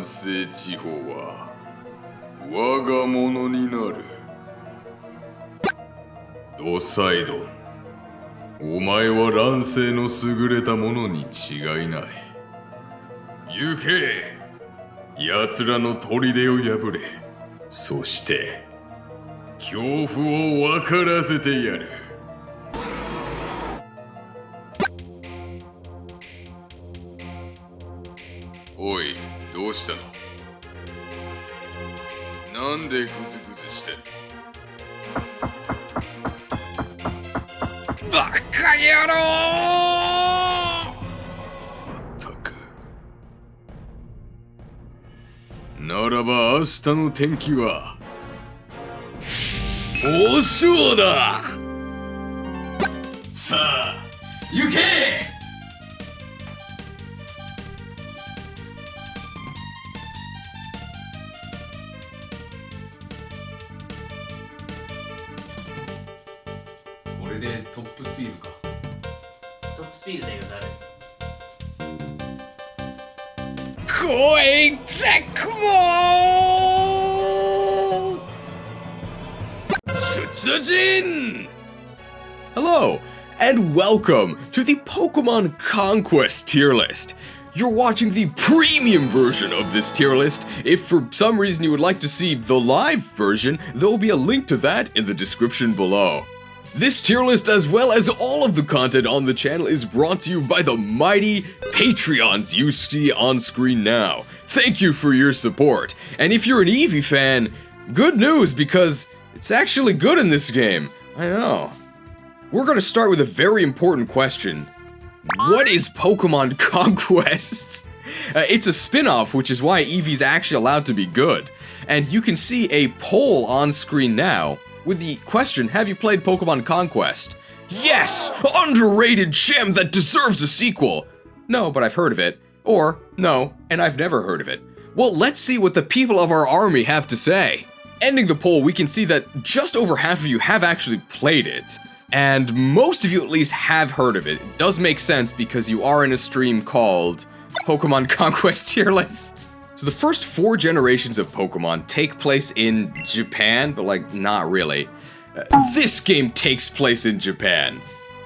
南西地方は我がものになる。ドサイドン、お前は乱世の優れたものに違いない。行け、奴らの砦を破れ、そして恐怖を分からせてやる。おい、どうしたの？なんでグズグズしてんの？バカ野郎！まったく。ならば明日の天気はお尚だ。さあ、行け！これでトップスピードか。トップスピードだよ、誰？来い、ジャックボー！出陣！ Hello, and welcome to the Pokemon Conquest tier list. You're watching the premium version of this tier list. If for some reason you would like to see the live version, there will be a link to that in the description below. This tier list, as well as all of the content on the channel, is brought to you by the mighty Patreons you see on screen now. Thank you for your support. And if you're an Eevee fan, good news, because it's actually good in this game. I know. We're gonna start with a very important question. What is Pokemon Conquest? It's a spin-off, which is why Eevee's actually allowed to be good. And you can see a poll on screen now with the question, have you played Pokemon Conquest? Yes! Underrated gem that deserves a sequel! No, but I've heard of it. Or, no, and I've never heard of it. Well, let's see what the people of our army have to say. Ending the poll, we can see that just over half of you have actually played it. And most of you at least have heard of it. It does make sense because you are in a stream called Pokemon Conquest Tier List. So the first 4 generations of Pokemon take place in Japan, but like, not really. This game takes place in Japan.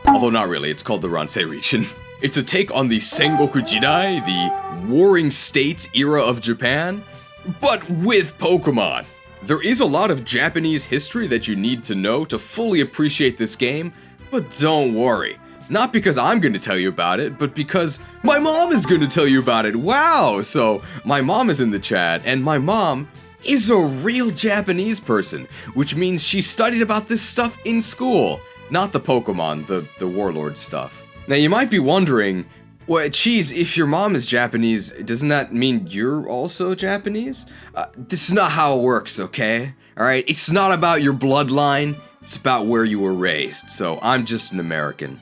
Although not really, it's called the Ransei region. It's a take on the Sengoku Jidai, the Warring States era of Japan, but with Pokemon. There is a lot of Japanese history that you need to know to fully appreciate this game, but don't worry. Not because I'm going to tell you about it, but because my mom is going to tell you about it. Wow! So, my mom is in the chat, and my mom is a real Japanese person, which means she studied about this stuff in school. Not the Pokemon, the Warlord stuff. Now, you might be wondering, well, Cheese, if your mom is Japanese, doesn't that mean you're also Japanese? This is not how it works, okay? Alright, it's not about your bloodline, it's about where you were raised, so I'm just an American.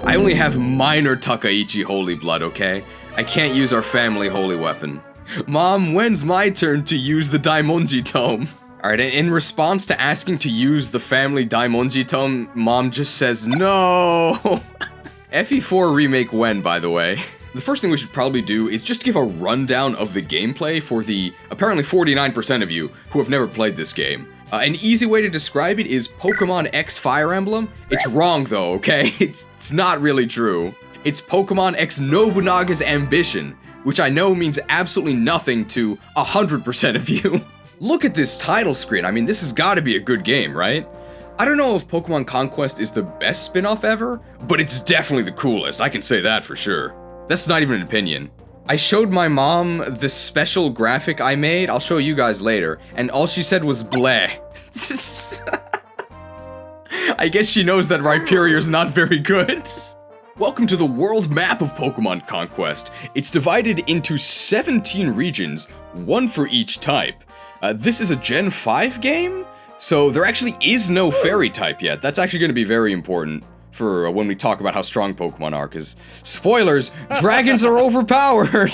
I only have minor Takaichi holy blood, okay? I can't use our family holy weapon. Mom, when's my turn to use the Daimonji tome? Alright, and in response to asking to use the family Daimonji tome, Mom just says no! FE4 remake when, by the way? The first thing we should probably do is just give a rundown of the gameplay for the apparently 49% of you who have never played this game. An easy way to describe it is Pokemon X Fire Emblem. It's wrong though, okay? It's not really true. It's Pokemon X Nobunaga's Ambition, which I know means absolutely nothing to 100% of you. Look at this title screen. I mean, this has got to be a good game, right? I don't know if Pokemon Conquest is the best spin-off ever, but it's definitely the coolest, I can say that for sure. That's not even an opinion. I showed my mom the special graphic I made, I'll show you guys later, and all she said was bleh. I guess she knows that Rhyperior's not very good. Welcome to the world map of Pokemon Conquest. It's divided into 17 regions, one for each type. This is a Gen 5 game? So there actually is no fairy type yet. That's actually going to be very important for when we talk about how strong Pokemon are, because, spoilers, dragons are overpowered!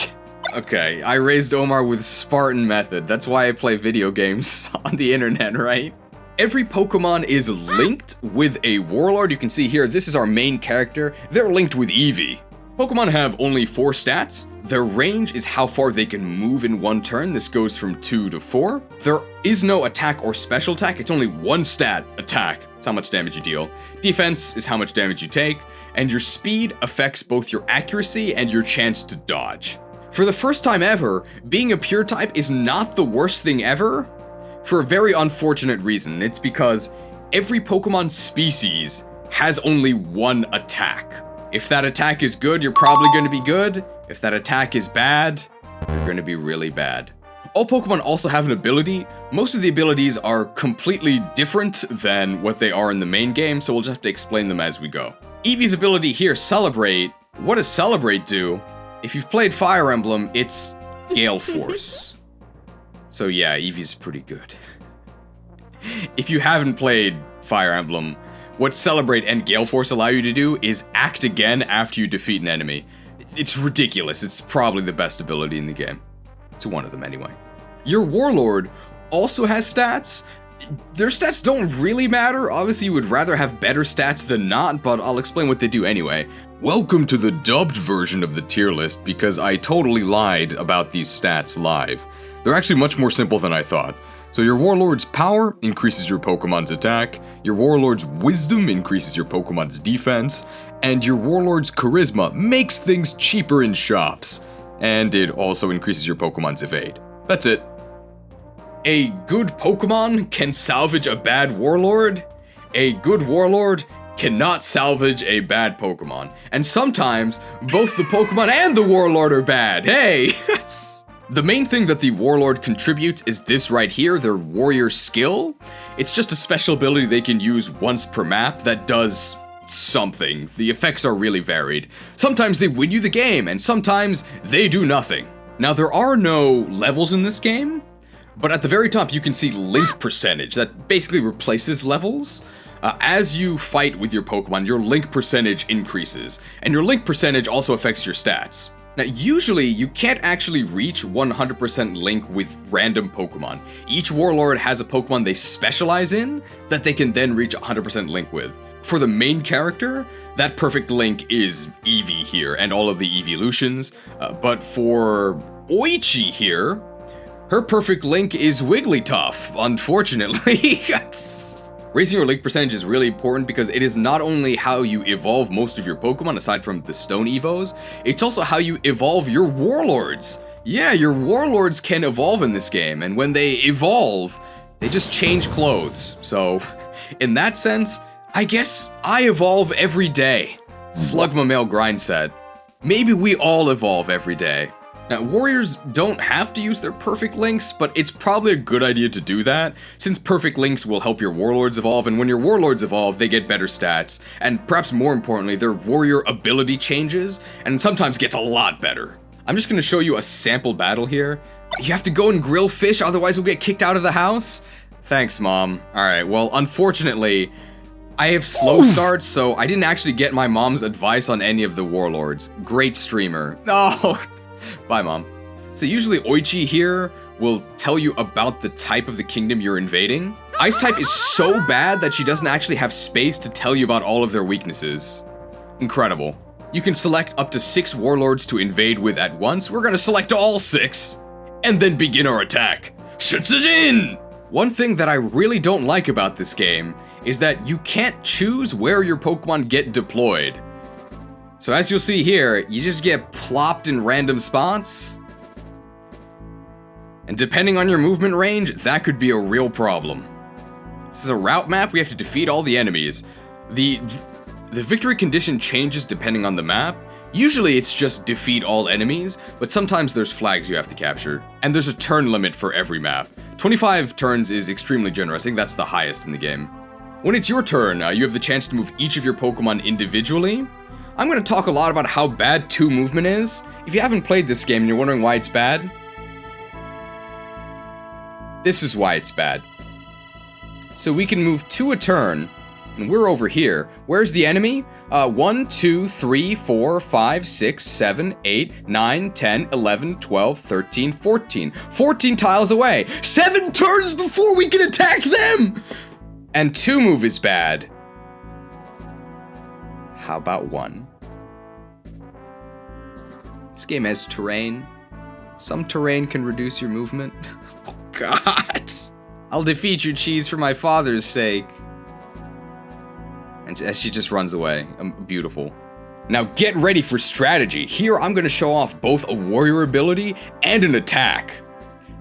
Okay, I raised Omar with Spartan method. That's why I play video games on the internet, right? Every Pokemon is linked with a Warlord. You can see here, this is our main character. They're linked with Eevee. Pokemon have only 4 stats, Their range is how far they can move in one turn. This goes from 2 to 4. There is no attack or special attack. It's only one stat, attack. It's how much damage you deal. Defense is how much damage you take. And your speed affects both your accuracy and your chance to dodge. For the first time ever, being a pure type is not the worst thing ever, for a very unfortunate reason. It's because every Pokemon species has only one attack. If that attack is good, you're probably going to be good. If that attack is bad, you're going to be really bad. All Pokemon also have an ability. Most of the abilities are completely different than what they are in the main game, so we'll just have to explain them as we go. Eevee's ability here, Celebrate. What does Celebrate do? If you've played Fire Emblem, it's Gale Force. So yeah, Eevee's pretty good. If you haven't played Fire Emblem, what Celebrate and Gale Force allow you to do is act again after you defeat an enemy. It's ridiculous. It's probably the best ability in the game. It's one of them anyway. Your Warlord also has stats. Their stats don't really matter. Obviously, you would rather have better stats than not, but I'll explain what they do anyway. Welcome to the dubbed version of the tier list, because I totally lied about these stats live. They're actually much more simple than I thought. So your Warlord's power increases your Pokemon's attack, your Warlord's wisdom increases your Pokemon's defense, and your Warlord's charisma makes things cheaper in shops. And it also increases your Pokemon's evade. That's it. A good Pokemon can salvage a bad Warlord. A good Warlord cannot salvage a bad Pokemon. And sometimes, both the Pokemon and the Warlord are bad. Hey! The main thing that the Warlord contributes is this right here, their Warrior Skill. It's just a special ability they can use once per map that does something. The effects are really varied. Sometimes they win you the game, and sometimes they do nothing. Now, there are no levels in this game, but at the very top you can see link percentage. That basically replaces levels. As you fight with your Pokemon, your link percentage increases, and your link percentage also affects your stats. Now, usually, you can't actually reach 100% link with random Pokemon. Each Warlord has a Pokemon they specialize in that they can then reach 100% link with. For the main character, that perfect link is Eevee here, and all of the Eeveelutions. But for Oichi here, her perfect link is Wigglytuff, unfortunately. Raising your link percentage is really important because it is not only how you evolve most of your Pokemon, aside from the Stone Evos, it's also how you evolve your Warlords. Yeah, your Warlords can evolve in this game, and when they evolve, they just change clothes. So, in that sense, I guess I evolve every day. Slugma Grind Set. Maybe we all evolve every day. Now, Warriors don't have to use their perfect links, but it's probably a good idea to do that, since perfect links will help your Warlords evolve, and when your Warlords evolve, they get better stats, and perhaps more importantly, their Warrior ability changes, and sometimes gets a lot better. I'm just going to show you a sample battle here. You have to go and grill fish, otherwise we'll get kicked out of the house? Thanks, Mom. Alright, well, unfortunately, I have slow starts, so I didn't actually get my mom's advice on any of the Warlords. Great streamer. Oh, bye, Mom. So usually Oichi here will tell you about the type of the kingdom you're invading. Ice type is so bad that she doesn't actually have space to tell you about all of their weaknesses. Incredible. You can select up to 6 Warlords to invade with at once. We're gonna select all 6, and then begin our attack. Shutsujin! One thing that I really don't like about this game is that you can't choose where your Pokemon get deployed. So as you'll see here, you just get plopped in random spots. And depending on your movement range, that could be a real problem. This is a route map, we have to defeat all the enemies. The victory condition changes depending on the map. Usually it's just defeat all enemies, but sometimes there's flags you have to capture. And there's a turn limit for every map. 25 turns is extremely generous, I think that's the highest in the game. When it's your turn, you have the chance to move each of your Pokemon individually. I'm going to talk a lot about how bad 2 movement is. If you haven't played this game and you're wondering why it's bad, this is why it's bad. So we can move 2 a turn, and we're over here. Where's the enemy? 1, 2, 3, 4, 5, 6, 7, 8, 9, 10, 11, 12, 13, 14. 14 tiles away! 7 turns before we can attack them! And 2 move is bad. How about 1? This game has terrain. Some terrain can reduce your movement. Oh, God. I'll defeat your cheese for my father's sake. And as she just runs away. Beautiful. Now get ready for strategy. Here I'm going to show off both a warrior ability and an attack.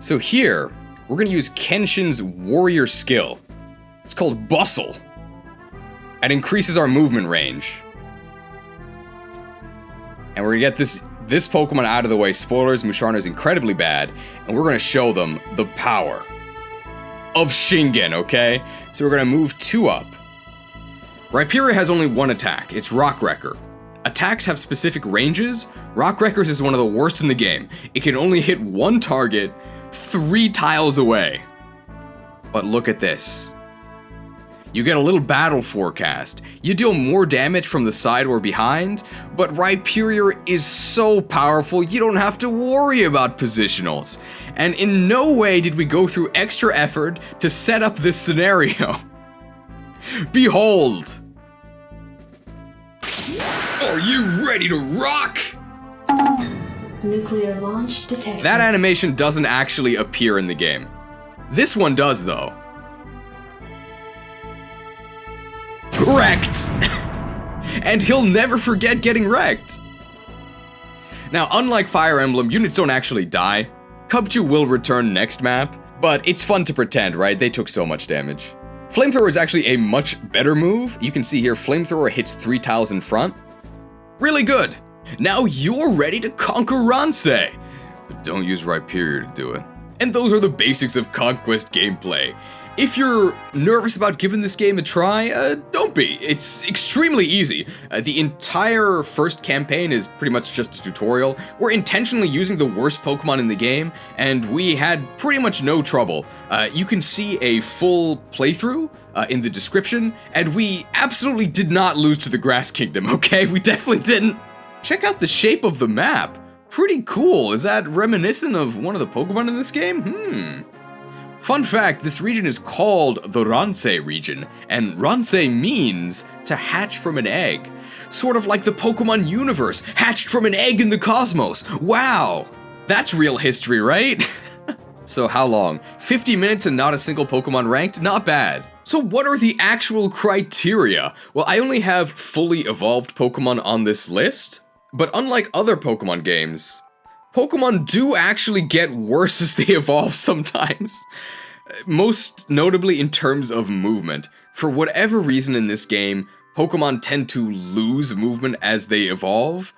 So here, we're going to use Kenshin's warrior skill. It's called Bustle. It increases our movement range. And we're going to get this Pokemon out of the way. Spoilers, Musharna is incredibly bad. And we're going to show them the power of Shingen, okay? So we're going to move 2 up. Rhyperior has only one attack. It's Rock Wrecker. Attacks have specific ranges. Rock Wreckers is one of the worst in the game. It can only hit one target 3 tiles away. But look at this. You get a little battle forecast. You deal more damage from the side or behind, but Rhyperior is so powerful you don't have to worry about positionals. And in no way did we go through extra effort to set up this scenario. Behold! Are you ready to rock? Nuclear launch detected. That animation doesn't actually appear in the game. This one does, though. Wrecked! And he'll never forget getting wrecked. Now, unlike Fire Emblem, units don't actually die. Cubchoo will return next map, but it's fun to pretend, right? They took so much damage. Flamethrower is actually a much better move. You can see here, Flamethrower hits 3 tiles in front. Really good. Now you're ready to conquer Ransei. But don't use Rhyperior to do it. And those are the basics of Conquest gameplay. If you're nervous about giving this game a try, don't be. It's extremely easy. The entire first campaign is pretty much just a tutorial. We're intentionally using the worst Pokemon in the game, and we had pretty much no trouble. You can see a full playthrough in the description, and we absolutely did not lose to the Grass Kingdom, okay? We definitely didn't. Check out the shape of the map. Pretty cool. Is that reminiscent of one of the Pokemon in this game? Fun fact, this region is called the Ransei region, and Ransei means to hatch from an egg. Sort of like the Pokemon universe, hatched from an egg in the cosmos. Wow! That's real history, right? So how long? 50 minutes and not a single Pokemon ranked? Not bad. So what are the actual criteria? Well, I only have fully evolved Pokemon on this list, but unlike other Pokemon games, Pokemon do actually get worse as they evolve sometimes. Most notably in terms of movement. For whatever reason in this game, Pokemon tend to lose movement as they evolve.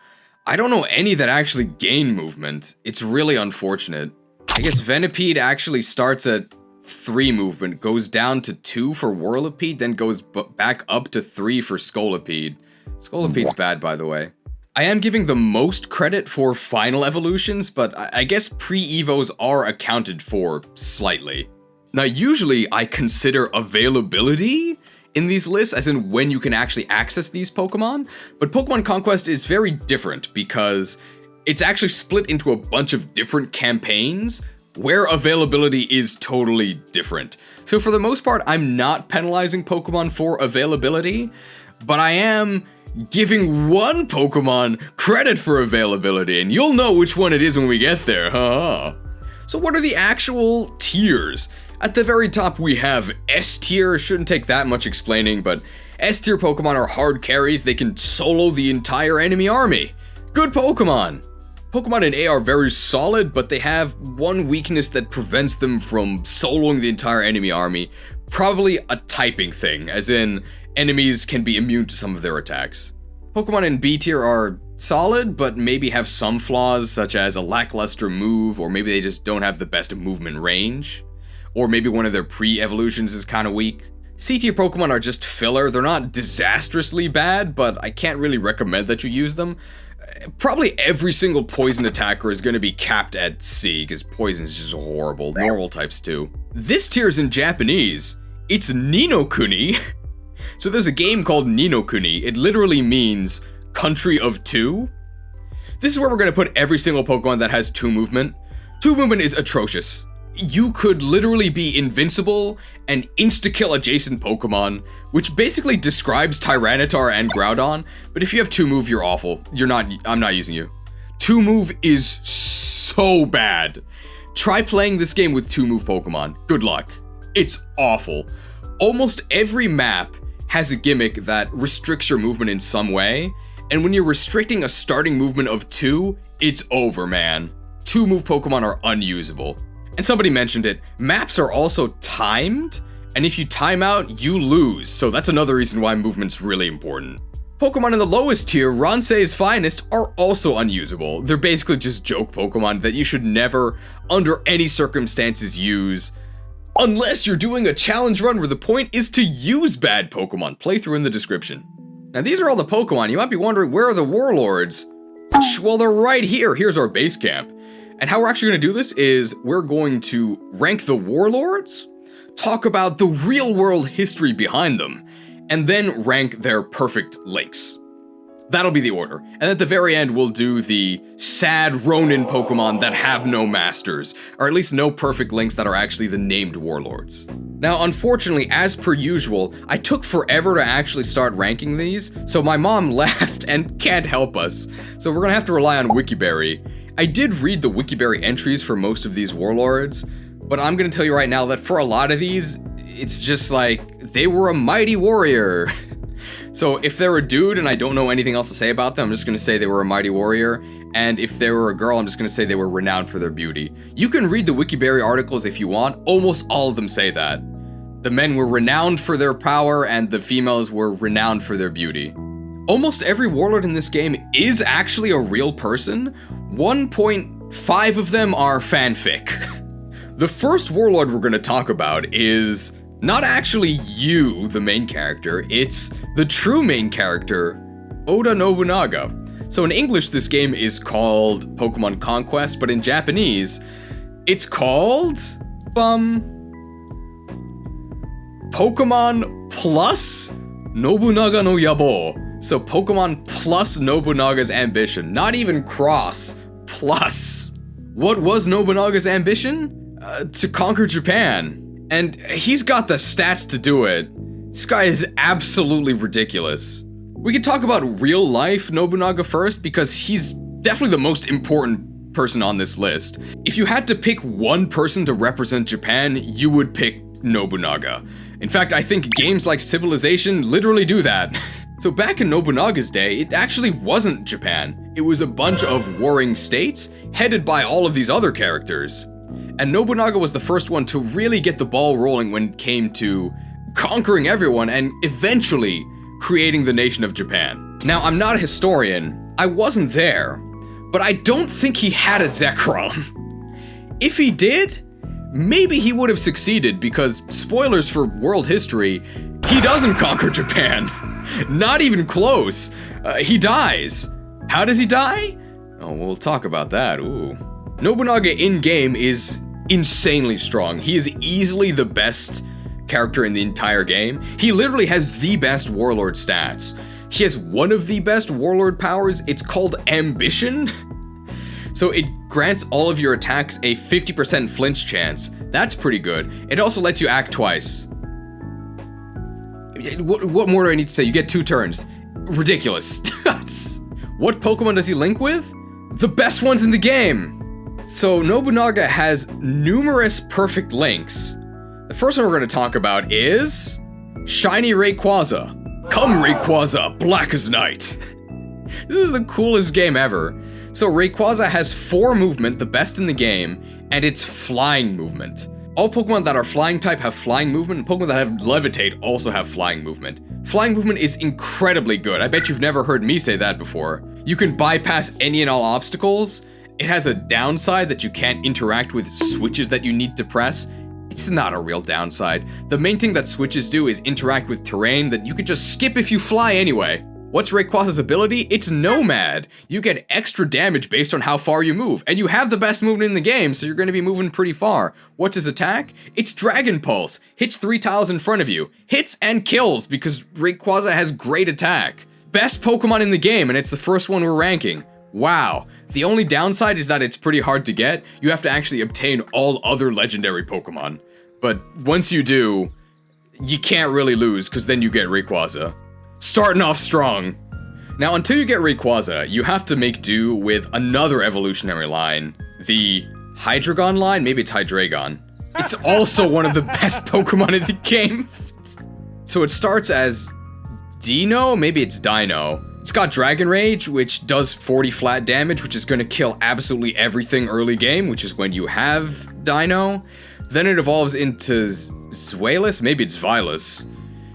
I don't know any that actually gain movement. It's really unfortunate. I guess Venipede actually starts at 3 movement, goes down to 2 for Whirlipede, then goes back up to 3 for Scolipede. Scolipede's bad, by the way. I am giving the most credit for final evolutions, but I guess pre-evos are accounted for slightly. Now, usually I consider availability in these lists, as in when you can actually access these Pokemon, but Pokemon Conquest is very different because it's actually split into a bunch of different campaigns where availability is totally different. So for the most part, I'm not penalizing Pokemon for availability, but I am giving one Pokemon credit for availability, and you'll know which one it is when we get there, huh? So what are the actual tiers? At the very top we have S tier. Shouldn't take that much explaining, but S tier Pokemon are hard carries. They can solo the entire enemy army. Good Pokemon! Pokemon in A are very solid, but they have one weakness that prevents them from soloing the entire enemy army. Probably a typing thing, as in enemies can be immune to some of their attacks. Pokemon in B tier are solid, but maybe have some flaws, such as a lackluster move, or maybe they just don't have the best movement range. Or maybe one of their pre-evolutions is kind of weak. C tier Pokemon are just filler. They're not disastrously bad, but I can't really recommend that you use them. Probably every single poison attacker is going to be capped at C, because poison is just horrible. Normal types too. This tier is in Japanese. It's Ninokuni. So there's a game called Ninokuni. It literally means country of 2. This is where we're going to put every single Pokemon that has 2 movement. 2 movement is atrocious. You could literally be invincible and insta-kill adjacent Pokemon, which basically describes Tyranitar and Groudon, but if you have 2 move, you're awful. I'm not using you. 2-move is so bad. Try playing this game with 2-move Pokemon. Good luck. It's awful. Almost every map has a gimmick that restricts your movement in some way, and when you're restricting a starting movement of 2, it's over, man. 2-move Pokemon are unusable. And somebody mentioned it, maps are also timed, and if you time out, you lose, so that's another reason why movement's really important. Pokemon in the lowest tier, Ransei's finest, are also unusable. They're basically just joke Pokemon that you should never, under any circumstances, use. Unless you're doing a challenge run where the point is to use bad Pokemon. Playthrough in the description. Now these are all the Pokemon. You might be wondering, where are the Warlords? Well, they're right here. Here's our base camp. And how we're actually going to do this is we're going to rank the Warlords, talk about the real-world history behind them, and then rank their perfect links. That'll be the order. And at the very end, we'll do the sad Ronin Pokemon that have no masters, or at least no perfect links that are actually the named Warlords. Now, unfortunately, as per usual, I took forever to actually start ranking these, so my mom left and can't help us. So we're gonna have to rely on Wikiberry. I did read the Wikiberry entries for most of these Warlords, but I'm gonna tell you right now that for a lot of these, it's just like, they were a mighty warrior. So if they're a dude and I don't know anything else to say about them, I'm just gonna say they were a mighty warrior. And if they were a girl, I'm just gonna say they were renowned for their beauty. You can read the Wikiberry articles if you want, almost all of them say that. The men were renowned for their power and the females were renowned for their beauty. Almost every warlord in this game is actually a real person. 1.5 of them are fanfic. The first warlord we're gonna talk about is not actually you, the main character, it's the true main character, Oda Nobunaga. So in English, this game is called Pokemon Conquest, but in Japanese, it's called, Pokemon plus Nobunaga no Yabo. So Pokemon plus Nobunaga's ambition, not even cross, plus. What was Nobunaga's ambition? To conquer Japan. And he's got the stats to do it. This guy is absolutely ridiculous. We could talk about real life Nobunaga first because he's definitely the most important person on this list. If you had to pick one person to represent Japan, you would pick Nobunaga. In fact, I think games like Civilization literally do that. So back in Nobunaga's day, it actually wasn't Japan. It was a bunch of warring states headed by all of these other characters. And Nobunaga was the first one to really get the ball rolling when it came to conquering everyone and eventually creating the nation of Japan. Now, I'm not a historian, I wasn't there, but I don't think he had a Zekrom. If he did, maybe he would have succeeded because, spoilers for world history, he doesn't conquer Japan. Not even close. He dies. How does he die? Oh, we'll talk about that, ooh. Nobunaga in-game is insanely strong. He is easily the best character in the entire game. He literally has the best warlord stats. He has one of the best warlord powers. It's called Ambition. So it grants all of your attacks a 50% flinch chance. That's pretty good. It also lets you act twice. What more do I need to say? You get 2 turns. Ridiculous. What Pokemon does he link with? The best ones in the game. So Nobunaga has numerous perfect links. The first one we're going to talk about is Shiny Rayquaza. Come Rayquaza, black as night. This is the coolest game ever. So Rayquaza has 4 movement, the best in the game, and it's flying movement. All Pokemon that are flying type have flying movement, and Pokemon that have levitate also have flying movement. Flying movement is incredibly good. I bet you've never heard me say that before. You can bypass any and all obstacles. It has a downside that you can't interact with switches that you need to press. It's not a real downside. The main thing that switches do is interact with terrain that you could just skip if you fly anyway. What's Rayquaza's ability? It's Nomad. You get extra damage based on how far you move, and you have the best movement in the game, so you're going to be moving pretty far. What's his attack? It's Dragon Pulse. Hits 3 tiles in front of you. Hits and kills because Rayquaza has great attack. Best Pokemon in the game, and it's the first one we're ranking. Wow. The only downside is that it's pretty hard to get. You have to actually obtain all other legendary Pokemon. But once you do, you can't really lose, because then you get Rayquaza. Starting off strong. Now, until you get Rayquaza, you have to make do with another evolutionary line. The Hydreigon line? Maybe it's Hydreigon. It's also one of the best Pokemon in the game. So it starts as Dino? Maybe it's Dino. It's got Dragon Rage, which does 40 flat damage, which is going to kill absolutely everything early game, which is when you have Dino. Then it evolves into Zweilous? Maybe it's Zweilous.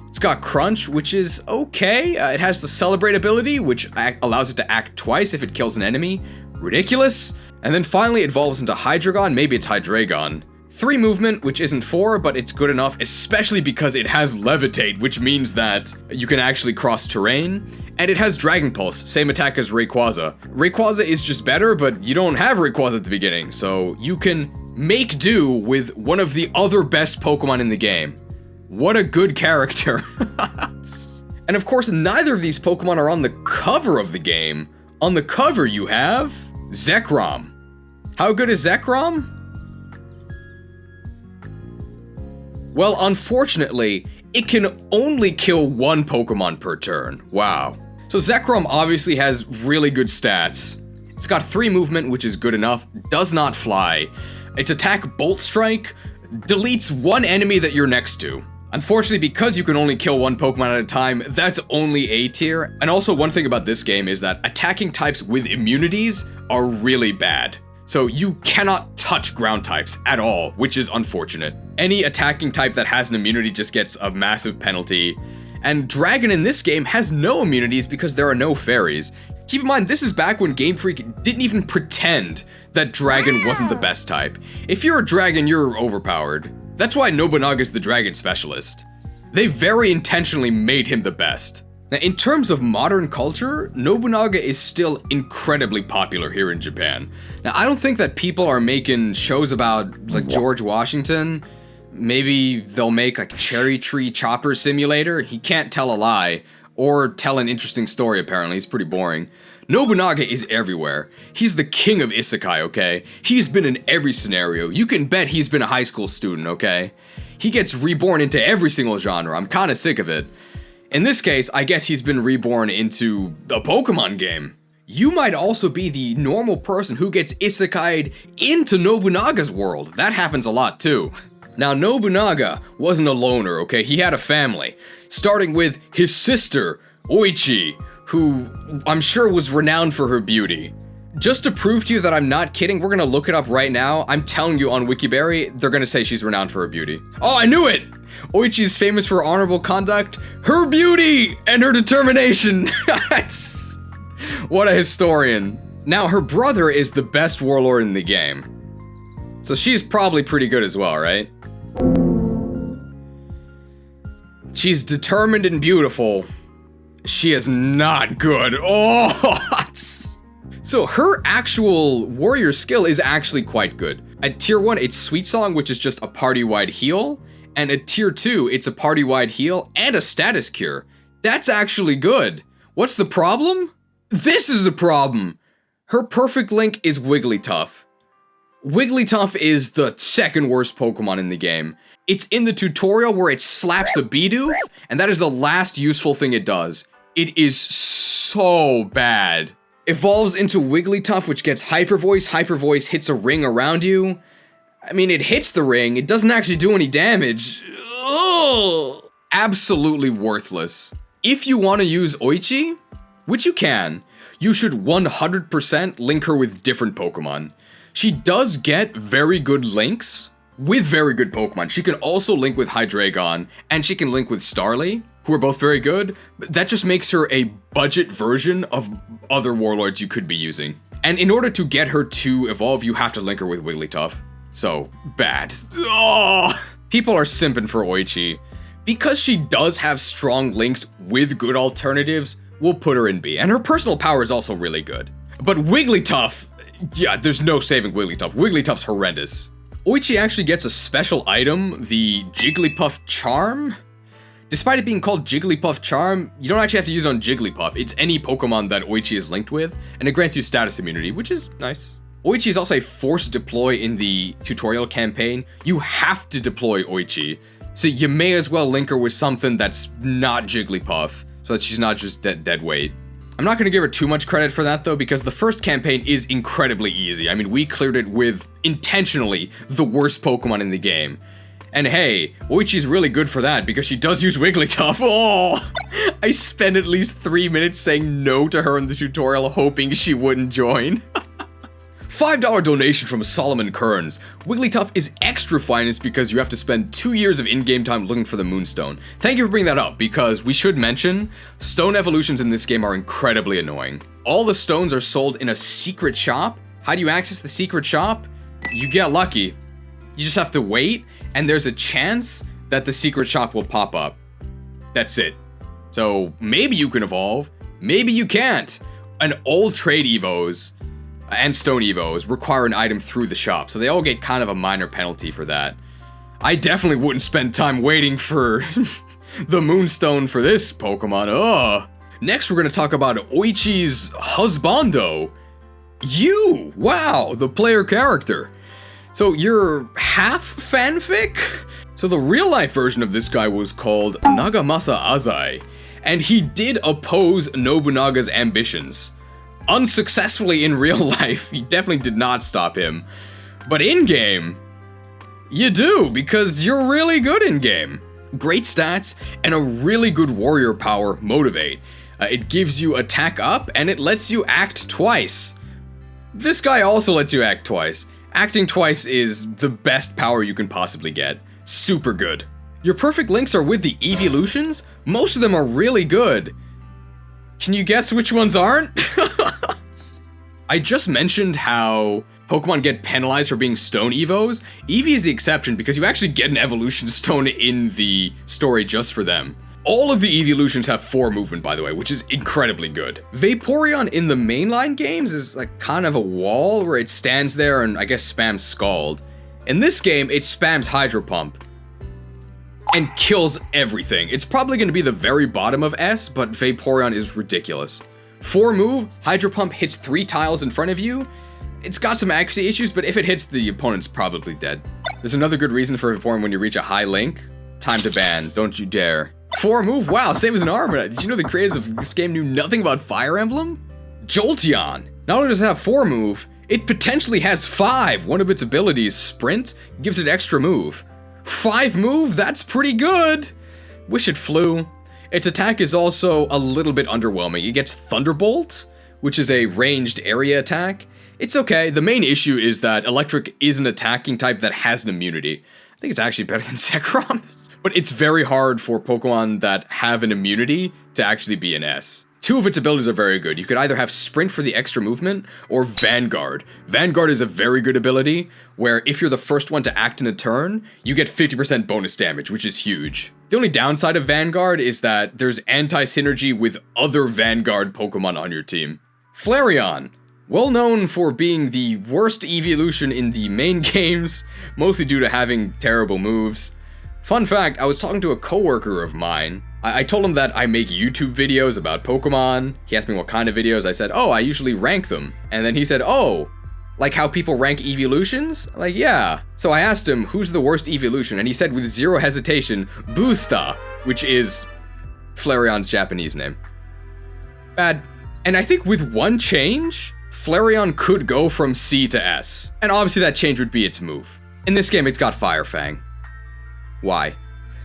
It's got Crunch, which is okay. It has the Celebrate ability, which allows it to act twice if it kills an enemy. Ridiculous. And then finally it evolves into Hydreigon. Maybe it's Hydreigon. 3 movement, which isn't 4, but it's good enough, especially because it has Levitate, which means that you can actually cross terrain. And it has Dragon Pulse, same attack as Rayquaza. Rayquaza is just better, but you don't have Rayquaza at the beginning, so you can make do with one of the other best Pokemon in the game. What a good character. And of course, neither of these Pokemon are on the cover of the game. On the cover, you have Zekrom. How good is Zekrom? Well, unfortunately, it can only kill 1 Pokemon per turn. Wow. So Zekrom obviously has really good stats. It's got 3 movement, which is good enough, does not fly. Its attack Bolt Strike deletes 1 enemy that you're next to. Unfortunately, because you can only kill 1 Pokemon at a time, that's only A tier. And also, one thing about this game is that attacking types with immunities are really bad. So you cannot touch ground types at all, which is unfortunate. Any attacking type that has an immunity just gets a massive penalty. And Dragon in this game has no immunities because there are no fairies. Keep in mind, this is back when Game Freak didn't even pretend that Dragon wasn't the best type. If you're a Dragon, you're overpowered. That's why Nobunaga's the Dragon Specialist. They very intentionally made him the best. Now, in terms of modern culture, Nobunaga is still incredibly popular here in Japan. Now, I don't think that people are making shows about, like, George Washington. Maybe they'll make, like, Cherry Tree Chopper Simulator. He can't tell a lie, or tell an interesting story, apparently. He's pretty boring. Nobunaga is everywhere. He's the king of isekai, okay? He's been in every scenario. You can bet he's been a high school student, okay? He gets reborn into every single genre. I'm kinda sick of it. In this case, I guess he's been reborn into a Pokemon game. You might also be the normal person who gets isekai'd into Nobunaga's world. That happens a lot too. Now, Nobunaga wasn't a loner, okay? He had a family, starting with his sister, Oichi, who I'm sure was renowned for her beauty. Just to prove to you that I'm not kidding, we're gonna look it up right now. I'm telling you on Wikiberry, they're gonna say she's renowned for her beauty. Oh, I knew it! Oichi is famous for honorable conduct, her beauty, and her determination. What a historian. Now, her brother is the best warlord in the game. So she's probably pretty good as well, right? She's determined and beautiful. She is not good. Oh! So her actual warrior skill is actually quite good. At tier 1, it's Sweet Song, which is just a party-wide heal. And at tier 2, it's a party-wide heal and a status cure. That's actually good. What's the problem? This is the problem. Her perfect link is Wigglytuff. Wigglytuff is the second worst Pokemon in the game. It's in the tutorial where it slaps a Bidoof, and that is the last useful thing it does. It is so bad. Evolves into Wigglytuff, which gets Hyper Voice. Hyper Voice hits a ring around you. I mean, it hits the ring. It doesn't actually do any damage. Ugh. Absolutely worthless. If you want to use Oichi, which you can, you should 100% link her with different Pokemon. She does get very good links with very good Pokemon. She can also link with Hydreigon, and she can link with Starly, who are both very good, but that just makes her a budget version of other warlords you could be using. And in order to get her to evolve, you have to link her with Wigglytuff. So, bad. Oh! People are simping for Oichi. Because she does have strong links with good alternatives, we'll put her in B. And her personal power is also really good. But Wigglytuff, yeah, there's no saving Wigglytuff. Wigglytuff's horrendous. Oichi actually gets a special item, the Jigglypuff Charm. Despite it being called Jigglypuff Charm, you don't actually have to use it on Jigglypuff. It's any Pokemon that Oichi is linked with, and it grants you status immunity, which is nice. Oichi is also a forced deploy in the tutorial campaign. You have to deploy Oichi, so you may as well link her with something that's not Jigglypuff, so that she's not just dead weight. I'm not going to give her too much credit for that though, because the first campaign is incredibly easy. I mean, we cleared it with intentionally the worst Pokemon in the game. And hey, Oichi's really good for that because she does use Wigglytuff. Oh, I spent at least 3 minutes saying no to her in the tutorial hoping she wouldn't join. $5 donation from Solomon Kearns. Wigglytuff is extra finest because you have to spend 2 years of in-game time looking for the Moonstone. Thank you for bringing that up because we should mention, stone evolutions in this game are incredibly annoying. All the stones are sold in a secret shop. How do you access the secret shop? You get lucky. You just have to wait, and there's a chance that the secret shop will pop up. That's it. So maybe you can evolve, maybe you can't. And all trade Evos and stone Evos require an item through the shop, so they all get kind of a minor penalty for that. I definitely wouldn't spend time waiting for the Moonstone for this Pokemon. Ugh. Next, we're going to talk about Oichi's husbando. You! Wow, the player character. So you're half fanfic? So the real life version of this guy was called Nagamasa Azai, and he did oppose Nobunaga's ambitions. Unsuccessfully in real life, he definitely did not stop him. But in-game, you do, because you're really good in-game. Great stats and a really good warrior power motivate. It gives you attack up and it lets you act twice. This guy also lets you act twice. Acting twice is the best power you can possibly get. Super good. Your perfect links are with the Eeveelutions. Most of them are really good. Can you guess which ones aren't? I just mentioned how Pokemon get penalized for being Stone Evos. Eevee is the exception because you actually get an Evolution Stone in the story just for them. All of the Eeveelutions have 4 movement, by the way, which is incredibly good. Vaporeon in the mainline games is like kind of a wall where it stands there and I guess spams Scald. In this game, it spams Hydro Pump and kills everything. It's probably going to be the very bottom of S, but Vaporeon is ridiculous. 4 move, Hydro Pump hits 3 tiles in front of you. It's got some accuracy issues, but if it hits, the opponent's probably dead. There's another good reason for Vaporeon when you reach a high link. Time to ban, don't you dare. 4 move, wow, same as an armor. Did you know the creators of this game knew nothing about Fire Emblem? Jolteon. Not only does it have 4 move, it potentially has 5. One of its abilities, Sprint, gives it extra move. 5 move, that's pretty good. Wish it flew. Its attack is also a little bit underwhelming. It gets Thunderbolt, which is a ranged area attack. It's okay. The main issue is that Electric is an attacking type that has an immunity. I think it's actually better than Zekrom. But it's very hard for Pokemon that have an immunity to actually be an S. 2 of its abilities are very good. You could either have Sprint for the extra movement, or Vanguard. Vanguard is a very good ability, where if you're the first one to act in a turn, you get 50% bonus damage, which is huge. The only downside of Vanguard is that there's anti-synergy with other Vanguard Pokemon on your team. Flareon. Well known for being the worst Eeveelution in the main games, mostly due to having terrible moves. Fun fact, I was talking to a coworker of mine. I told him that I make YouTube videos about Pokemon. He asked me what kind of videos. I said, oh, I usually rank them. And then he said, oh, like how people rank Eeveelutions? I'm like, yeah. So I asked him, who's the worst Eeveelution? And he said with zero hesitation, Boosta, which is Flareon's Japanese name. Bad. And I think with one change, Flareon could go from C to S. And obviously that change would be its move. In this game, it's got Fire Fang. Why?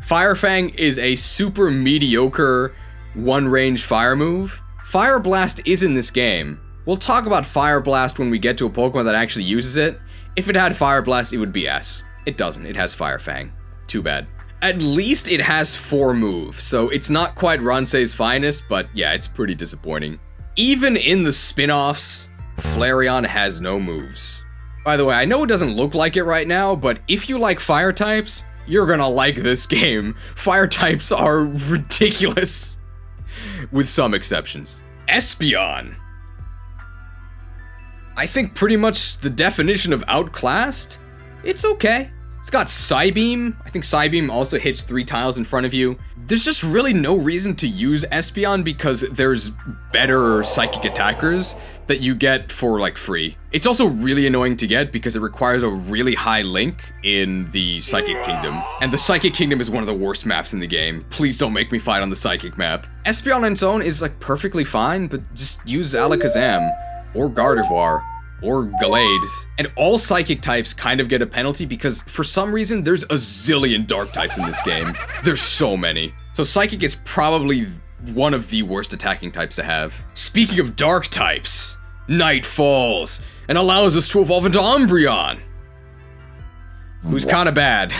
Fire Fang is a super mediocre one-range fire move. Fire Blast is in this game. We'll talk about Fire Blast when we get to a Pokemon that actually uses it. If it had Fire Blast, it would be S. It doesn't. It has Fire Fang. Too bad. At least it has 4 moves, so it's not quite Ransei's finest, but yeah, it's pretty disappointing. Even in the spin-offs, Flareon has no moves. By the way, I know it doesn't look like it right now, but if you like fire types, you're gonna like this game. Fire types are ridiculous, with some exceptions. Espeon. I think pretty much the definition of outclassed. It's okay. It's got Psybeam. I think Psybeam also hits 3 tiles in front of you. There's just really no reason to use Espeon because there's better psychic attackers that you get for like free. It's also really annoying to get because it requires a really high link in the Psychic Kingdom. And the Psychic Kingdom is one of the worst maps in the game. Please don't make me fight on the Psychic map. Espeon on its own is like perfectly fine, but just use Alakazam or Gardevoir or Gallade, and all psychic types kind of get a penalty because for some reason there's a zillion dark types in this game. There's so many. So psychic is probably one of the worst attacking types to have. Speaking of dark types, night falls and allows us to evolve into Umbreon, who's kind of bad.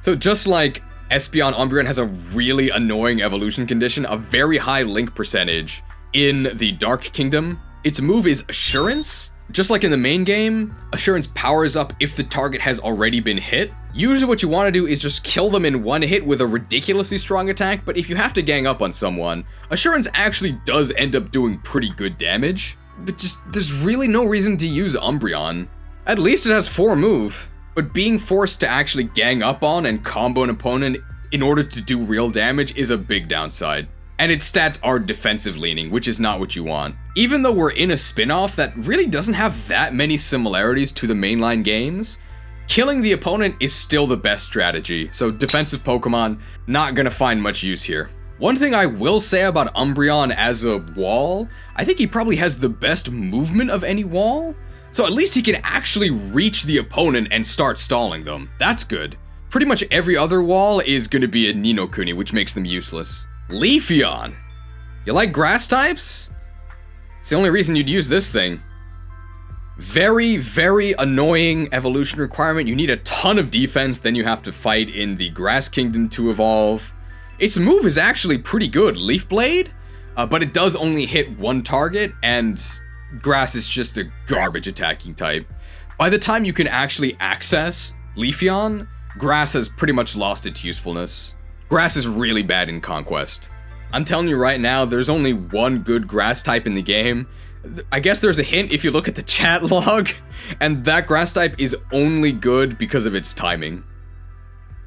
So just like Espeon, Umbreon has a really annoying evolution condition, a very high link percentage in the Dark Kingdom. Its move is Assurance. Just like in the main game, Assurance powers up if the target has already been hit. Usually what you want to do is just kill them in one hit with a ridiculously strong attack, but if you have to gang up on someone, Assurance actually does end up doing pretty good damage. But just, there's really no reason to use Umbreon. At least it has 4 move, but being forced to actually gang up on and combo an opponent in order to do real damage is a big downside. And its stats are defensive leaning, which is not what you want. Even though we're in a spin-off that really doesn't have that many similarities to the mainline games, killing the opponent is still the best strategy, so defensive Pokemon not gonna find much use here. One thing I will say about Umbreon as a wall, I think he probably has the best movement of any wall, so at least he can actually reach the opponent and start stalling them. That's good. Pretty much every other wall is gonna be a Ni-no-Kuni, which makes them useless. Leafeon. You like grass types? It's the only reason you'd use this thing. Very, very annoying evolution requirement. You need a ton of defense, then you have to fight in the Grass Kingdom to evolve. Its move is actually pretty good, Leaf Blade, but it does only hit one target, and Grass is just a garbage attacking type. By the time you can actually access Leafeon, Grass has pretty much lost its usefulness. Grass is really bad in Conquest. I'm telling you right now, there's only one good grass type in the game. I guess there's a hint if you look at the chat log, and that grass type is only good because of its timing.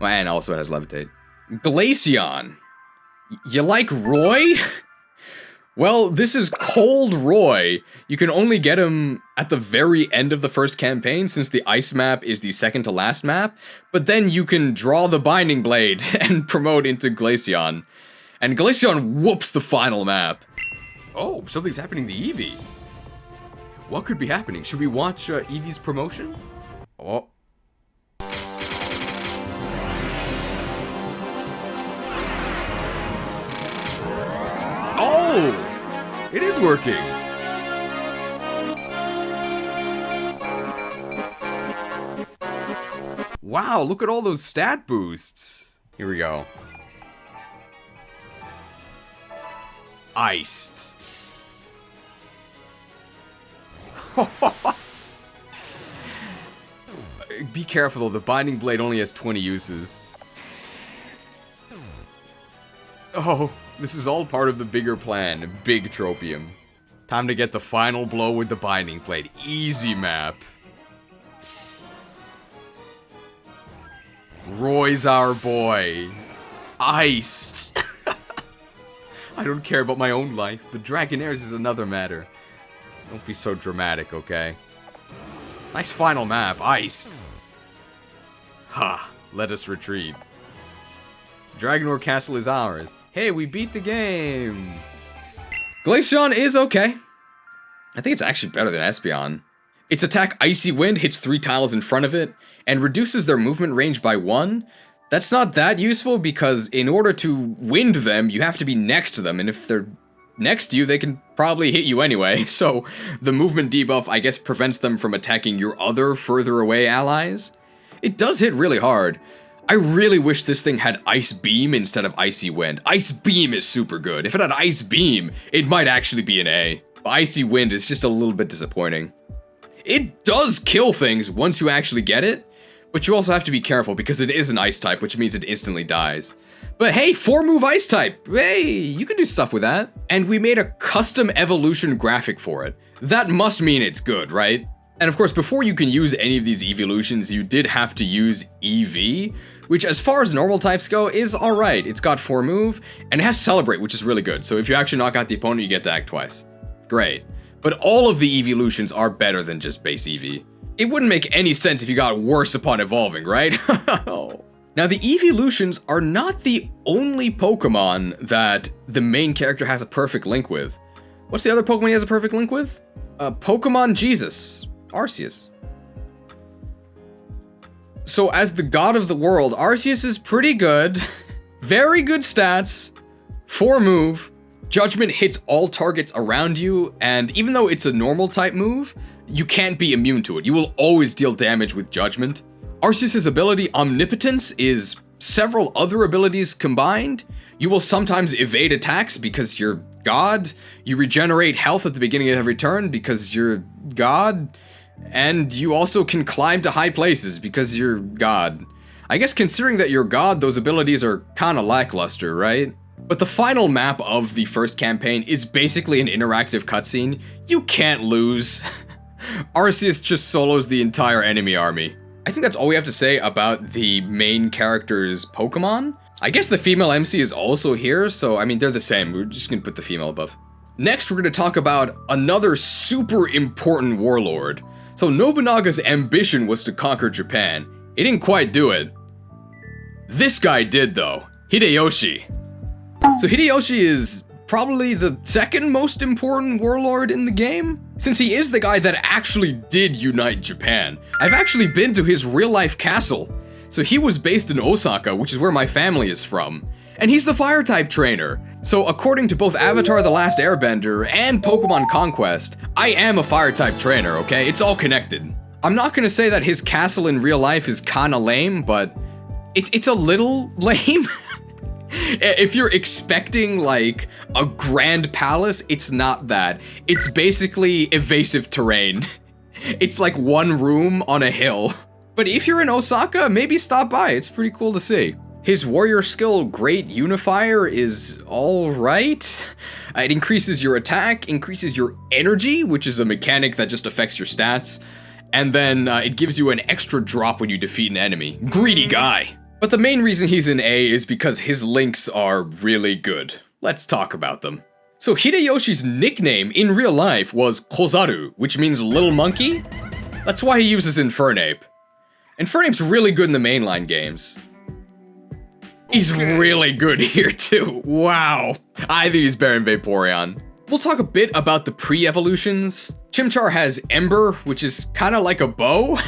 And also it has Levitate. Glaceon. You like Roy? Well, this is Cold Roy. You can only get him at the very end of the first campaign since the ice map is the second to last map, but then you can draw the Binding Blade and promote into Glaceon. And Glaceon whoops the final map. Oh, something's happening to Eevee. What could be happening? Should we watch Eevee's promotion? Oh. Oh! It is working! Wow, look at all those stat boosts! Here we go. Iced. Be careful though, the Binding Blade only has 20 uses. Oh, this is all part of the bigger plan, Big Tropium. Time to get the final blow with the Binding Blade. Easy map. Roy's our boy. Iced. I don't care about my own life, but Dragonaire's is another matter. Don't be so dramatic, okay? Nice final map, iced. Ha, let us retreat. Dragonor Castle is ours. Hey, we beat the game! Glaceon is okay. I think it's actually better than Espeon. Its attack Icy Wind hits 3 tiles in front of it, and reduces their movement range by 1. That's not that useful because in order to wind them, you have to be next to them, and if they're next to you, they can probably hit you anyway, so the movement debuff, I guess, prevents them from attacking your other further away allies. It does hit really hard. I really wish this thing had Ice Beam instead of Icy Wind. Ice Beam is super good. If it had Ice Beam, it might actually be an A. Icy Wind is just a little bit disappointing. It does kill things once you actually get it, but you also have to be careful because it is an Ice type, which means it instantly dies. But hey, 4-move Ice type! Hey, you can do stuff with that. And we made a custom evolution graphic for it. That must mean it's good, right? And of course, before you can use any of these Eeveelutions, you did have to use EV, which as far as normal types go, is alright. It's got 4 move, and it has Celebrate, which is really good. So if you actually knock out the opponent, you get to act twice. Great. But all of the Eeveelutions are better than just base EV. It wouldn't make any sense if you got worse upon evolving, right? Now, the Eeveelutions are not the only Pokemon that the main character has a perfect link with. What's the other Pokemon he has a perfect link with? Pokemon Jesus. Arceus. So as the god of the world, Arceus is pretty good. Very good stats. 4 move. Judgment hits all targets around you, and even though it's a normal type move, you can't be immune to it. You will always deal damage with Judgment. Arceus' ability, Omnipotence, is several other abilities combined. You will sometimes evade attacks because you're God. You regenerate health at the beginning of every turn because you're God. And you also can climb to high places because you're God. I guess considering that you're God, those abilities are kinda lackluster, right? But the final map of the first campaign is basically an interactive cutscene. You can't lose. Arceus just solos the entire enemy army. I think that's all we have to say about the main character's Pokemon. I guess the female MC is also here, so I mean, they're the same. We're just gonna put the female above. Next, we're gonna talk about another super important warlord. So Nobunaga's ambition was to conquer Japan. He didn't quite do it. This guy did though, Hideyoshi. So Hideyoshi is probably the second most important warlord in the game, since he is the guy that actually did unite Japan. I've actually been to his real-life castle. So he was based in Osaka, which is where my family is from. And he's the fire-type trainer. So according to both Avatar: The Last Airbender and Pokemon Conquest, I am a fire-type trainer, okay? It's all connected. I'm not gonna say that his castle in real life is kinda lame, but it's a little lame. If you're expecting, like, a grand palace, it's not that. It's basically evasive terrain. It's like one room on a hill. But if you're in Osaka, maybe stop by, it's pretty cool to see. His warrior skill, Great Unifier, is alright. It increases your attack, increases your energy, which is a mechanic that just affects your stats, and then it gives you an extra drop when you defeat an enemy. Greedy guy! But the main reason he's in A is because his links are really good. Let's talk about them. So Hideyoshi's nickname in real life was Kozaru, which means little monkey. That's why he uses Infernape. Infernape's really good in the mainline games. He's really good here too, wow. I think he's better than Vaporeon. We'll talk a bit about the pre-evolutions. Chimchar has Ember, which is kinda like a bow.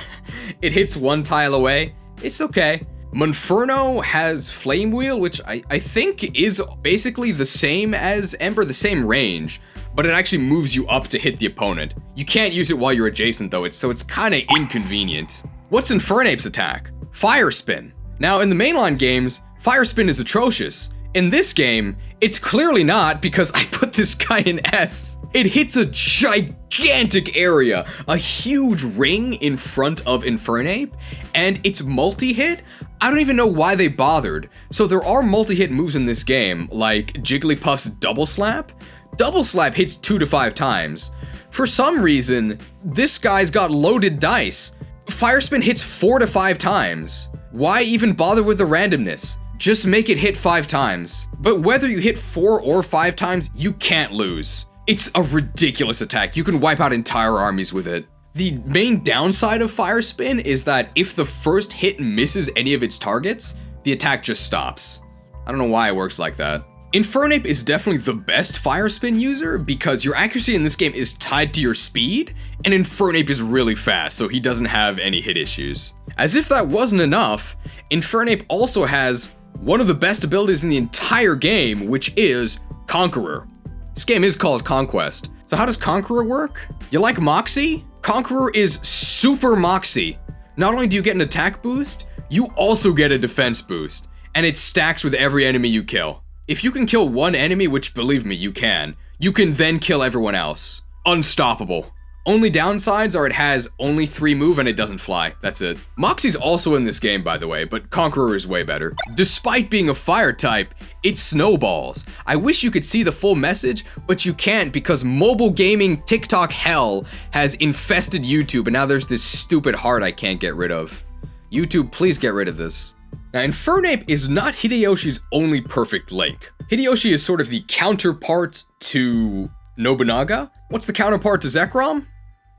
It hits one tile away, it's okay. Monferno has Flame Wheel, which I think is basically the same as Ember, the same range, but it actually moves you up to hit the opponent. You can't use it while you're adjacent though, so it's kinda inconvenient. What's Infernape's attack? Fire Spin. Now in the mainline games, Fire Spin is atrocious. In this game, it's clearly not because I put this guy in S. It hits a gigantic area, a huge ring in front of Infernape, and it's multi-hit. I don't even know why they bothered. So there are multi-hit moves in this game, like Jigglypuff's Double Slap. Double Slap hits 2 to 5 times. For some reason, this guy's got loaded dice. Fire Spin hits 4 to 5 times. Why even bother with the randomness? Just make it hit 5 times. But whether you hit 4 or 5 times, you can't lose. It's a ridiculous attack. You can wipe out entire armies with it. The main downside of Fire Spin is that if the first hit misses any of its targets, the attack just stops. I don't know why it works like that. Infernape is definitely the best Fire Spin user because your accuracy in this game is tied to your speed, and Infernape is really fast, so he doesn't have any hit issues. As if that wasn't enough, Infernape also has one of the best abilities in the entire game, which is Conqueror. This game is called Conquest. So how does Conqueror work? You like Moxie? Conqueror is super Moxie. Not only do you get an attack boost, you also get a defense boost, and it stacks with every enemy you kill. If you can kill one enemy, which believe me, you can then kill everyone else. Unstoppable. Only downsides are it has only 3 move and it doesn't fly. That's it. Moxie's also in this game, by the way, but Conqueror is way better. Despite being a fire type, it snowballs. I wish you could see the full message, but you can't because mobile gaming TikTok hell has infested YouTube, and now there's this stupid heart I can't get rid of. YouTube, please get rid of this. Now, Infernape is not Hideyoshi's only perfect link. Hideyoshi is sort of the counterpart to Nobunaga. What's the counterpart to Zekrom?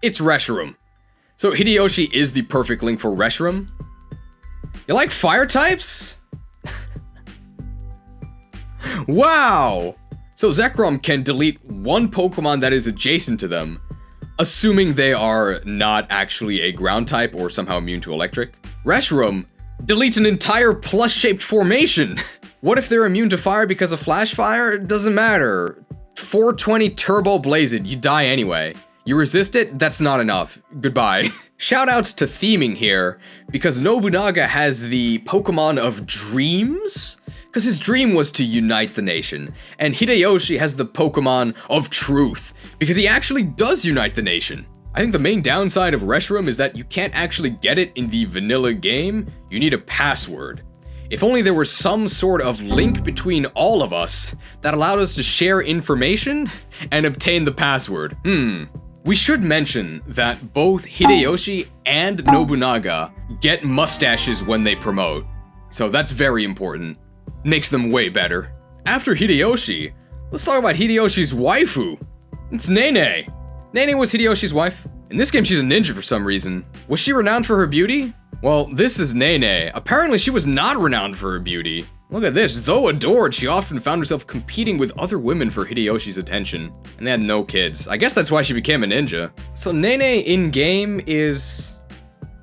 It's Reshiram. So Hideyoshi is the perfect link for Reshiram. You like fire types? Wow! So Zekrom can delete one Pokemon that is adjacent to them, assuming they are not actually a ground type or somehow immune to electric. Reshiram deletes an entire plus-shaped formation. What if they're immune to fire because of flash fire? It doesn't matter. 420 Turbo Blazed, you die anyway. You resist it? That's not enough. Goodbye. Shoutouts to theming here, because Nobunaga has the Pokemon of dreams, because his dream was to unite the nation, and Hideyoshi has the Pokemon of truth, because he actually does unite the nation. I think the main downside of Reshiram is that you can't actually get it in the vanilla game, you need a password. If only there was some sort of link between all of us that allowed us to share information and obtain the password. We should mention that both Hideyoshi and Nobunaga get mustaches when they promote, so that's very important. Makes them way better. After Hideyoshi, let's talk about Hideyoshi's waifu. It's Nene. Nene was Hideyoshi's wife. In this game, she's a ninja for some reason. Was she renowned for her beauty? Well, this is Nene. Apparently, she was not renowned for her beauty. Look at this. Though adored, she often found herself competing with other women for Hideyoshi's attention. And they had no kids. I guess that's why she became a ninja. So Nene in-game is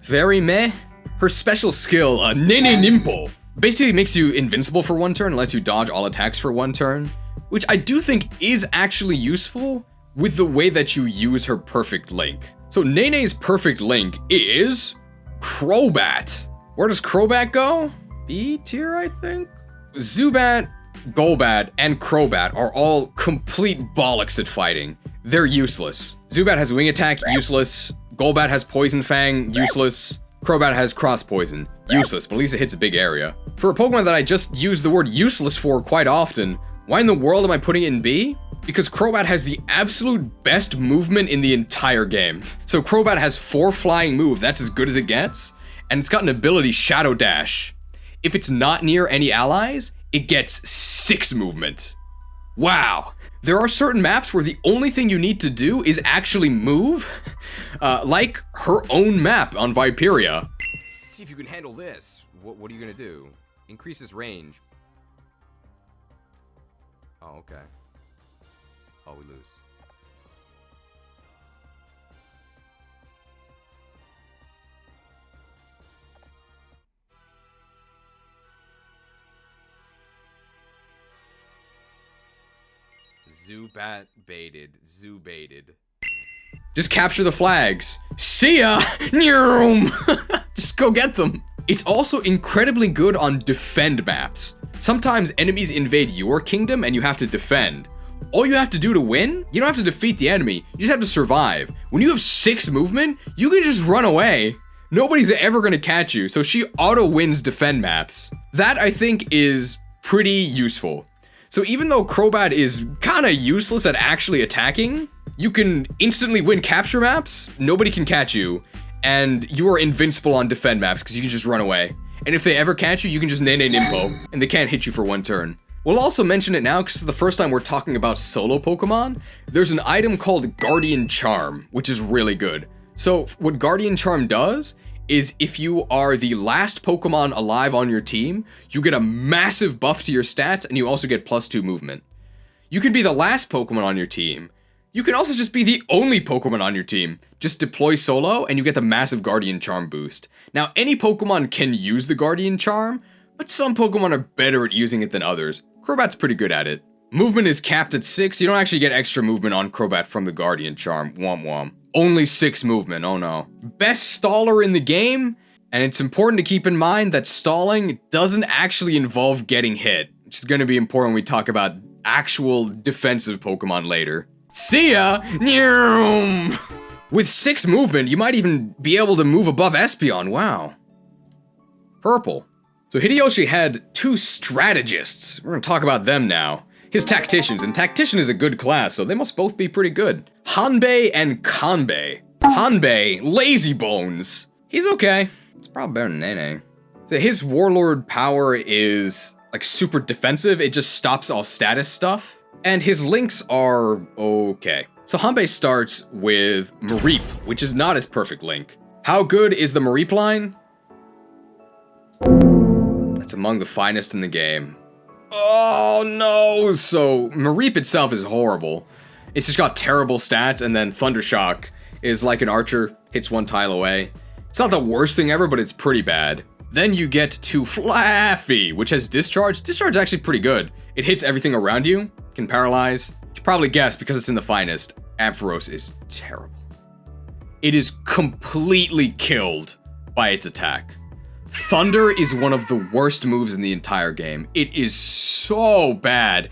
very meh. Her special skill, Nene Nimpo, basically makes you invincible for 1 turn and lets you dodge all attacks for 1 turn, which I do think is actually useful with the way that you use her perfect link. So Nene's perfect link is Crobat. Where does Crobat go? B tier, I think? Zubat, Golbat, and Crobat are all complete bollocks at fighting. They're useless. Zubat has Wing Attack, useless. Golbat has Poison Fang, useless. Crobat has Cross Poison, useless, but at least it hits a big area. For a Pokemon that I just use the word useless for quite often, why in the world am I putting it in B? Because Crobat has the absolute best movement in the entire game. So Crobat has 4 flying moves, that's as good as it gets, and it's got an ability Shadow Dash. If it's not near any allies, it gets 6 movement. Wow. There are certain maps where the only thing you need to do is actually move, like her own map on Viperia. See if you can handle this. What are you gonna do? Increases range. Oh, okay. Oh, we lose. Zubat baited. Zoo baited. Just capture the flags. See ya! Just go get them. It's also incredibly good on defend maps. Sometimes enemies invade your kingdom and you have to defend. All you have to do to win, you don't have to defeat the enemy, you just have to survive. When you have 6 movement, you can just run away. Nobody's ever gonna catch you, so she auto-wins defend maps. That, I think, is pretty useful. So even though Crobat is kinda useless at actually attacking, you can instantly win capture maps, nobody can catch you, and you are invincible on defend maps because you can just run away. And if they ever catch you, you can just Nene Nimpo, and they can't hit you for 1 turn. We'll also mention it now because it's the first time we're talking about solo Pokemon. There's an item called Guardian Charm, which is really good. So what Guardian Charm does is if you are the last Pokemon alive on your team, you get a massive buff to your stats and you also get +2 movement. You can be the last Pokemon on your team. You can also just be the only Pokemon on your team. Just deploy solo and you get the massive Guardian Charm boost. Now, any Pokemon can use the Guardian Charm, but some Pokemon are better at using it than others. Crobat's pretty good at it. Movement is capped at 6. You don't actually get extra movement on Crobat from the Guardian Charm. Womp womp. Only 6 movement, oh no. Best staller in the game, and it's important to keep in mind that stalling doesn't actually involve getting hit, which is going to be important when we talk about actual defensive Pokemon later. See ya! With 6 movement, you might even be able to move above Espeon. Wow. Purple. So Hideyoshi had 2 strategists. We're gonna talk about them now. His tacticians, and tactician is a good class, so they must both be pretty good. Hanbei and Kanbei. Hanbei, lazy bones. He's okay. It's probably better than Nene. So his warlord power is like super defensive. It just stops all status stuff. And his links are okay. So Hanbei starts with Mareep, which is not his perfect link. How good is the Mareep line? It's among the finest in the game. Oh no! So Mareep itself is horrible. It's just got terrible stats, and then Thundershock is like an archer, hits 1 tile away. It's not the worst thing ever, but it's pretty bad. Then you get to Flaffy, which has Discharge. Discharge is actually pretty good. It hits everything around you, can paralyze. You can probably guess because it's in the finest. Ampharos is terrible. It is completely killed by its attack. Thunder is one of the worst moves in the entire game. It is so bad.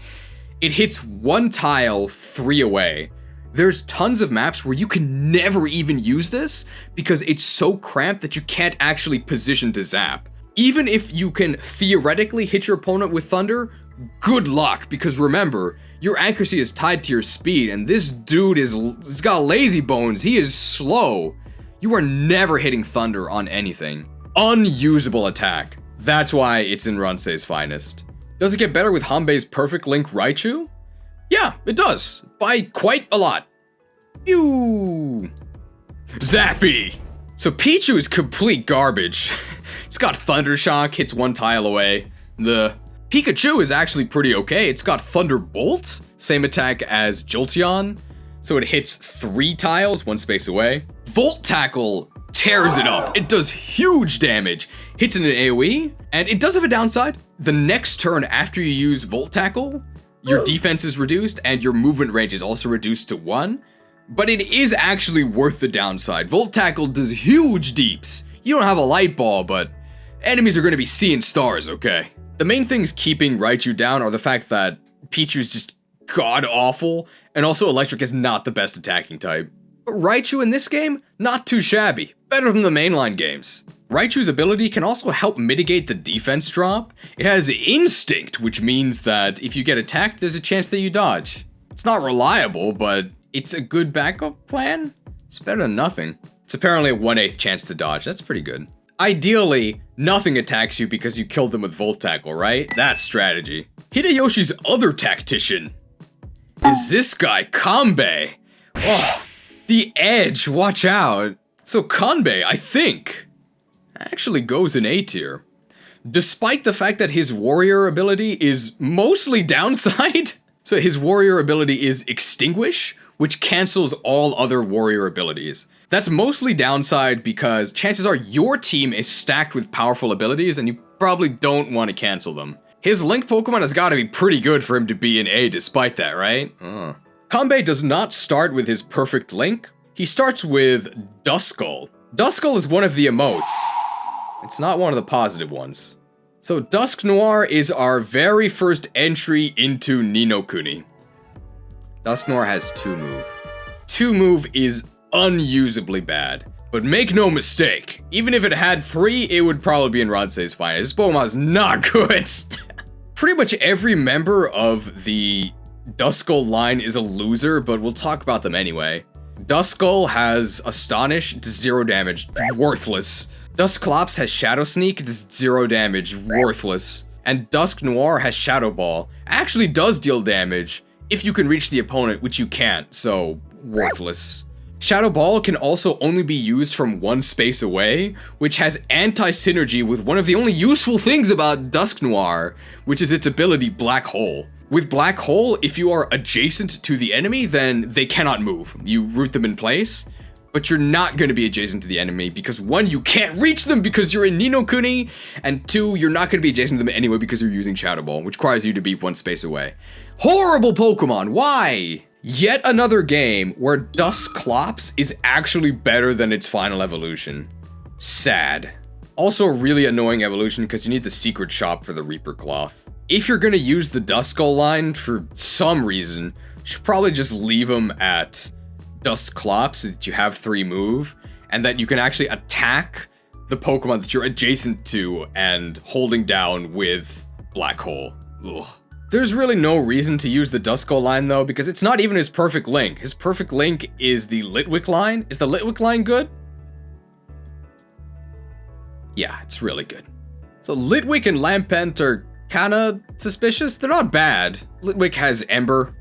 It hits 1 tile 3 away. There's tons of maps where you can never even use this because it's so cramped that you can't actually position to zap. Even if you can theoretically hit your opponent with Thunder, good luck, because remember, your accuracy is tied to your speed, and this dude he's got lazy bones. He is slow. You are never hitting Thunder on anything. Unusable attack. That's why it's in Ransei's finest. Does it get better with Hanbei's perfect link Raichu? Yeah, it does. By quite a lot. Ew. Zappy! So Pichu is complete garbage. It's got Thundershock, hits 1 tile away. The Pikachu is actually pretty okay. It's got Thunderbolt, same attack as Jolteon. So it hits 3 tiles, 1 space away. Volt Tackle tears it up. It does huge damage. Hits in an AoE, and it does have a downside. The next turn after you use Volt Tackle, your defense is reduced, and your movement range is also reduced to 1. But it is actually worth the downside. Volt Tackle does huge deeps. You don't have a light ball, but enemies are going to be seeing stars, okay? The main things keeping Raichu down are the fact that Pichu's just god-awful, and also Electric is not the best attacking type. But Raichu in this game, not too shabby. Better than the mainline games. Raichu's ability can also help mitigate the defense drop. It has Instinct, which means that if you get attacked, there's a chance that you dodge. It's not reliable, but it's a good backup plan. It's better than nothing. It's apparently a 1/8 chance to dodge. That's pretty good. Ideally, nothing attacks you because you killed them with Volt Tackle, right? That's strategy. Hideyoshi's other tactician is this guy, Kanbei. Oh, the edge, watch out. So Kanbei, I think, actually goes in A tier. Despite the fact that his warrior ability is mostly downside. So his warrior ability is Extinguish, which cancels all other warrior abilities. That's mostly downside because chances are your team is stacked with powerful abilities and you probably don't want to cancel them. His Link Pokemon has got to be pretty good for him to be in A despite that, right? Kanbei does not start with his perfect Link. He starts with Duskull. Duskull is one of the emotes. It's not one of the positive ones. So Dusk Noir is our very first entry into Ni no Kuni. Dusk Noir has 2 move. 2 move is unusably bad. But make no mistake, even if it had 3, it would probably be in Ransei's finest. This Pokemon's not good. Pretty much every member of the Duskull line is a loser, but we'll talk about them anyway. Duskull has Astonish, does 0 damage, worthless. Dusclops has Shadow Sneak, does 0 damage, worthless. And Dusk Noir has Shadow Ball, actually does deal damage if you can reach the opponent, which you can't, so worthless. Shadow Ball can also only be used from 1 space away, which has anti-synergy with one of the only useful things about Dusk Noir, which is its ability Black Hole. With Black Hole, if you are adjacent to the enemy, then they cannot move. You root them in place, but you're not going to be adjacent to the enemy because 1, you can't reach them because you're in Ni no Kuni, and 2, you're not going to be adjacent to them anyway because you're using Shadow Ball, which requires you to be 1 space away. Horrible Pokemon, why? Yet another game where Dusclops is actually better than its final evolution. Sad. Also a really annoying evolution because you need the secret shop for the Reaper Cloth. If you're gonna use the Duskull line for some reason, you should probably just leave them at Dusclops so that you have 3 move, and that you can actually attack the Pokemon that you're adjacent to and holding down with Black Hole. Ugh. There's really no reason to use the Duskull line though, because it's not even his perfect link. His perfect link is the Litwick line. Is the Litwick line good? Yeah, it's really good. So Litwick and Lampent are kinda suspicious. They're not bad. Litwick has Ember,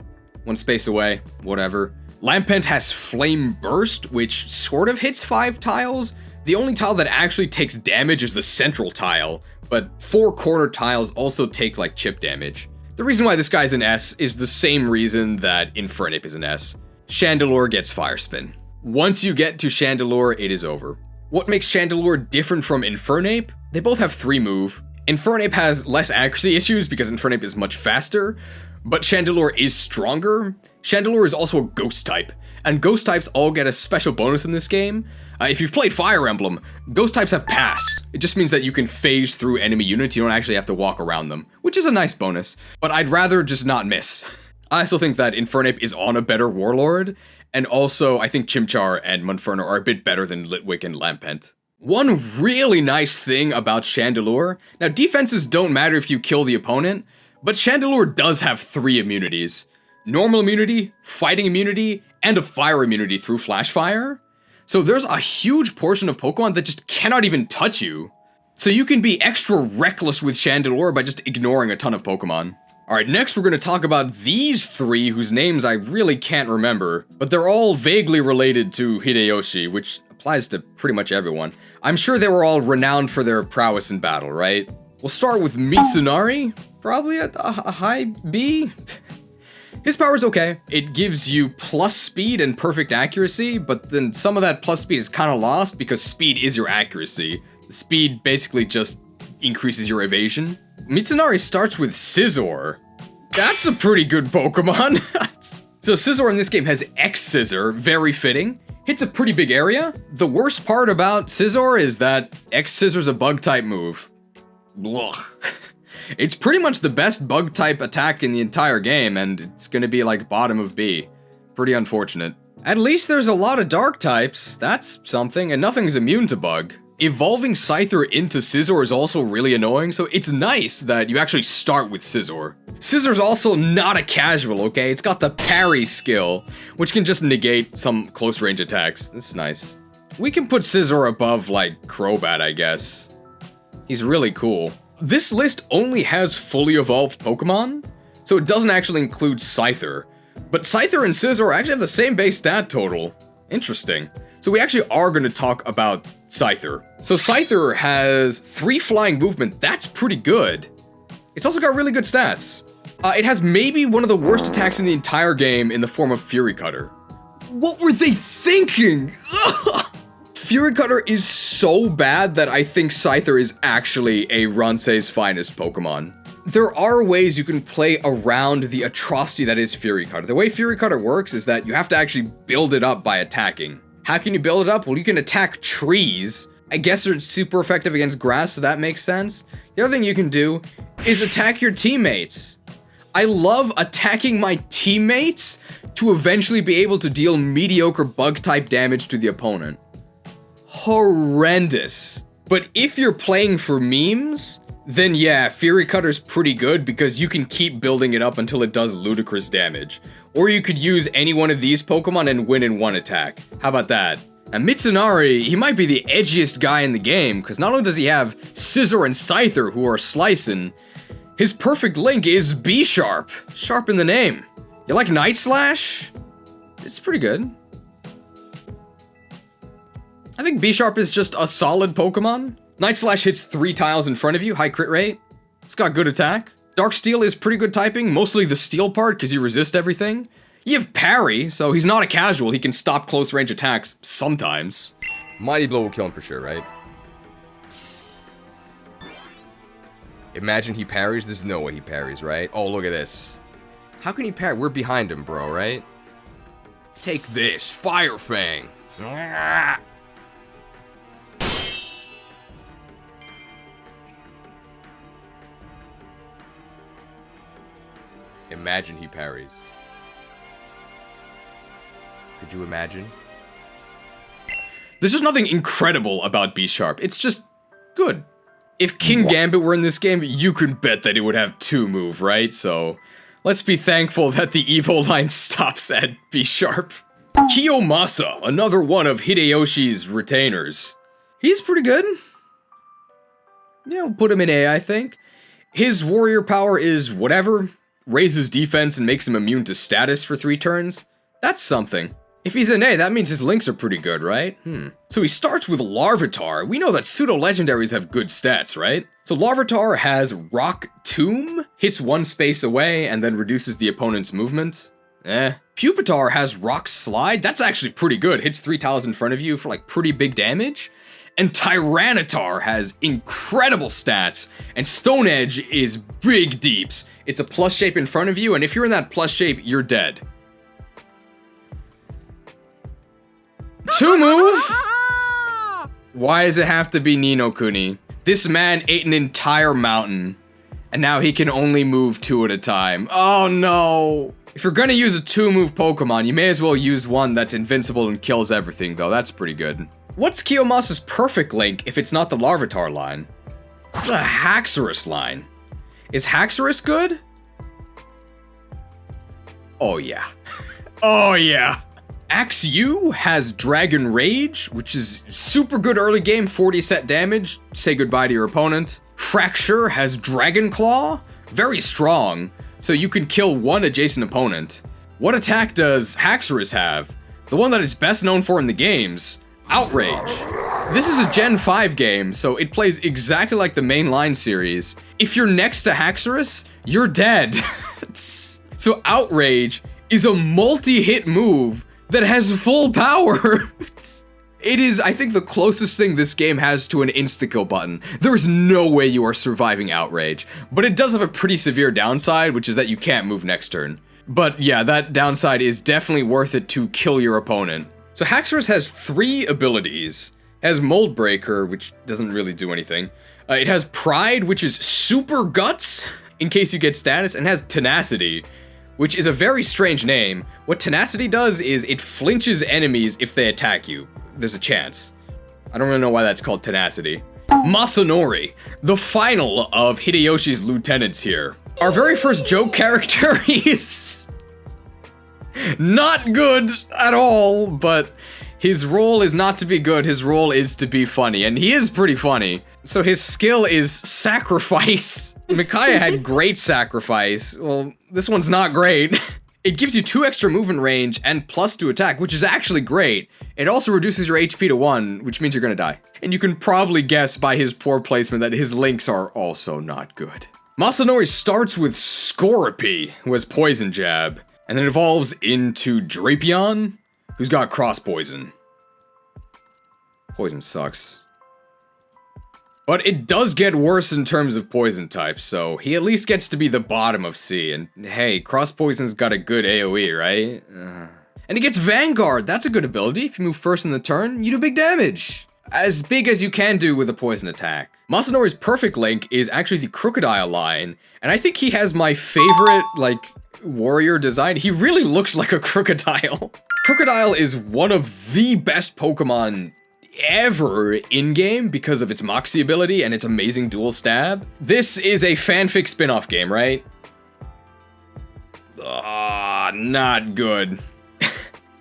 1 space away, whatever. Lampent has Flame Burst, which sort of hits 5 tiles. The only tile that actually takes damage is the central tile, but 4 corner tiles also take like chip damage. The reason why this guy's an S is the same reason that Infernape is an S. Chandelure gets Fire Spin. Once you get to Chandelure, it is over. What makes Chandelure different from Infernape? They both have 3 move. Infernape has less accuracy issues because Infernape is much faster, but Chandelure is stronger. Chandelure is also a Ghost type, and Ghost types all get a special bonus in this game. If you've played Fire Emblem, Ghost types have Pass. It just means that you can phase through enemy units, you don't actually have to walk around them, which is a nice bonus, but I'd rather just not miss. I also think that Infernape is on a better Warlord, and also I think Chimchar and Monferno are a bit better than Litwick and Lampent. One really nice thing about Chandelure, now defenses don't matter if you kill the opponent, but Chandelure does have 3 immunities. Normal immunity, fighting immunity, and a fire immunity through Flash Fire. So there's a huge portion of Pokemon that just cannot even touch you. So you can be extra reckless with Chandelure by just ignoring a ton of Pokemon. Alright, next we're going to talk about these 3 whose names I really can't remember, but they're all vaguely related to Hideyoshi, which applies to pretty much everyone. I'm sure they were all renowned for their prowess in battle, right? We'll start with Mitsunari, probably a high B. His power's okay. It gives you plus speed and perfect accuracy, but then some of that plus speed is kind of lost because speed is your accuracy. The speed basically just increases your evasion. Mitsunari starts with Scizor. That's a pretty good Pokemon. So Scizor in this game has X-Scissor, very fitting. Hits a pretty big area. The worst part about Scizor is that X-Scissor's a bug-type move. Ugh. It's pretty much the best bug-type attack in the entire game, and it's gonna be like bottom of B. Pretty unfortunate. At least there's a lot of dark types, that's something, and nothing's immune to bug. Evolving Scyther into Scizor is also really annoying, so it's nice that you actually start with Scizor. Scizor's also not a casual, okay? It's got the parry skill, which can just negate some close range attacks. That's nice. We can put Scizor above, like, Crobat, I guess. He's really cool. This list only has fully evolved Pokemon, so it doesn't actually include Scyther. But Scyther and Scizor actually have the same base stat total. Interesting. So we actually are going to talk about Scyther. So Scyther has 3 flying movement, that's pretty good. It's also got really good stats. It has maybe one of the worst attacks in the entire game in the form of Fury Cutter. What were they thinking? Fury Cutter is so bad that I think Scyther is actually a Ransei's finest Pokemon. There are ways you can play around the atrocity that is Fury Cutter. The way Fury Cutter works is that you have to actually build it up by attacking. How can you build it up? Well, you can attack trees. I guess it's super effective against grass, so that makes sense. The other thing you can do is attack your teammates. I love attacking my teammates to eventually be able to deal mediocre bug-type damage to the opponent. Horrendous. But if you're playing for memes, then yeah, Fury Cutter's pretty good because you can keep building it up until it does ludicrous damage. Or you could use any one of these Pokemon and win in one attack. How about that? And Mitsunari, he might be the edgiest guy in the game, because not only does he have Scizor and Scyther who are slicing, his perfect link is Bisharp. Sharp in the name. You like Night Slash? It's pretty good. I think Bisharp is just a solid Pokemon. Night Slash hits 3 tiles in front of you, high crit rate. It's got good attack. Dark Steel is pretty good typing, mostly the steel part because you resist everything. You have Parry, so he's not a casual, he can stop close range attacks sometimes. Mighty Blow will kill him for sure, right? Imagine he parries, there's no way he parries, right? Oh, look at this. How can he parry? We're behind him, bro, right? Take this, Fire Fang. Imagine he parries. Could you imagine? There's just nothing incredible about Bisharp. It's just good. If King Gambit were in this game, you can bet that it would have 2 move, right? So, let's be thankful that the Evo line stops at Bisharp. Kiyomasa, another one of Hideyoshi's retainers. He's pretty good. Yeah, we'll put him in A, I think. His warrior power is whatever. Raises defense and makes him immune to status for 3 turns. That's something. If he's an A, that means his links are pretty good, right? So he starts with Larvitar. We know that pseudo-legendaries have good stats, right? So Larvitar has Rock Tomb, hits 1 space away, and then reduces the opponent's movement. Pupitar has Rock Slide. That's actually pretty good. Hits 3 tiles in front of you for like pretty big damage. And Tyranitar has incredible stats, and Stone Edge is big deeps. It's a plus shape in front of you, and if you're in that plus shape, you're dead. 2 move? Why does it have to be Ni no Kuni? This man ate an entire mountain, and now he can only move 2 at a time. Oh no! If you're gonna use a 2-move Pokemon, you may as well use one that's invincible and kills everything, though. That's pretty good. What's Kiyomasa's perfect link if it's not the Larvitar line? It's the Haxorus line. Is Haxorus good? Oh yeah. Oh yeah. Axew has Dragon Rage, which is super good early game, 40 set damage. Say goodbye to your opponent. Fracture has Dragon Claw, very strong, so you can kill 1 adjacent opponent. What attack does Haxorus have? The one that it's best known for in the games, Outrage. This is a Gen 5 game, so it plays exactly like the mainline series. If you're next to Haxorus, you're dead. So Outrage is a multi-hit move that has full power. It is, I think, the closest thing this game has to an insta-kill button. There is no way you are surviving Outrage, but it does have a pretty severe downside, which is that you can't move next turn. But yeah, that downside is definitely worth it to kill your opponent. So Haxorus has 3 abilities. It has Mold Breaker, which doesn't really do anything. It has Pride, which is super guts, in case you get status, and has Tenacity, which is a very strange name. What Tenacity does is it flinches enemies if they attack you. There's a chance. I don't really know why that's called Tenacity. Masanori, the final of Hideyoshi's lieutenants here. Our very first joke character is not good at all, but his role is not to be good, his role is to be funny, and he is pretty funny. So his skill is Sacrifice. Micaiah had great Sacrifice. Well, this one's not great. It gives you 2 extra movement range and +2 attack, which is actually great. It also reduces your HP to 1, which means you're gonna die. And you can probably guess by his poor placement that his links are also not good. Masanori starts with Scorpy, who has Poison Jab, and then evolves into Drapion, who's got Cross Poison. Poison sucks. But it does get worse in terms of poison types, so he at least gets to be the bottom of C, and hey, Cross Poison's got a good AoE, right? And he gets Vanguard, that's a good ability. If you move first in the turn, you do big damage. As big as you can do with a poison attack. Masanori's perfect link is actually the Krookodile line, and I think he has my favorite, like, warrior design. He really looks like a crocodile. Krookodile is one of the best Pokemon ever in-game because of its Moxie ability and its amazing dual stab. This is a fanfic spin-off game, right? Not good.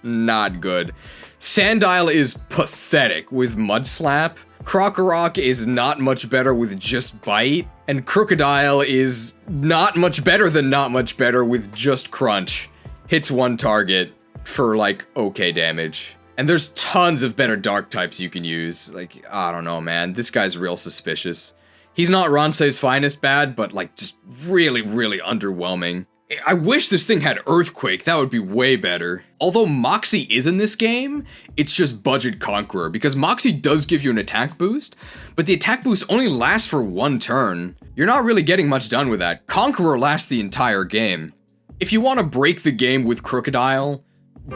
Not good. Sandile is pathetic with Mud Slap. Krokorok is not much better with just Bite. And Krookodile is not much better than not much better with just Crunch. Hits 1 target for, like, okay damage. And there's tons of better dark types you can use. Like, I don't know, man. This guy's real suspicious. He's not Ronsei's finest bad, but, like, just really, really underwhelming. I wish this thing had Earthquake. That would be way better. Although Moxie is in this game, it's just budget Conqueror, because Moxie does give you an attack boost, but the attack boost only lasts for 1 turn. You're not really getting much done with that. Conqueror lasts the entire game. If you want to break the game with Krookodile,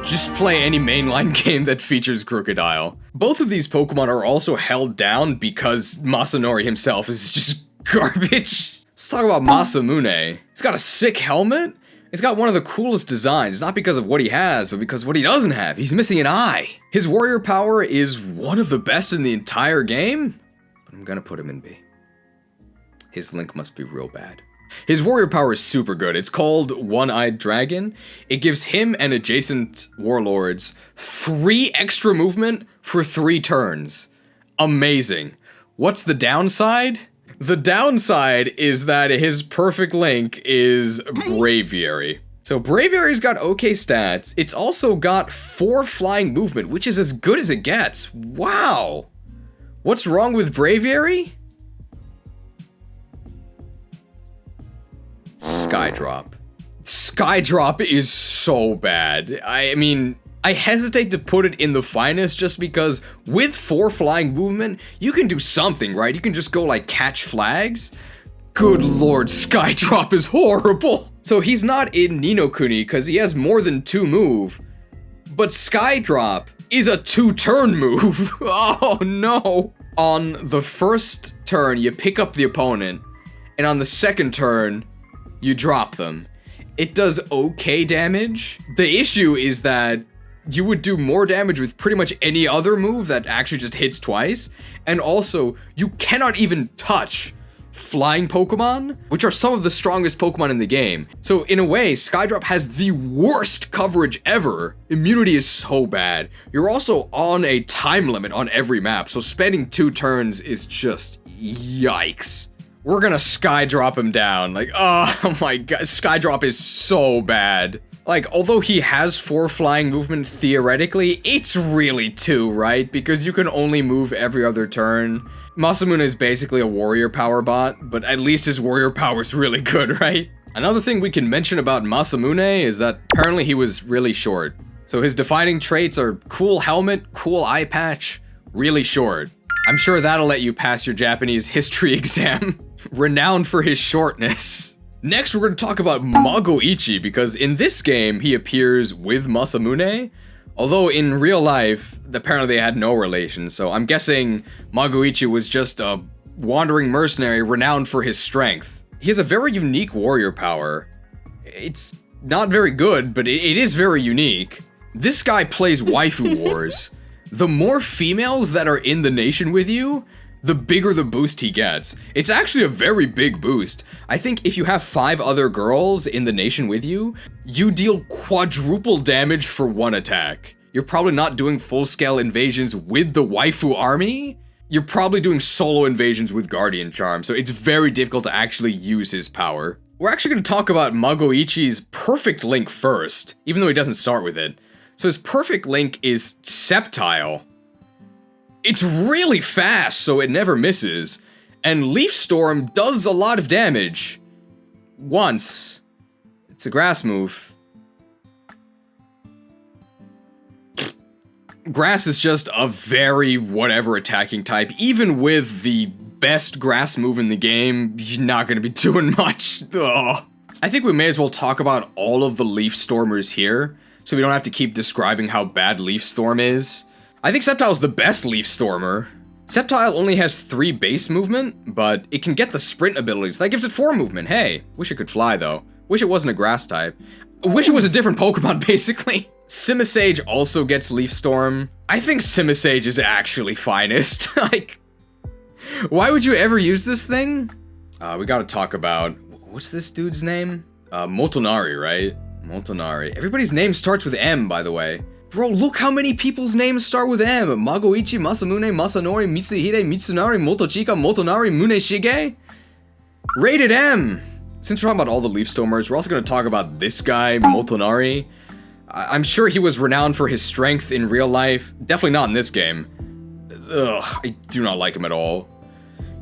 just play any mainline game that features Krookodile. Both of these Pokemon are also held down because Masanori himself is just garbage. Let's talk about Masamune. He's got a sick helmet, It's got one of the coolest designs, not because of what he has, but because of what he doesn't have. He's missing an eye. His warrior power is one of the best in the entire game, but I'm gonna put him in B. His link must be real bad. His warrior power is super good. It's called One-Eyed Dragon. It gives him and adjacent warlords 3 extra movement for 3 turns. Amazing. What's the downside? The downside is that his perfect link is Braviary. So Braviary's got okay stats. It's also got 4 flying movement, which is as good as it gets. Wow. What's wrong with Braviary? Skydrop. Skydrop is so bad. I mean, I hesitate to put it in the finest just because with 4 flying movement, you can do something, right? You can just go like catch flags. Good lord, Skydrop is horrible. So he's not in Ni no Kuni because he has more than 2 move, but Skydrop is a 2-turn move. Oh no. On the first turn, you pick up the opponent, and on the second turn, you drop them. It does okay damage. The issue is that you would do more damage with pretty much any other move that actually just hits twice. And also, you cannot even touch flying Pokemon, which are some of the strongest Pokemon in the game. So in a way, Skydrop has the worst coverage ever. Immunity is so bad. You're also on a time limit on every map, so spending 2 turns is just yikes. We're gonna Skydrop him down. Like, oh my god, Skydrop is so bad. Like, although he has 4 flying movement theoretically, it's really 2, right? Because you can only move every other turn. Masamune is basically a warrior power bot, but at least his warrior power is really good, right? Another thing we can mention about Masamune is that apparently he was really short. So his defining traits are cool helmet, cool eye patch, really short. I'm sure that'll let you pass your Japanese history exam. Renowned for his shortness. Next, we're going to talk about Magoichi, because in this game, he appears with Masamune, although in real life, apparently they had no relation, so I'm guessing Magoichi was just a wandering mercenary renowned for his strength. He has a very unique warrior power. It's not very good, but it is very unique. This guy plays waifu wars. The more females that are in the nation with you, the bigger the boost he gets. It's actually a very big boost. I think if you have 5 other girls in the nation with you, you deal quadruple damage for 1 attack. You're probably not doing full-scale invasions with the waifu army. You're probably doing solo invasions with Guardian Charm, so it's very difficult to actually use his power. We're actually going to talk about Magoichi's perfect link first, even though he doesn't start with it. So his perfect link is Sceptile. It's really fast, so it never misses. And Leaf Storm does a lot of damage. Once. It's a grass move. Grass is just a very whatever attacking type. Even with the best grass move in the game, you're not gonna be doing much. Ugh. I think we may as well talk about all of the Leaf Stormers here, so we don't have to keep describing how bad Leaf Storm is. I think Sceptile's the best Leaf Stormer. Sceptile only has 3 base movement, but it can get the sprint abilities. That gives it 4 movement. Hey, wish it could fly though. Wish it wasn't a grass type. Wish it was a different Pokemon, basically. Simisage also gets Leaf Storm. I think Simisage is actually finest. Like, why would you ever use this thing? We gotta talk about, what's this dude's name? Motonari, right? Motonari. Everybody's name starts with M, by the way. Bro, look how many people's names start with M. Magoichi, Masamune, Masanori, Mitsuhide, Mitsunari, Motochika, Motonari, Muneshige. Rated M. Since we're talking about all the Leaf Stormers, we're also going to talk about this guy, Motonari. I'm sure he was renowned for his strength in real life. Definitely not in this game. Ugh, I do not like him at all.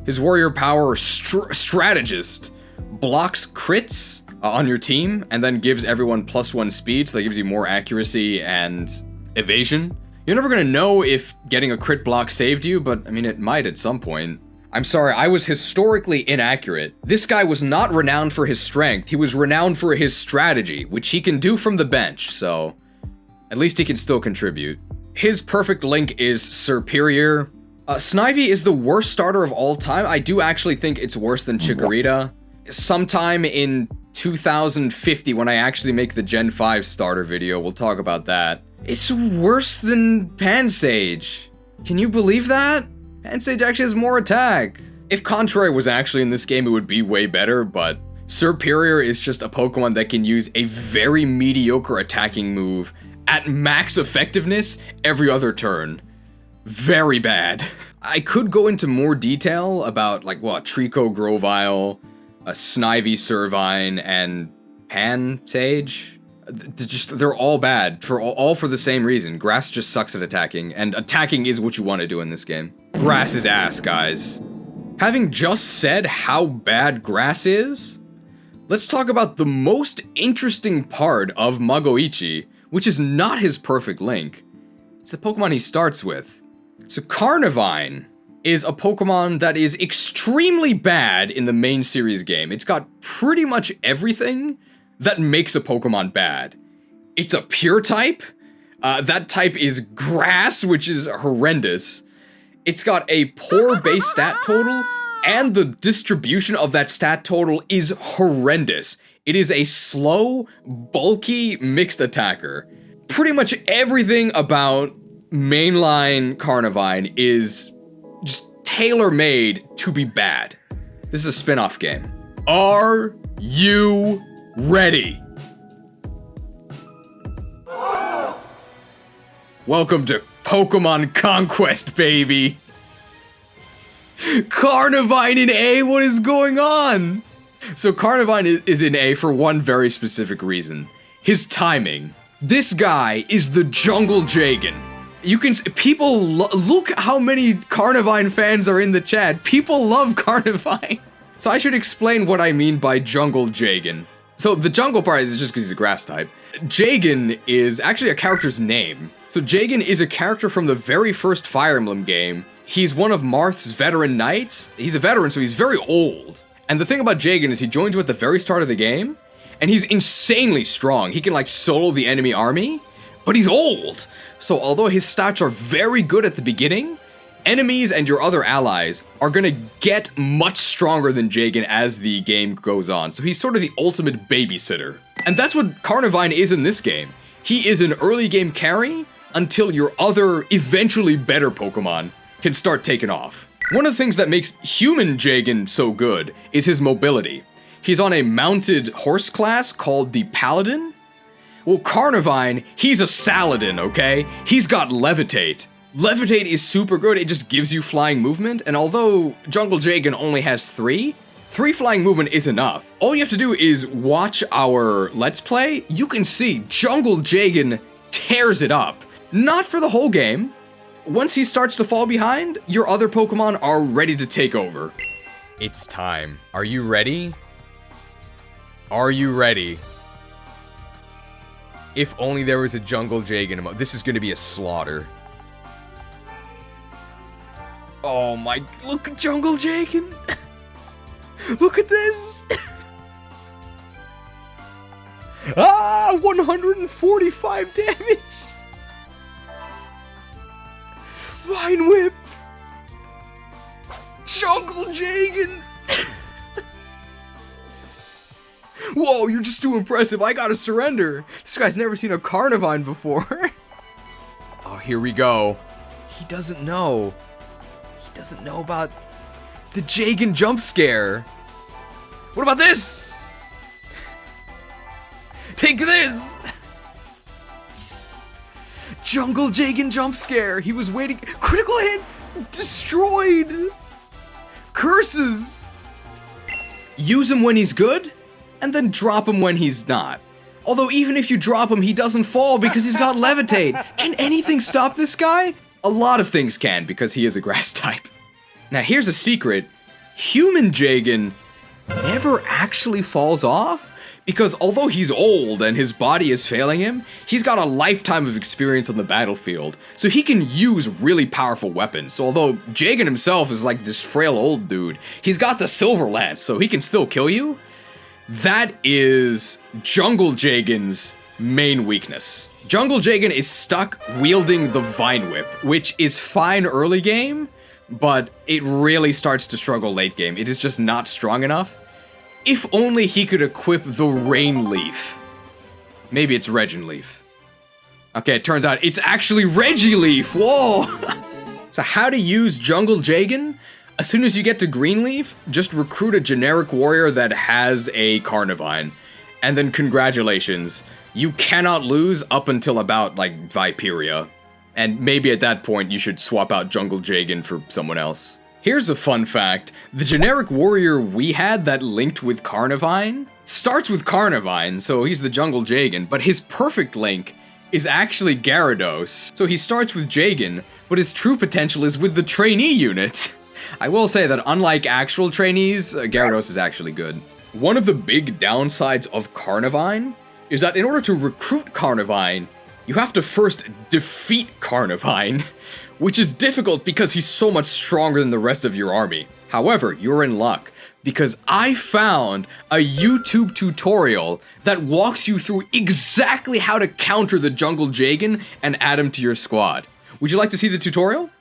His warrior power, strategist, blocks crits on your team, and then gives everyone +1 speed, so that gives you more accuracy and evasion. You're never gonna know if getting a crit block saved you, but I mean, it might at some point. I'm sorry, I was historically inaccurate. This guy was not renowned for his strength, he was renowned for his strategy, which he can do from the bench, so at least he can still contribute. His perfect link is Serperior. Snivy is the worst starter of all time. I do actually think it's worse than Chikorita. Sometime in 2050 when I actually make the Gen 5 starter video. We'll talk about that. It's worse than Pansage. Can you believe that? Pansage actually has more attack. If Contrary was actually in this game, it would be way better, but Serperior is just a Pokemon that can use a very mediocre attacking move at max effectiveness every other turn. Very bad. I could go into more detail about, like, what, Trico Grovyle, a Snivy Servine, and Pansage. They're all bad, all for the same reason. Grass just sucks at attacking, and attacking is what you want to do in this game. Grass is ass, guys. Having just said how bad Grass is, let's talk about the most interesting part of Magoichi, which is not his perfect link. It's the Pokemon he starts with. So Carnivine is a Pokemon that is extremely bad in the main series game. It's got pretty much everything that makes a Pokemon bad. It's a pure type. That type is Grass, which is horrendous. It's got a poor base stat total, and the distribution of that stat total is horrendous. It is a slow, bulky, mixed attacker. Pretty much everything about mainline Carnivine is just tailor-made to be bad. This is a spin-off game. Are you ready? Welcome to Pokemon Conquest, baby! Carnivine in A, what is going on? So Carnivine is in A for one very specific reason. His timing. This guy is the Jungle Jagan. You can people look how many Carnivine fans are in the chat. People love Carnivine. So I should explain what I mean by Jungle Jagan. So the jungle part is just because he's a grass type. Jagan is actually a character's name. So Jagan is a character from the very first Fire Emblem game. He's one of Marth's veteran knights. He's a veteran, so he's very old. And the thing about Jagan is he joins you at the very start of the game, and he's insanely strong. He can, like, solo the enemy army, but he's old. So although his stats are very good at the beginning, enemies and your other allies are gonna get much stronger than Jagan as the game goes on. So he's sort of the ultimate babysitter. And that's what Carnivine is in this game. He is an early game carry until your other, eventually better Pokemon can start taking off. One of the things that makes human Jagan so good is his mobility. He's on a mounted horse class called the Paladin. Well, Carnivine, he's a Saladin, okay? He's got Levitate. Levitate is super good, it just gives you flying movement, and although Jungle Jagan only has 3 flying movement is enough. All you have to do is watch our Let's Play. You can see Jungle Jagan tears it up. Not for the whole game. Once he starts to fall behind, your other Pokemon are ready to take over. It's time. Are you ready? Are you ready? If only there was a Jungle Jagan. This is gonna be a slaughter. Oh my, look at Jungle Jagan. Look at this. 145 damage. Vine Whip! Jungle Jagan! Whoa, you're just too impressive. I gotta surrender. This guy's never seen a Carnivine before. Oh, here we go. He doesn't know. He doesn't know about the Jagan jump scare. What about this? Take this! Jungle Jagan jump scare. He was waiting. Critical hit! Destroyed! Curses! Use him when he's good, and then drop him when he's not. Although even if you drop him, he doesn't fall because he's got Levitate. Can anything stop this guy? A lot of things can, because he is a grass type. Now here's a secret. Human Jagan never actually falls off, because although he's old and his body is failing him, he's got a lifetime of experience on the battlefield, so he can use really powerful weapons. So although Jagan himself is like this frail old dude, he's got the Silver Lance, so he can still kill you. That is Jungle Jagan's main weakness. Jungle Jagan is stuck wielding the Vine Whip, which is fine early game, but it really starts to struggle late game. It is just not strong enough. If only he could equip the Rain Leaf. Maybe it's Regileaf. Okay, it turns out it's actually Regileaf! Whoa! So how to use Jungle Jagan? As soon as you get to Greenleaf, just recruit a generic warrior that has a Carnivine. And then congratulations, you cannot lose up until about, like, Viperia. And maybe at that point you should swap out Jungle Jagan for someone else. Here's a fun fact. The generic warrior we had that linked with Carnivine starts with Carnivine, so he's the Jungle Jagan, but his perfect link is actually Gyarados. So he starts with Jagan, but his true potential is with the trainee unit. I will say that unlike actual trainees, Gyarados is actually good. One of the big downsides of Carnivine is that in order to recruit Carnivine, you have to first defeat Carnivine, which is difficult because he's so much stronger than the rest of your army. However, you're in luck, because I found a YouTube tutorial that walks you through exactly how to counter the Jungle Jagan and add him to your squad. Would you like to see the tutorial?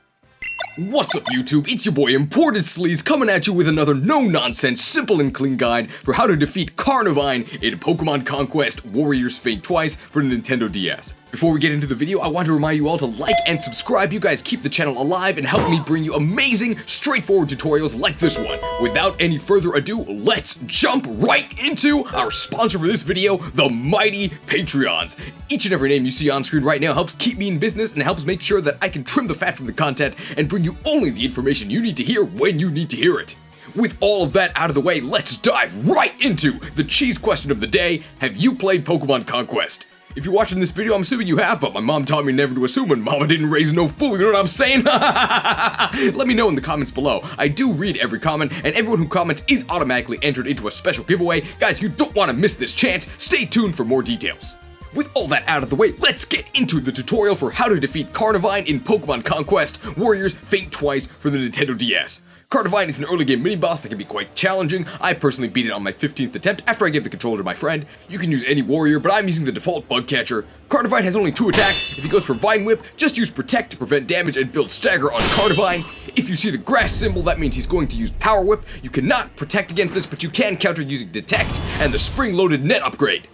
What's up YouTube, it's your boy Imported Sleaze coming at you with another no-nonsense, simple and clean guide for how to defeat Carnivine in Pokemon Conquest Warriors Fate Twice for the Nintendo DS. Before we get into the video, I want to remind you all to like and subscribe. You guys keep the channel alive and help me bring you amazing, straightforward tutorials like this one. Without any further ado, let's jump right into our sponsor for this video, the mighty Patreons. Each and every name you see on screen right now helps keep me in business and helps make sure that I can trim the fat from the content and bring you only the information you need to hear when you need to hear it. With all of that out of the way, let's dive right into the cheese question of the day. Have you played Pokemon Conquest? If you're watching this video, I'm assuming you have, but my mom taught me never to assume, and mama didn't raise no fool, you know what I'm saying? Let me know in the comments below. I do read every comment, and everyone who comments is automatically entered into a special giveaway. Guys, you don't want to miss this chance. Stay tuned for more details. With all that out of the way, let's get into the tutorial for how to defeat Carnivine in Pokemon Conquest Warriors Fate Twice for the Nintendo DS. Carnivine is an early game mini-boss that can be quite challenging. I personally beat it on my 15th attempt after I gave the controller to my friend. You can use any warrior, but I'm using the default bug catcher. Carnivine has only 2 attacks. If he goes for Vine Whip, just use Protect to prevent damage and build Stagger on Carnivine. If you see the grass symbol, that means he's going to use Power Whip. You cannot protect against this, but you can counter using Detect and the spring-loaded net upgrade.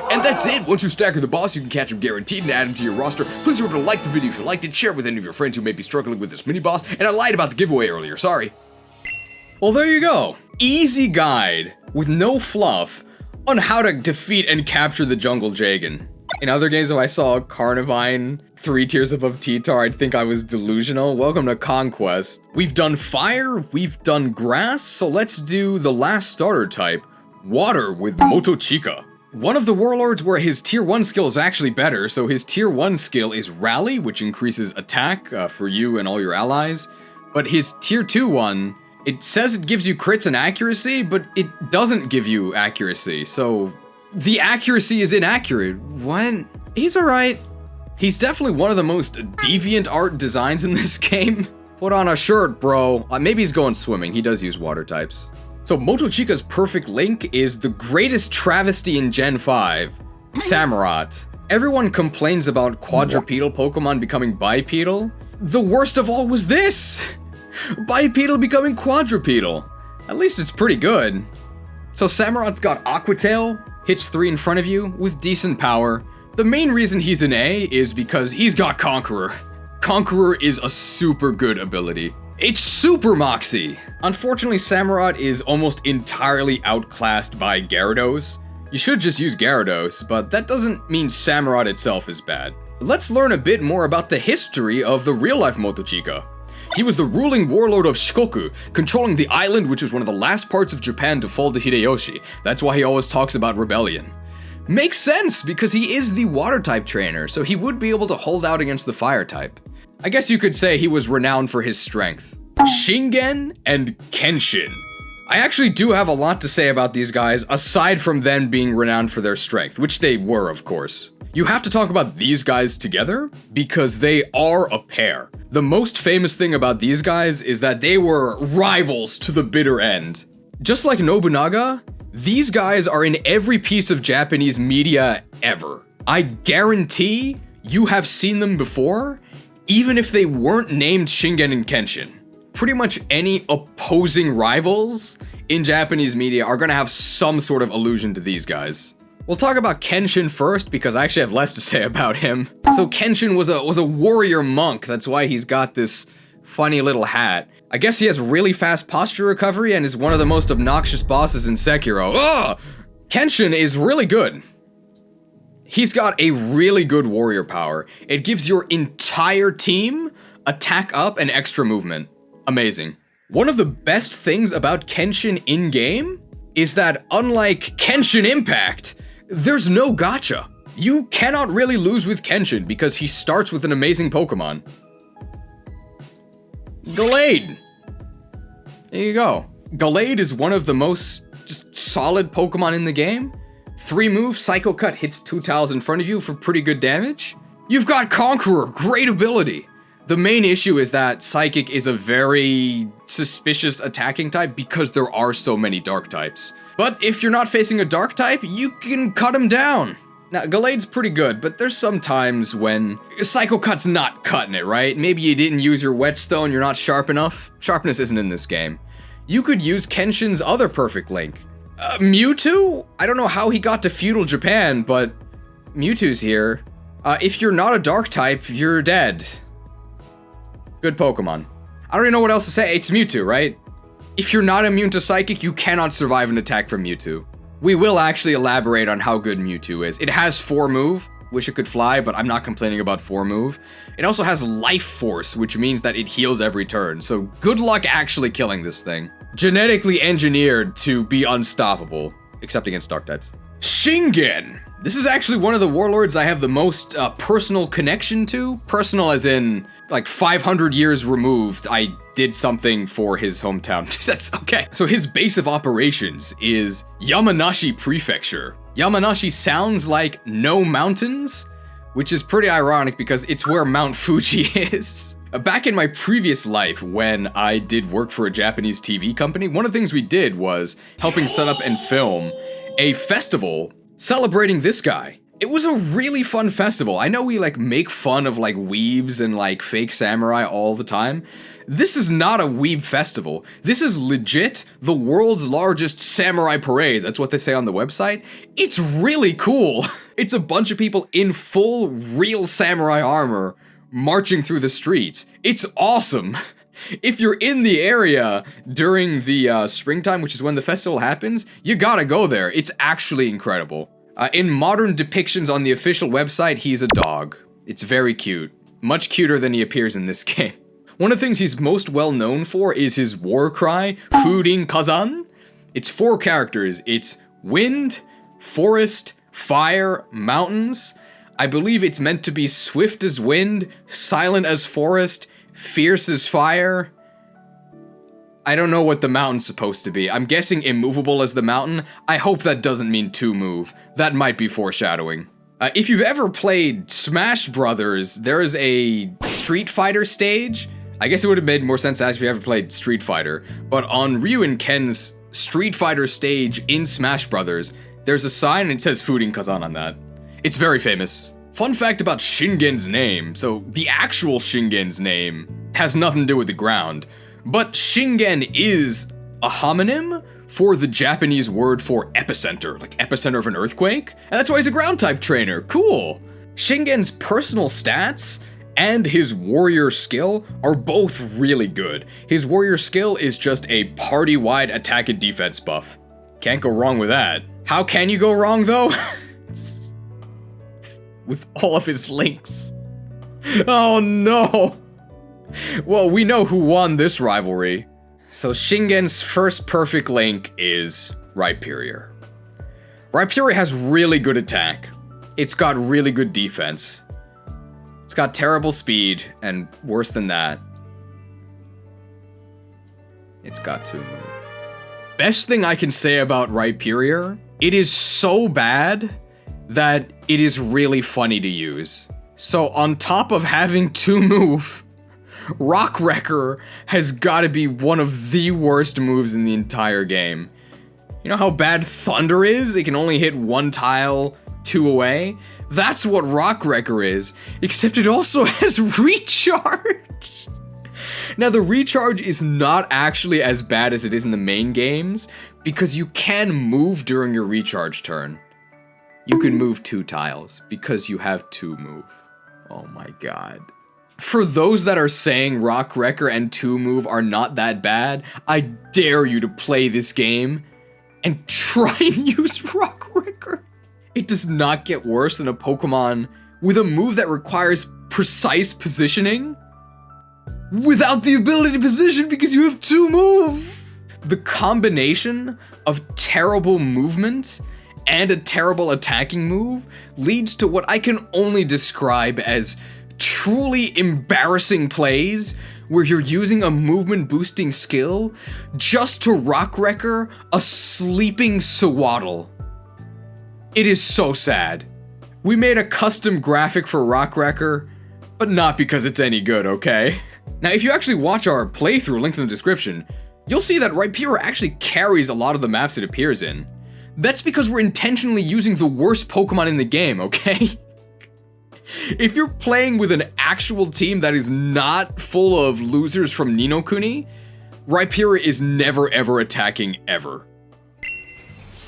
And that's it! Once you stagger the boss, you can catch him guaranteed and add him to your roster. Please remember to like the video if you liked it, share it with any of your friends who may be struggling with this mini-boss, and I lied about the giveaway earlier, sorry. Well, there you go. Easy guide, with no fluff, on how to defeat and capture the Jungle Jagan. In other games, if I saw Carnivine 3 tiers above T-Tar, I'd think I was delusional. Welcome to Conquest. We've done fire, we've done grass, so let's do the last starter type, water with Motochika. One of the warlords where his tier 1 skill is actually better, so his tier 1 skill is Rally, which increases attack for you and all your allies. But his tier 2 one, it says it gives you crits and accuracy, but it doesn't give you accuracy, so the accuracy is inaccurate. What? He's alright. He's definitely one of the most deviant art designs in this game. Put on a shirt, bro. Maybe he's going swimming. He does use water types. So Motochika's perfect link is the greatest travesty in Gen 5, Samurott. Everyone complains about quadrupedal Pokemon becoming bipedal. The worst of all was this! Bipedal becoming quadrupedal. At least it's pretty good. So Samurott's got Aqua Tail, hits 3 in front of you with decent power. The main reason he's an A is because he's got Conqueror. Conqueror is a super good ability. It's Super Moxie! Unfortunately, Samurott is almost entirely outclassed by Gyarados. You should just use Gyarados, but that doesn't mean Samurott itself is bad. Let's learn a bit more about the history of the real-life Motochika. He was the ruling warlord of Shikoku, controlling the island which was one of the last parts of Japan to fall to Hideyoshi. That's why he always talks about rebellion. Makes sense, because he is the water-type trainer, so he would be able to hold out against the fire-type. I guess you could say he was renowned for his strength. Shingen and Kenshin. I actually do have a lot to say about these guys, aside from them being renowned for their strength, which they were, of course. You have to talk about these guys together, because they are a pair. The most famous thing about these guys is that they were rivals to the bitter end. Just like Nobunaga, these guys are in every piece of Japanese media ever. I guarantee you have seen them before, even if they weren't named Shingen and Kenshin. Pretty much any opposing rivals in Japanese media are gonna have some sort of allusion to these guys. We'll talk about Kenshin first, because I actually have less to say about him. So Kenshin was a warrior monk, that's why he's got this funny little hat. I guess he has really fast posture recovery and is one of the most obnoxious bosses in Sekiro. Ugh! Kenshin is really good. He's got a really good warrior power. It gives your entire team attack up and extra movement. Amazing. One of the best things about Kenshin in-game is that unlike Kenshin Impact, there's no gacha. You cannot really lose with Kenshin because he starts with an amazing Pokemon. Gallade. There you go. Gallade is one of the most just solid Pokemon in the game. 3 move, Psycho Cut hits 2 tiles in front of you for pretty good damage. You've got Conqueror, great ability. The main issue is that Psychic is a very suspicious attacking type because there are so many dark types. But if you're not facing a dark type, you can cut him down. Now, Gallade's pretty good, but there's some times when Psycho Cut's not cutting it, right? Maybe you didn't use your Whetstone, you're not sharp enough. Sharpness isn't in this game. You could use Kenshin's other perfect link. Mewtwo? I don't know how he got to feudal Japan, but Mewtwo's here. If you're not a dark type, you're dead. Good Pokemon. I don't even know what else to say. It's Mewtwo, right? If you're not immune to Psychic, you cannot survive an attack from Mewtwo. We will actually elaborate on how good Mewtwo is. It has 4 move, wish it could fly, but I'm not complaining about 4 move. It also has Life Force, which means that it heals every turn, so good luck actually killing this thing. Genetically engineered to be unstoppable, except against dark types. Shingen! This is actually one of the warlords I have the most personal connection to. Personal as in, like 500 years removed, I did something for his hometown. That's okay. So his base of operations is Yamanashi Prefecture. Yamanashi sounds like no mountains, which is pretty ironic because it's where Mount Fuji is. Back in my previous life, when I did work for a Japanese TV company, one of the things we did was helping set up and film a festival celebrating this guy. It was a really fun festival. I know we make fun of weebs and fake samurai all the time. This is not a weeb festival. This is legit the world's largest samurai parade. That's what they say on the website. It's really cool. It's a bunch of people in full real samurai armor marching through the streets. It's awesome. If you're in the area during the springtime, which is when the festival happens, you gotta go there. It's actually incredible. In modern depictions on the official website, he's a dog. It's very cute. Much cuter than he appears in this game. One of the things he's most well known for is his war cry, Furin Kazan. It's 4 characters. It's wind, forest, fire, mountains. I believe it's meant to be swift as wind, silent as forest, fierce as fire. I don't know what the mountain's supposed to be. I'm guessing immovable as the mountain. I hope that doesn't mean 2 move. That might be foreshadowing. If you've ever played Smash Brothers, there is a Street Fighter stage. I guess it would have made more sense to ask if you ever played Street Fighter. But on Ryu and Ken's Street Fighter stage in Smash Brothers, there's a sign and it says Furin Kazan on that. It's very famous. Fun fact about Shingen's name. So the actual Shingen's name has nothing to do with the ground. But Shingen is a homonym for the Japanese word for epicenter, like epicenter of an earthquake. And that's why he's a ground type trainer. Cool. Shingen's personal stats and his warrior skill are both really good. His warrior skill is just a party-wide attack and defense buff. Can't go wrong with that. How can you go wrong though? With all of his links. Oh no! Well, we know who won this rivalry. So Shingen's first perfect link is Rhyperior. Rhyperior has really good attack. It's got really good defense. It's got terrible speed, and worse than that, it's got 2 moves. Best thing I can say about Rhyperior, it is so bad that it is really funny to use. So on top of having 2 move, Rock Wrecker has gotta be one of the worst moves in the entire game. You know how bad Thunder is? It can only hit 1 tile 2 away? That's what Rock Wrecker is, except it also has Recharge! Now, the recharge is not actually as bad as it is in the main games, because you can move during your recharge turn. You can move 2 tiles, because you have 2 move. Oh my god. For those that are saying Rock Wrecker and 2 move are not that bad, I dare you to play this game and try and use Rock Wrecker. It does not get worse than a Pokemon with a move that requires precise positioning without the ability to position because you have 2 move. The combination of terrible movement and a terrible attacking move leads to what I can only describe as truly embarrassing plays where you're using a movement boosting skill just to Rock Wrecker a sleeping Sewaddle. It is so sad. We made a custom graphic for Rock Wrecker, but not because it's any good, okay? Now, if you actually watch our playthrough, linked in the description, you'll see that Rhyperior actually carries a lot of the maps it appears in. That's because we're intentionally using the worst Pokemon in the game, okay? If you're playing with an actual team that is not full of losers from Ni no Kuni, Rhyperior is never ever attacking ever.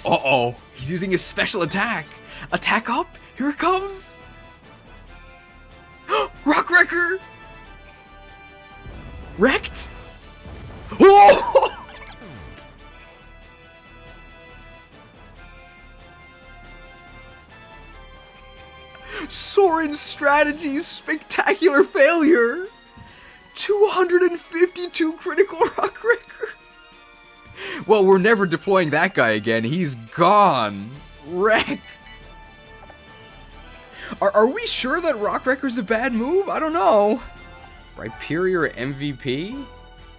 Uh-oh, he's using his special attack. Attack up, here it comes. Rock Wrecker! Wrecked? Oh! Soren's strategy's spectacular failure. 252 critical Rock Wrecker. Well, we're never deploying that guy again. He's gone. Wrecked. Are we sure that Rock Wrecker's a bad move? I don't know. Rhyperior MVP?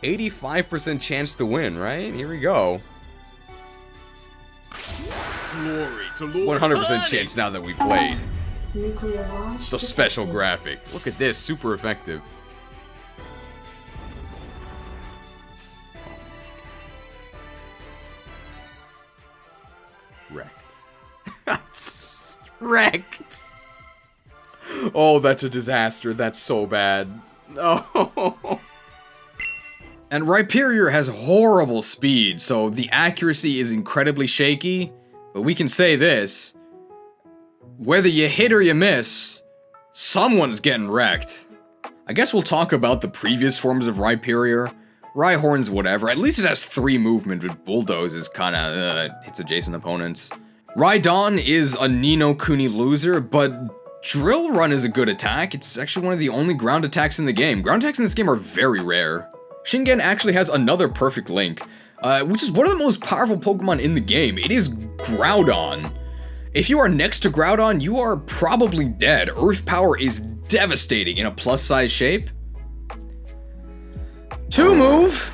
85% chance to win, right? Here we go. Glory to Lord 100% chance now that we played. The special graphic. Look at this, super effective. Wrecked. Wrecked. Oh, that's a disaster. That's so bad. Oh. And Rhyperior has horrible speed, so the accuracy is incredibly shaky. But we can say this. Whether you hit or you miss, someone's getting wrecked. I guess we'll talk about the previous forms of Rhyperior. Rhyhorn's whatever, at least it has 3 movement, but Bulldoze is kinda, hits adjacent opponents. Rhydon is a Ni no Kuni loser, but Drill Run is a good attack. It's actually one of the only ground attacks in the game. Ground attacks in this game are very rare. Shingen actually has another perfect link, which is one of the most powerful Pokemon in the game. It is Groudon. If you are next to Groudon, you are probably dead. Earth Power is devastating in a plus-size shape. 2 move!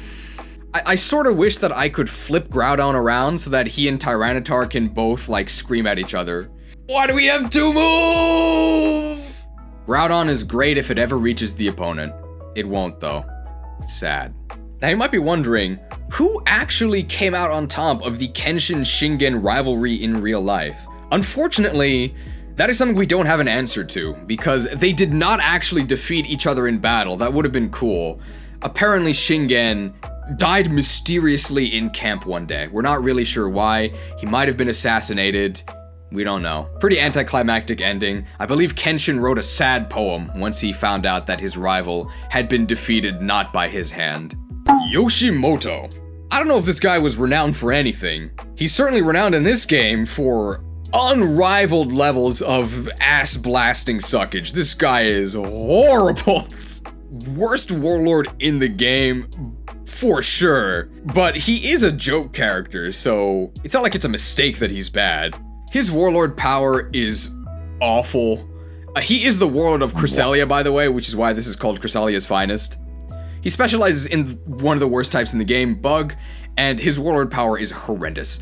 I sort of wish that I could flip Groudon around so that he and Tyranitar can both, like, scream at each other. Why do we have 2 move? Groudon is great if it ever reaches the opponent. It won't, though. Sad. Now, you might be wondering, who actually came out on top of the Kenshin-Shingen rivalry in real life? Unfortunately, that is something we don't have an answer to, because they did not actually defeat each other in battle. That would have been cool. Apparently, Shingen died mysteriously in camp one day. We're not really sure why. He might have been assassinated. We don't know. Pretty anticlimactic ending. I believe Kenshin wrote a sad poem once he found out that his rival had been defeated not by his hand. Yoshimoto. I don't know if this guy was renowned for anything. He's certainly renowned in this game for unrivaled levels of ass-blasting suckage. This guy is horrible. Worst warlord in the game, for sure. But he is a joke character, so it's not like it's a mistake that he's bad. His warlord power is awful. He is the warlord of Cresselia, by the way, which is why this is called Cresselia's Finest. He specializes in one of the worst types in the game, Bug, and his warlord power is horrendous.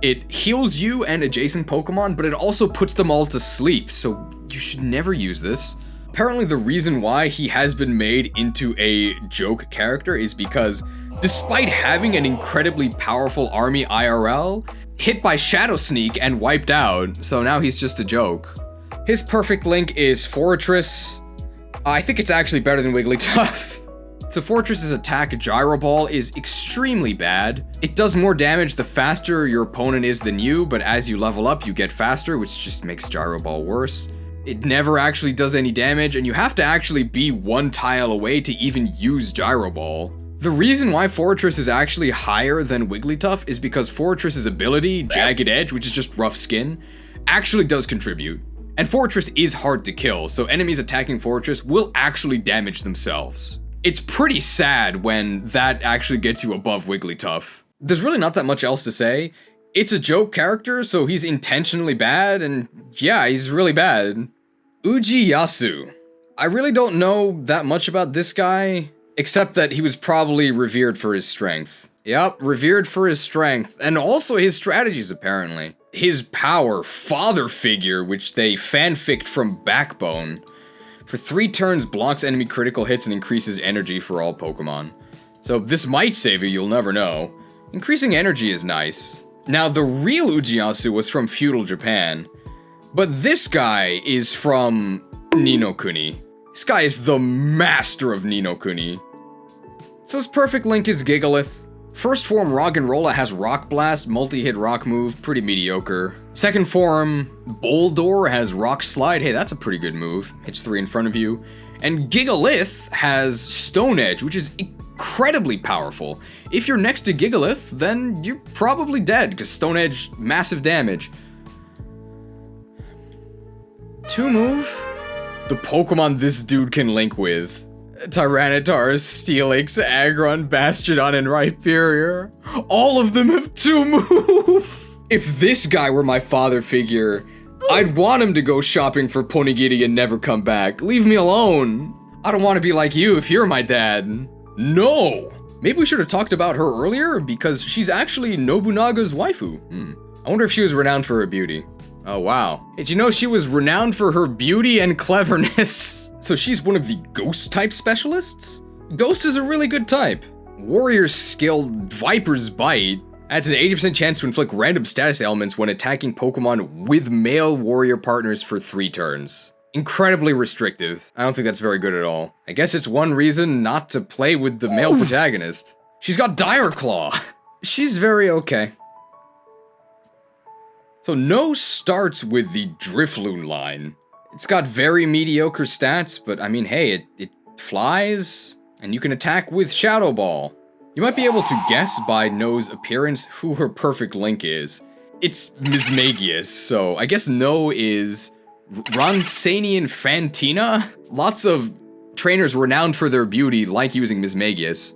It heals you and adjacent Pokemon, but it also puts them all to sleep, so you should never use this. Apparently the reason why he has been made into a joke character is because, despite having an incredibly powerful army IRL, hit by Shadow Sneak and wiped out, so now he's just a joke. His perfect link is Forretress. I think it's actually better than Wigglytuff. So Forretress's attack Gyro Ball is extremely bad. It does more damage the faster your opponent is than you, but as you level up, you get faster, which just makes Gyro Ball worse. It never actually does any damage, and you have to actually be one tile away to even use Gyro Ball. The reason why Forretress is actually higher than Wigglytuff is because Forretress's ability, Jagged Edge, which is just rough skin, actually does contribute. And Forretress is hard to kill, so enemies attacking Forretress will actually damage themselves. It's pretty sad when that actually gets you above Wigglytuff. There's really not that much else to say. It's a joke character, so he's intentionally bad, and yeah, he's really bad. Ujiyasu. I really don't know that much about this guy, except that he was probably revered for his strength. Yep, revered for his strength, and also his strategies apparently. His power, father figure, which they fanficked from Backbone. For 3 turns, blocks enemy critical hits and increases energy for all Pokemon. So this might save you, you'll never know. Increasing energy is nice. Now, the real Ujiyasu was from feudal Japan, but this guy is from Ni no Kuni. This guy is the master of Ni no Kuni. So his perfect link is Gigalith. First form Roggenrola has Rock Blast, multi-hit rock move, pretty mediocre. Second form Boldore has Rock Slide, hey that's a pretty good move, hits 3 in front of you. And Gigalith has Stone Edge, which is incredibly powerful. If you're next to Gigalith, then you're probably dead, because Stone Edge, massive damage. 2 move? The Pokemon this dude can link with. Tyranitar, Steelix, Aggron, Bastiodon, and Rhyperior. All of them have 2 moves! If this guy were my father figure, I'd want him to go shopping for Ponigiri and never come back. Leave me alone. I don't want to be like you if you're my dad. No! Maybe we should have talked about her earlier, because she's actually Nobunaga's waifu. I wonder if she was renowned for her beauty. Oh wow. Did you know she was renowned for her beauty and cleverness? So she's one of the Ghost type specialists? Ghost is a really good type. Warrior skill Viper's Bite adds an 80% chance to inflict random status ailments when attacking Pokemon with male warrior partners for 3 turns. Incredibly restrictive. I don't think that's very good at all. I guess it's one reason not to play with the male protagonist. She's got Dire Claw. She's very okay. So Noh starts with the Drifloon line. It's got very mediocre stats, but I mean, hey, it flies, and you can attack with Shadow Ball. You might be able to guess by Noh's appearance who her perfect link is. It's Mismagius, so I guess Noh is Ronsanian Fantina? Lots of trainers renowned for their beauty like using Mismagius.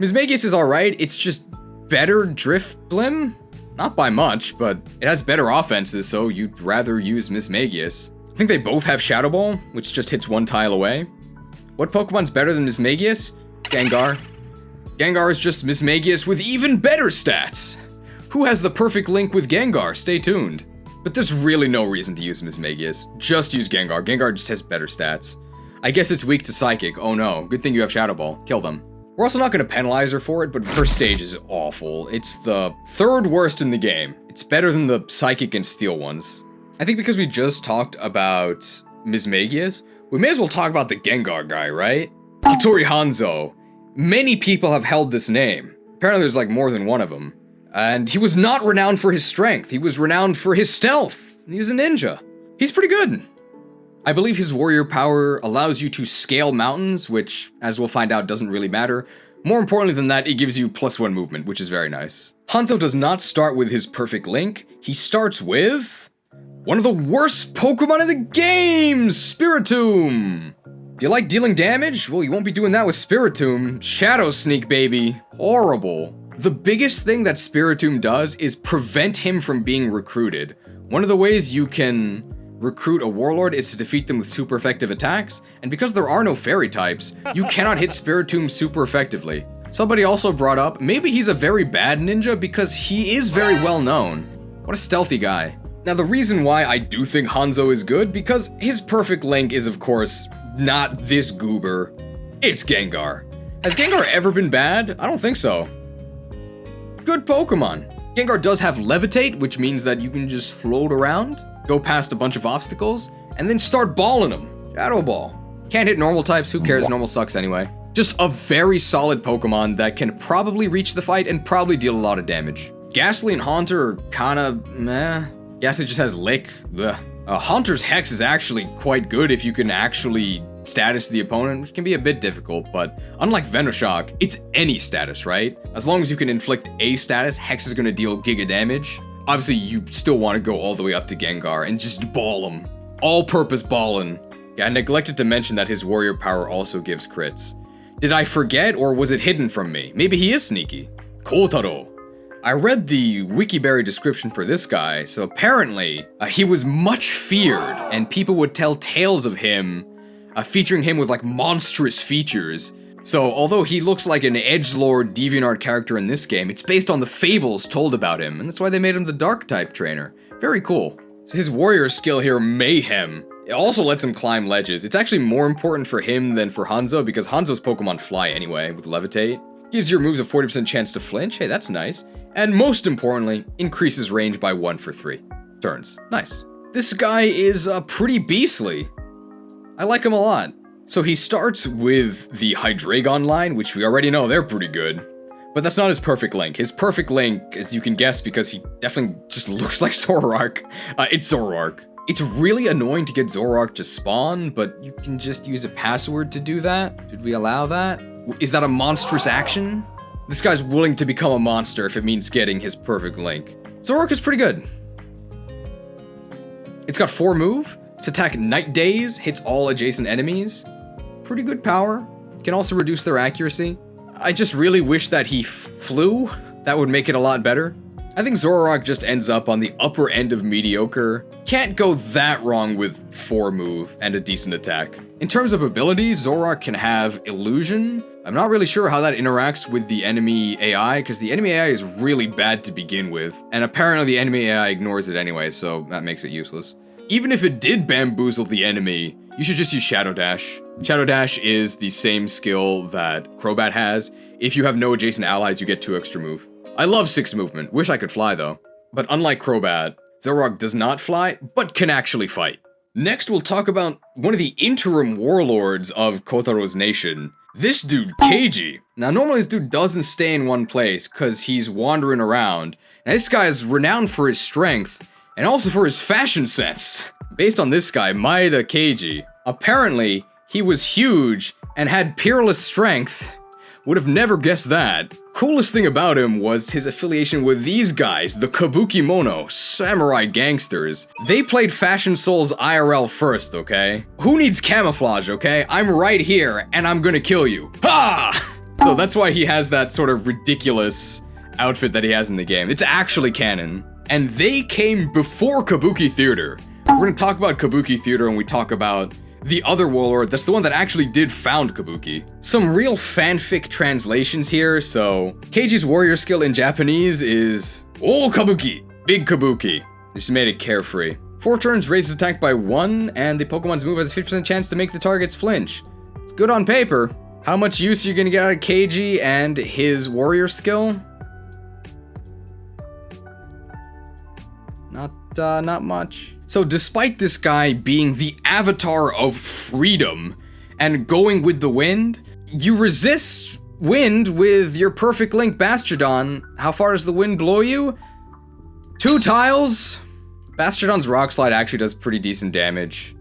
Mismagius is alright, it's just better Drifblim? Not by much, but it has better offenses, so you'd rather use Mismagius. I think they both have Shadow Ball, which just hits 1 tile away. What Pokemon's better than Mismagius? Gengar. Gengar is just Mismagius with even better stats! Who has the perfect link with Gengar? Stay tuned. But there's really no reason to use Mismagius. Just use Gengar. Gengar just has better stats. I guess it's weak to Psychic. Oh no. Good thing you have Shadow Ball. Kill them. We're also not going to penalize her for it, but her stage is awful. It's the 3rd worst in the game. It's better than the Psychic and Steel ones. I think because we just talked about Mismagius, we may as well talk about the Gengar guy, right? Hattori Hanzo. Many people have held this name. Apparently there's like more than one of them. And he was not renowned for his strength. He was renowned for his stealth. He was a ninja. He's pretty good. I believe his warrior power allows you to scale mountains, which, as we'll find out, doesn't really matter. More importantly than that, it gives you +1 movement, which is very nice. Hanzo does not start with his perfect link. He starts with one of the worst Pokemon in the game, Spiritomb. Do you like dealing damage? Well, you won't be doing that with Spiritomb. Shadow Sneak, baby. Horrible. The biggest thing that Spiritomb does is prevent him from being recruited. One of the ways you can recruit a Warlord is to defeat them with super effective attacks, and because there are no fairy types, you cannot hit Spiritomb super effectively. Somebody also brought up, maybe he's a very bad ninja because he is very well known. What a stealthy guy. Now the reason why I do think Hanzo is good, because his perfect link is of course not this goober. It's Gengar. Has Gengar ever been bad? I don't think so. Good Pokemon. Gengar does have Levitate, which means that you can just float around, go past a bunch of obstacles, and then start balling them. Shadow Ball. Can't hit normal types, who cares, normal sucks anyway. Just a very solid Pokemon that can probably reach the fight and probably deal a lot of damage. Gastly and Haunter are kinda meh. Gastly just has Lick. Ugh. Haunter's Hex is actually quite good if you can actually status the opponent, which can be a bit difficult, but unlike Venoshock, it's any status, right? As long as you can inflict a status, Hex is gonna deal giga damage. Obviously, you still want to go all the way up to Gengar and just ball him. All-purpose ballin'. Yeah, I neglected to mention that his warrior power also gives crits. Did I forget, or was it hidden from me? Maybe he is sneaky. Kotaro. I read the Wikiberry description for this guy, so apparently, he was much feared, and people would tell tales of him, featuring him with like monstrous features. So, although he looks like an edgelord DeviantArt character in this game, it's based on the fables told about him, and that's why they made him the Dark-type trainer. Very cool. So his warrior skill here, Mayhem, it also lets him climb ledges. It's actually more important for him than for Hanzo, because Hanzo's Pokemon fly anyway, with Levitate. Gives your moves a 40% chance to flinch, hey, that's nice. And most importantly, increases range by 1 for 3 turns. Nice. This guy is pretty beastly. I like him a lot. So he starts with the Hydreigon line, which we already know they're pretty good. But that's not his perfect link. His perfect link, as you can guess, because he definitely just looks like Zoroark, it's Zoroark. It's really annoying to get Zoroark to spawn, but you can just use a password to do that. Did we allow that? Is that a monstrous action? This guy's willing to become a monster if it means getting his perfect link. Zoroark is pretty good. It's got 4 move. Its attack Night Daze, hits all adjacent enemies. Pretty good power. Can also reduce their accuracy. I just really wish that he flew. That would make it a lot better. I think Zoroark just ends up on the upper end of mediocre. Can't go that wrong with 4 move and a decent attack. In terms of abilities, Zoroark can have Illusion. I'm not really sure how that interacts with the enemy AI, because the enemy AI is really bad to begin with, and apparently the enemy AI ignores it anyway, so that makes it useless. Even if it did bamboozle the enemy, you should just use Shadow Dash. Shadow Dash is the same skill that Crobat has. If you have no adjacent allies, you get 2 extra move. I love 6 movement. Wish I could fly though. But unlike Crobat, Zoroark does not fly, but can actually fight. Next, we'll talk about one of the interim warlords of Kotaro's nation. This dude, Keiji. Now, normally this dude doesn't stay in one place because he's wandering around. Now, this guy is renowned for his strength and also for his fashion sense. Based on this guy, Maeda Keiji, apparently he was huge and had peerless strength. Would have never guessed that. Coolest thing about him was his affiliation with these guys, the Kabuki Mono, samurai gangsters. They played Fashion Souls IRL first, okay? Who needs camouflage, okay? I'm right here, and I'm gonna kill you. Ha! So that's why he has that sort of ridiculous outfit that he has in the game. It's actually canon. And they came before Kabuki Theater. We're gonna talk about Kabuki Theater when we talk about the other warlord, that's the one that actually did found Kabuki. Some real fanfic translations here, so Keiji's warrior skill in Japanese is Oh Kabuki, Big Kabuki. They just made it carefree. 4 turns, raises attack by 1, and the Pokemon's move has a 50% chance to make the targets flinch. It's good on paper. How much use are you gonna get out of Keiji and his warrior skill? Not much. So despite this guy being the avatar of freedom and going with the wind, you resist wind with your perfect link Bastiodon. How far does the wind blow you? 2 tiles? Bastiodon's Rock Slide actually does pretty decent damage.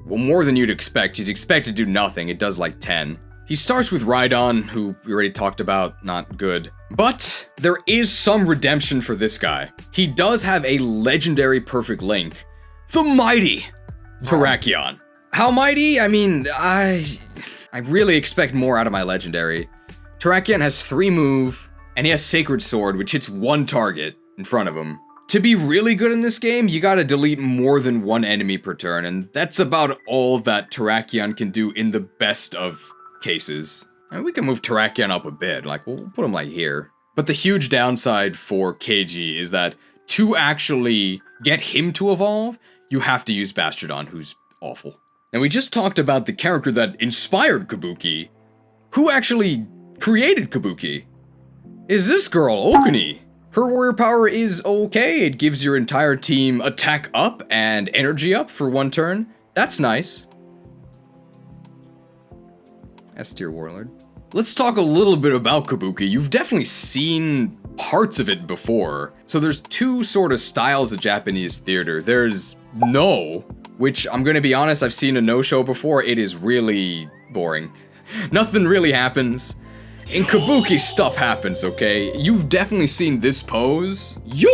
Well, more than you'd expect. You'd expect to do nothing. It does like 10. He starts with Rhydon, who we already talked about, not good. But there is some redemption for this guy. He does have a legendary perfect link. The mighty Terrakion. How mighty? I mean, I really expect more out of my legendary. Terrakion has 3 move, and he has Sacred Sword, which hits 1 target in front of him. To be really good in this game, you gotta delete more than 1 enemy per turn, and that's about all that Terrakion can do in the best of cases. I mean, we can move Terrakion up a bit, like, we'll put him like here. But the huge downside for Keiji is that to actually get him to evolve, you have to use Bastiodon, who's awful. Now, we just talked about the character that inspired Kabuki. Who actually created Kabuki? Is this girl, Okuni. Her warrior power is okay. It gives your entire team attack up and energy up for 1 turn. That's nice. S-tier warlord. Let's talk a little bit about Kabuki. You've definitely seen parts of it before. So there's two sort of styles of Japanese theater. There's Noh, which I'm gonna be honest, I've seen a Noh show before. It is really boring. Nothing really happens. In Kabuki, stuff happens, okay? You've definitely seen this pose. Yo!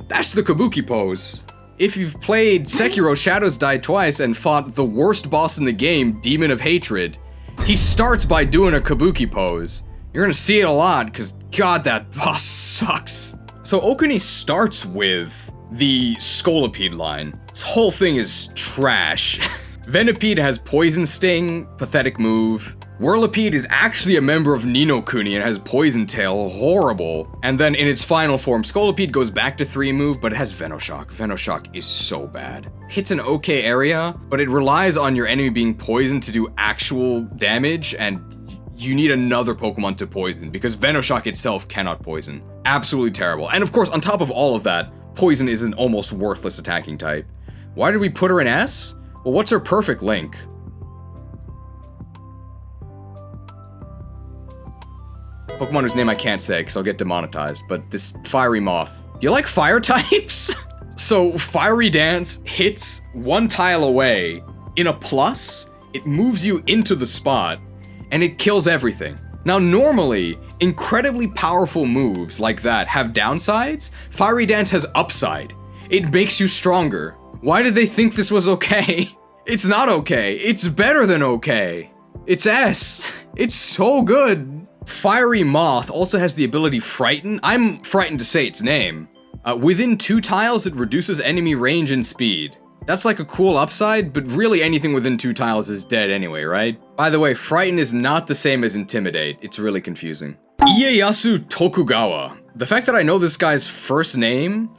That's the Kabuki pose. If you've played Sekiro Shadows Die Twice and fought the worst boss in the game, Demon of Hatred, he starts by doing a Kabuki pose. You're gonna see it a lot, because god, that boss sucks. So Okuni starts with the Scolipede line. This whole thing is trash. Venipede has Poison Sting, pathetic move. Whirlipede is actually a member of Ninokuni and has Poison Tail, horrible. And then in its final form, Scolipede goes back to 3 move, but it has Venoshock. Venoshock is so bad. Hits an okay area, but it relies on your enemy being poisoned to do actual damage, and you need another Pokemon to poison, because Venoshock itself cannot poison. Absolutely terrible. And of course, on top of all of that, Poison is an almost worthless attacking type. Why did we put her in S? Well, what's her perfect link? Pokemon whose name I can't say because I'll get demonetized, but this Fiery Moth. You like fire types? So Fiery Dance hits 1 tile away. In a plus, it moves you into the spot, and it kills everything. Now normally, incredibly powerful moves like that have downsides. Fiery Dance has upside. It makes you stronger. Why did they think this was okay? It's not okay. It's better than okay. It's S. It's so good. Fiery Moth also has the ability Frighten. I'm frightened to say its name. Within 2 tiles, it reduces enemy range and speed. That's like a cool upside, but really anything within 2 tiles is dead anyway, right? By the way, Frighten is not the same as Intimidate. It's really confusing. Ieyasu Tokugawa. The fact that I know this guy's first name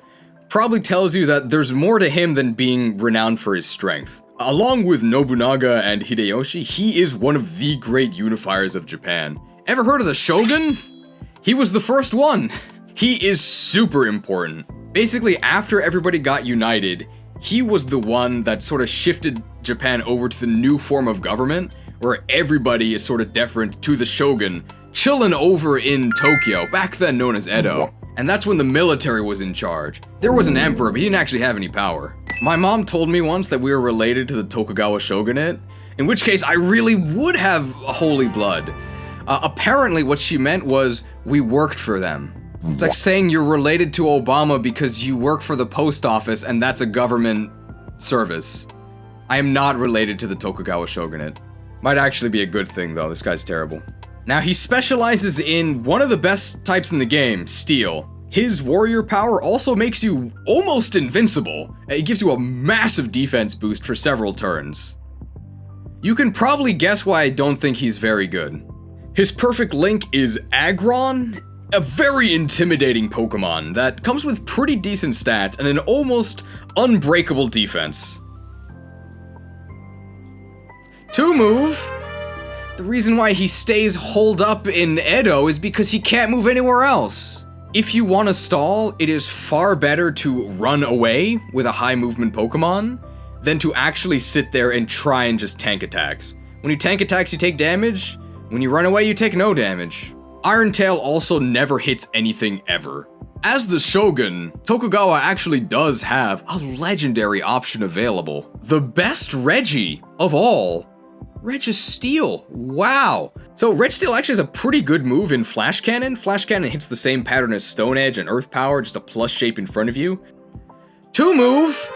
probably tells you that there's more to him than being renowned for his strength. Along with Nobunaga and Hideyoshi, he is one of the great unifiers of Japan. Ever heard of the Shogun? He was the first one. He is super important. Basically, after everybody got united, he was the one that sort of shifted Japan over to the new form of government, where everybody is sort of deferent to the Shogun, chilling over in Tokyo, back then known as Edo. And that's when the military was in charge. There was an emperor, but he didn't actually have any power. My mom told me once that we were related to the Tokugawa shogunate, in which case I really would have holy blood. Apparently what she meant was, we worked for them. It's like saying you're related to Obama because you work for the post office and that's a government service. I am not related to the Tokugawa shogunate. Might actually be a good thing though, this guy's terrible. Now he specializes in one of the best types in the game, Steel. His warrior power also makes you almost invincible. It gives you a massive defense boost for several turns. You can probably guess why I don't think he's very good. His perfect link is Aggron, a very intimidating Pokemon that comes with pretty decent stats and an almost unbreakable defense. 2 move. The reason why he stays holed up in Edo is because he can't move anywhere else. If you want to stall, it is far better to run away with a high movement Pokemon than to actually sit there and try and just tank attacks. When you tank attacks, you take damage. When you run away, you take no damage. Iron Tail also never hits anything ever. As the Shogun, Tokugawa actually does have a legendary option available. The best Reggie of all. Registeel. Wow. So Registeel actually has a pretty good move in Flash Cannon. Flash Cannon hits the same pattern as Stone Edge and Earth Power, just a plus shape in front of you. 2 move.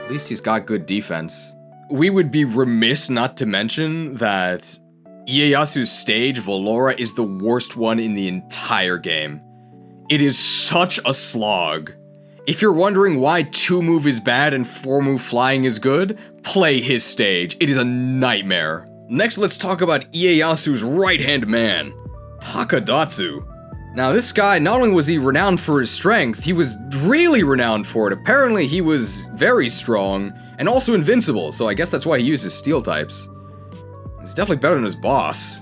At least he's got good defense. We would be remiss not to mention that Ieyasu's stage, Volora, is the worst one in the entire game. It is such a slog. If you're wondering why 2 move is bad and 4 move flying is good, play his stage. It is a nightmare. Next, let's talk about Ieyasu's right-hand man, Takadatsu. Now this guy, not only was he renowned for his strength, he was really renowned for it. Apparently he was very strong and also invincible, so I guess that's why he uses steel types. He's definitely better than his boss.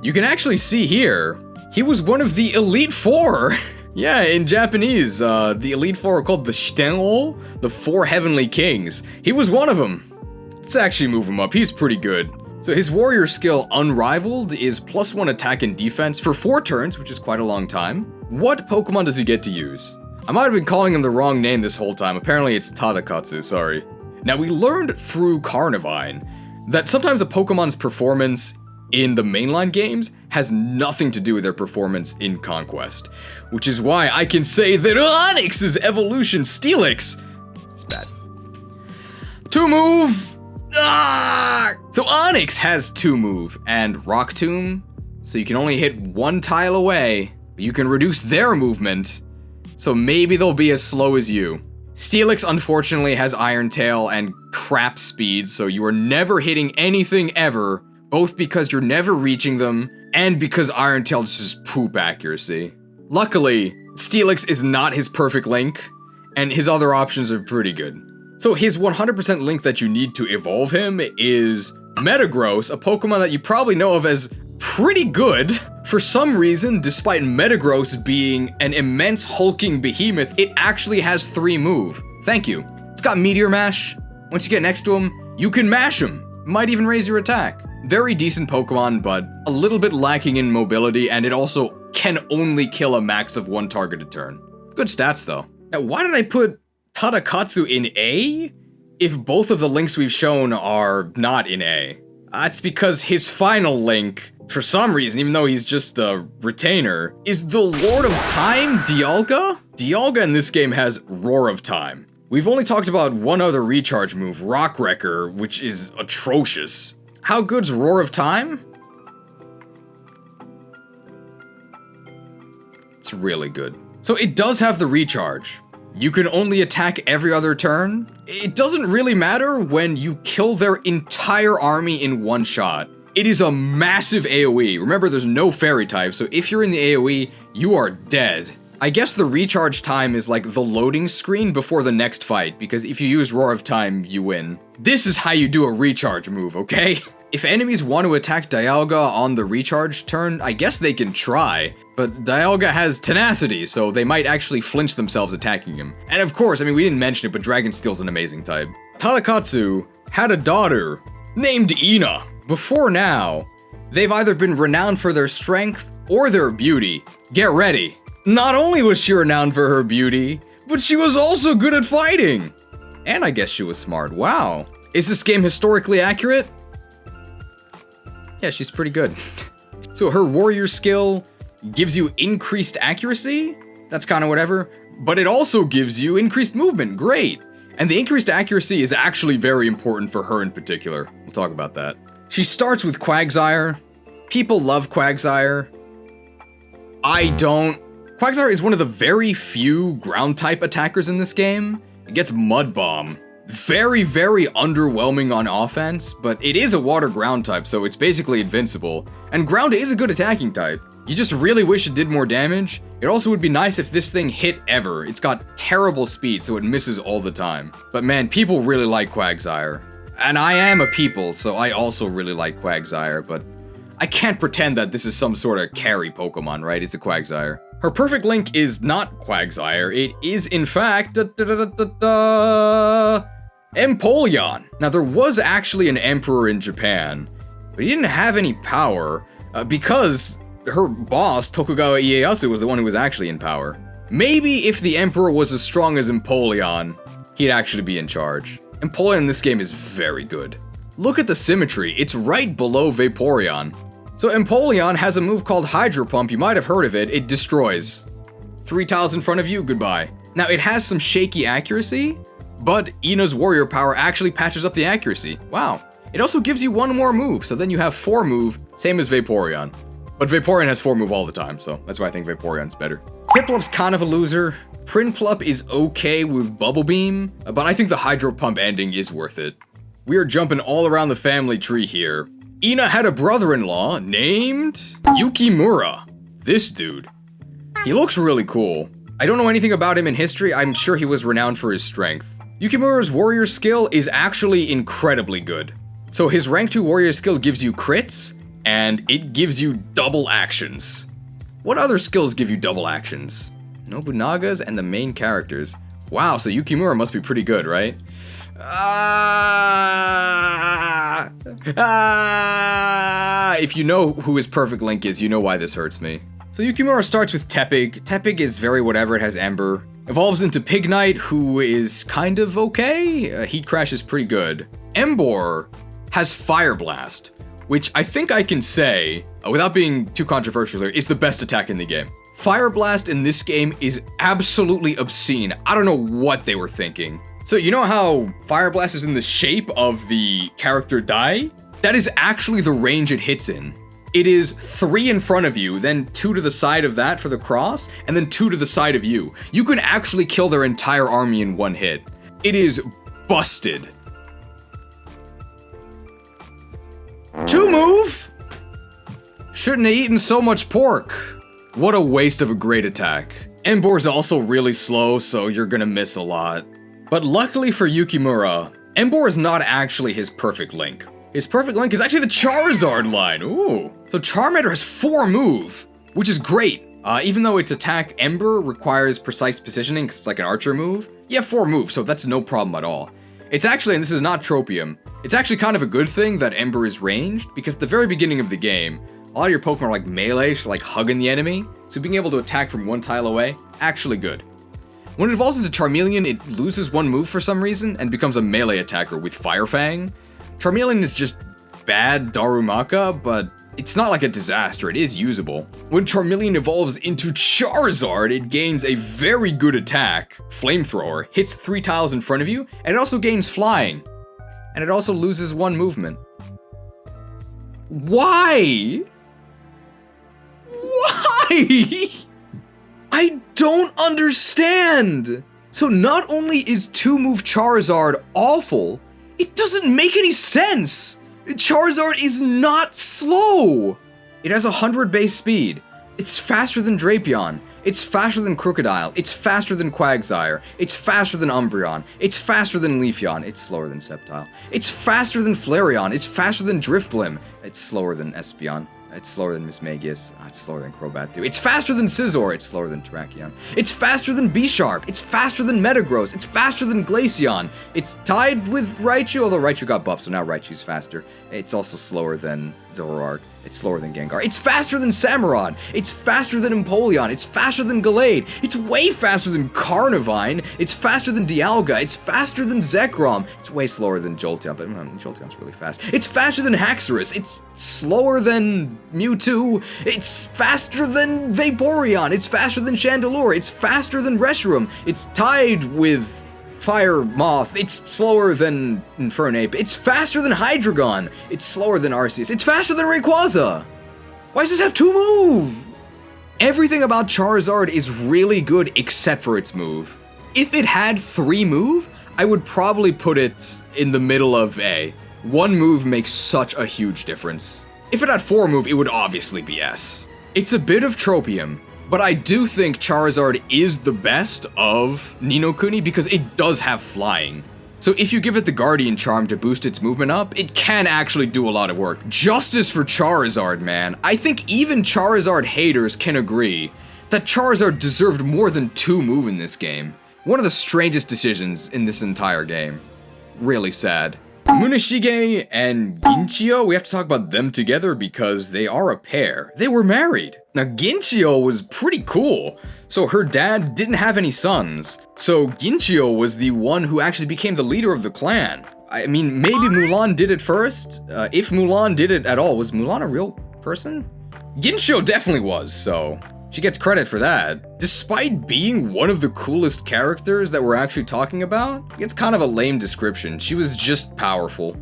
You can actually see here, he was one of the Elite Four. Yeah, in Japanese, the Elite Four are called the Shitengo, the 4 Heavenly Kings. He was one of them. Let's actually move him up, he's pretty good. So his warrior skill, Unrivaled, is +1 attack and defense for 4 turns, which is quite a long time. What Pokemon does he get to use? I might have been calling him the wrong name this whole time. Apparently it's Tadakatsu, sorry. Now we learned through Carnivine that sometimes a Pokemon's performance in the mainline games has nothing to do with their performance in Conquest, which is why I can say that Onix's evolution, Steelix, is bad. 2 move! Ah! So Onix has 2 move and Rock Tomb, so you can only hit 1 tile away, but you can reduce their movement, so maybe they'll be as slow as you. Steelix unfortunately has Iron Tail and crap speed, so you are never hitting anything ever, both because you're never reaching them, and because Iron Tail is just poop accuracy. Luckily, Steelix is not his perfect link, and his other options are pretty good. So his 100% link that you need to evolve him is Metagross, a Pokemon that you probably know of as pretty good. For some reason, despite Metagross being an immense hulking behemoth, it actually has 3 move. Thank you. It's got Meteor Mash. Once you get next to him, you can mash him. Might even raise your attack. Very decent Pokemon, but a little bit lacking in mobility, and it also can only kill a max of 1 target a turn. Good stats though. Now, why did I put Tadakatsu in A if both of the links we've shown are not in A? That's because his final link, for some reason, even though he's just a retainer, is the Lord of Time, Dialga? Dialga in this game has Roar of Time. We've only talked about one other recharge move, Rock Wrecker, which is atrocious. How good's Roar of Time? It's really good. So it does have the recharge. You can only attack every other turn. It doesn't really matter when you kill their entire army in 1 shot. It is a massive AoE. Remember, there's no fairy type, so if you're in the AoE, you are dead. I guess the recharge time is like the loading screen before the next fight, because if you use Roar of Time, you win. This is how you do a recharge move, okay? If enemies want to attack Dialga on the recharge turn, I guess they can try, but Dialga has tenacity, so they might actually flinch themselves attacking him. And of course, I mean, we didn't mention it, but Dragon Steel's an amazing type. Tadakatsu had a daughter named Ina. Before now, they've either been renowned for their strength or their beauty. Get ready. Not only was she renowned for her beauty, but she was also good at fighting. And I guess she was smart. Wow. Is this game historically accurate? Yeah, she's pretty good. So her warrior skill gives you increased accuracy? That's kind of whatever. But it also gives you increased movement. Great. And the increased accuracy is actually very important for her in particular. We'll talk about that. She starts with Quagsire. People love Quagsire. I don't. Quagsire is one of the very few ground-type attackers in this game. It gets Mud Bomb. Very, very underwhelming on offense, but it is a water-ground type, so it's basically invincible. And ground is a good attacking type. You just really wish it did more damage. It also would be nice if this thing hit ever. It's got terrible speed, so it misses all the time. But man, people really like Quagsire. And I am a people, so I also really like Quagsire, but I can't pretend that this is some sort of carry Pokemon, right? It's a Quagsire. Her perfect link is not Quagsire, it is in fact Empoleon. Now there was actually an emperor in Japan, but he didn't have any power because her boss, Tokugawa Ieyasu, was the one who was actually in power. Maybe if the emperor was as strong as Empoleon, he'd actually be in charge. Empoleon in this game is very good. Look at the symmetry, it's right below Vaporeon. So Empoleon has a move called Hydro Pump, you might have heard of it, it destroys. 3 tiles in front of you, goodbye. Now it has some shaky accuracy, but Ina's warrior power actually patches up the accuracy. Wow. It also gives you 1 more move, so then you have 4 move, same as Vaporeon. But Vaporeon has 4 move all the time, so that's why I think Vaporeon's better. Priplup's kind of a loser. Prinplup is okay with Bubble Beam, but I think the Hydro Pump ending is worth it. We are jumping all around the family tree here. Ina had a brother-in-law named Yukimura. This dude. He looks really cool. I don't know anything about him in history, I'm sure he was renowned for his strength. Yukimura's warrior skill is actually incredibly good. So his rank 2 warrior skill gives you crits, and it gives you double actions. What other skills give you double actions? Nobunaga's and the main characters. Wow, so Yukimura must be pretty good, right? If you know who his perfect link is, you know why this hurts me. So Yukimura starts with Tepig. Tepig is very whatever, it has Ember. Evolves into Pignite, who is kind of okay. Heat Crash is pretty good. Emboar has Fire Blast, which I think I can say, without being too controversial here, is the best attack in the game. Fire Blast in this game is absolutely obscene. I don't know what they were thinking. So you know how Fire Blast is in the shape of the character Dai? That is actually the range it hits in. It is 3 in front of you, then 2 to the side of that for the cross, and then 2 to the side of you. You can actually kill their entire army in one hit. It is busted. 2 move? Shouldn't have eaten so much pork. What a waste of a great attack. Emboar's also really slow, so you're gonna miss a lot. But luckily for Yukimura, Emboar is not actually his perfect link. His perfect link is actually the Charizard line. Ooh. So Charmander has 4 move, which is great. Even though its attack Ember requires precise positioning, 'cause it's like an archer move, you have 4 moves, so that's no problem at all. It's actually, and this is not tropium, it's actually kind of a good thing that Ember is ranged, because at the very beginning of the game, a lot of your Pokemon are like melee, so like hugging the enemy, so being able to attack from 1 tile away, actually good. When it evolves into Charmeleon, it loses 1 move for some reason, and becomes a melee attacker with Fire Fang. Charmeleon is just bad Darumaka, but it's not like a disaster, it is usable. When Charmeleon evolves into Charizard, it gains a very good attack, Flamethrower, hits 3 tiles in front of you, and it also gains Flying. And it also loses 1 movement. Why? Why? I don't understand! So not only is 2-move Charizard awful, it doesn't make any sense! Charizard is not slow! It has 100 base speed. It's faster than Drapion. It's faster than Krookodile. It's faster than Quagsire. It's faster than Umbreon. It's faster than Leafeon. It's slower than Sceptile. It's faster than Flareon. It's faster than Drifblim. It's slower than Espeon. It's slower than Mismagius. It's slower than Crobat too. It's faster than Scizor. It's slower than Terrakion. It's faster than Bisharp. It's faster than Metagross. It's faster than Glaceon. It's tied with Raichu, although Raichu got buffed, so now Raichu's faster. It's also slower than Zoroark. It's slower than Gengar. It's faster than Samurott. It's faster than Empoleon. It's faster than Gallade. It's way faster than Carnivine. It's faster than Dialga. It's faster than Zekrom. It's way slower than Jolteon, but Jolteon's really fast. It's faster than Haxorus. It's slower than Mewtwo. It's faster than Vaporeon. It's faster than Chandelure. It's faster than Reshiram. It's tied with Fire Moth. It's slower than Infernape. It's faster than Hydreigon. It's slower than Arceus. It's faster than Rayquaza. Why does this have 2 move? Everything about Charizard is really good except for its move. If it had 3 move, I would probably put it in the middle of A. 1 move makes such a huge difference. If it had 4 move, it would obviously be S. It's a bit of tropium, but I do think Charizard is the best of Ni no Kuni because it does have flying. So if you give it the Guardian Charm to boost its movement up, it can actually do a lot of work. Justice for Charizard, man. I think even Charizard haters can agree that Charizard deserved more than 2 move in this game. One of the strangest decisions in this entire game. Really sad. Muneshige and Ginchiyo, we have to talk about them together because they are a pair. They were married. Now Ginchiyo was pretty cool. So her dad didn't have any sons. So Ginchiyo was the one who actually became the leader of the clan. I mean, maybe Mulan did it first. If Mulan did it at all, was Mulan a real person? Ginchiyo definitely was, so she gets credit for that. Despite being one of the coolest characters that we're actually talking about, it's kind of a lame description. She was just powerful.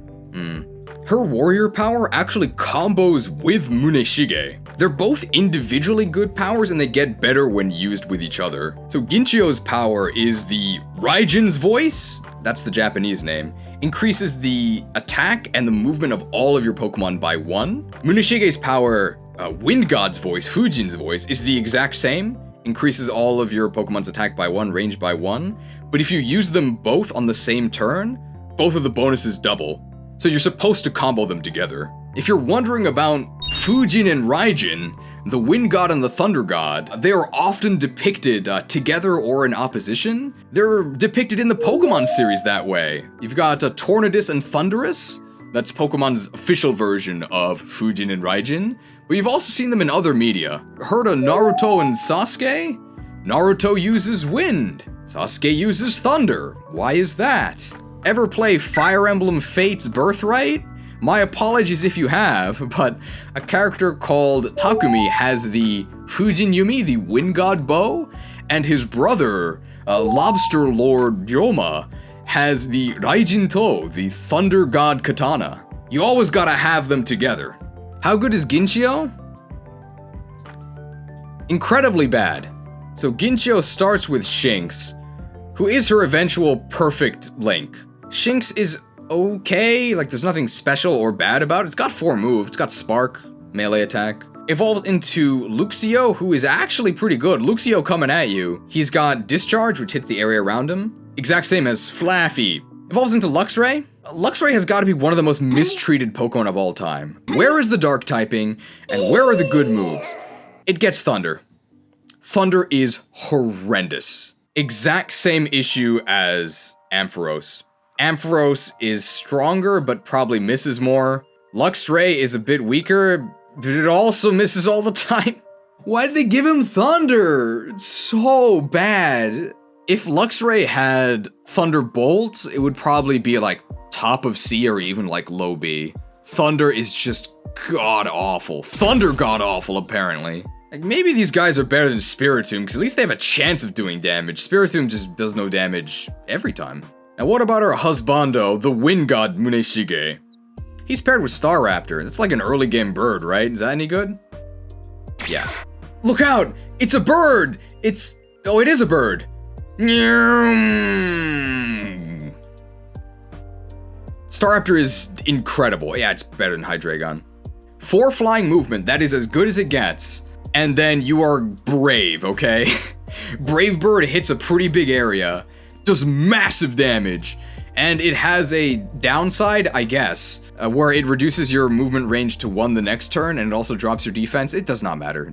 Her warrior power actually combos with Muneshige. They're both individually good powers and they get better when used with each other. So Ginchiyo's power is the Raijin's Voice, that's the Japanese name, increases the attack and the movement of all of your Pokemon by 1. Muneshige's power, Wind God's Voice, Fujin's Voice, is the exact same, increases all of your Pokemon's attack by 1, range by 1, but if you use them both on the same turn, both of the bonuses double. So you're supposed to combo them together. If you're wondering about Fujin and Raijin, the Wind God and the Thunder God, they are often depicted together or in opposition. They're depicted in the Pokemon series that way. You've got Tornadus and Thundurus. That's Pokemon's official version of Fujin and Raijin. But you've also seen them in other media. Heard of Naruto and Sasuke? Naruto uses wind. Sasuke uses thunder. Why is that? Ever play Fire Emblem Fate's Birthright? My apologies if you have, but a character called Takumi has the Fujin Yumi, the Wind God bow, and his brother, Lobster Lord Ryoma, has the Raijin To, the Thunder God Katana. You always gotta have them together. How good is Ginchiyo? Incredibly bad. So Ginchiyo starts with Shinx, who is her eventual perfect link. Shinx is okay, like there's nothing special or bad about it. It's got 4 moves. It's got Spark, melee attack. Evolves into Luxio, who is actually pretty good. Luxio coming at you. He's got Discharge, which hits the area around him. Exact same as Flaffy. Evolves into Luxray. Luxray has got to be one of the most mistreated Pokemon of all time. Where is the Dark typing, and where are the good moves? It gets Thunder. Thunder is horrendous. Exact same issue as Ampharos. Ampharos is stronger, but probably misses more. Luxray is a bit weaker, but it also misses all the time. Why did they give him Thunder? It's so bad. If Luxray had Thunderbolt, it would probably be like top of C or even like low B. Thunder is just god-awful. Thunder god-awful, apparently. Like, maybe these guys are better than Spiritomb, because at least they have a chance of doing damage. Spiritomb just does no damage every time. Now what about our husbando, the Wind God Muneshige? He's paired with Staraptor. That's like an early game bird, right? Is that any good? Yeah. Look out! It's a bird! Oh, it is a bird! Staraptor is incredible. Yeah, it's better than Hydreigon. 4 flying movement, that is as good as it gets. And then you are brave, okay? Brave Bird hits a pretty big area, does massive damage, and it has a downside, I guess, where it reduces your movement range to 1 the next turn, and it also drops your defense. It does not matter.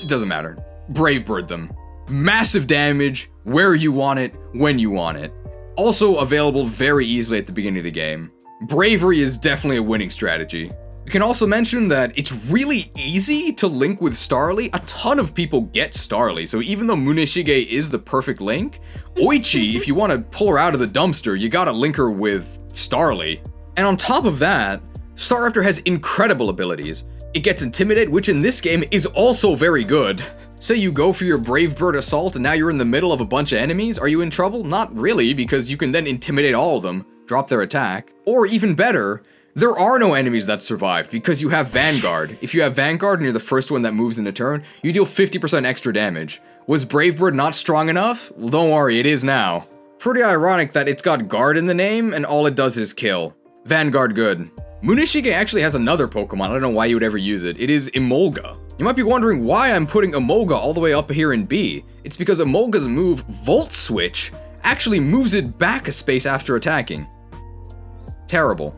It doesn't matter. Brave Bird them. Massive damage, where you want it, when you want it. Also available very easily at the beginning of the game. Bravery is definitely a winning strategy. We can also mention that it's really easy to link with Starly. A ton of people get Starly, so even though Muneshige is the perfect link, Oichi, if you want to pull her out of the dumpster, you gotta link her with Starly. And on top of that, Staraptor has incredible abilities. It gets Intimidate, which in this game is also very good. Say you go for your Brave Bird Assault and now you're in the middle of a bunch of enemies, are you in trouble? Not really, because you can then intimidate all of them, drop their attack. Or even better, there are no enemies that survive because you have Vanguard. If you have Vanguard and you're the first one that moves in a turn, you deal 50% extra damage. Was Brave Bird not strong enough? Well, don't worry, it is now. Pretty ironic that it's got Guard in the name and all it does is kill. Vanguard good. Muneshige actually has another Pokemon, I don't know why you would ever use it. It is Emolga. You might be wondering why I'm putting Emolga all the way up here in B. It's because Emolga's move, Volt Switch, actually moves it back a space after attacking. Terrible.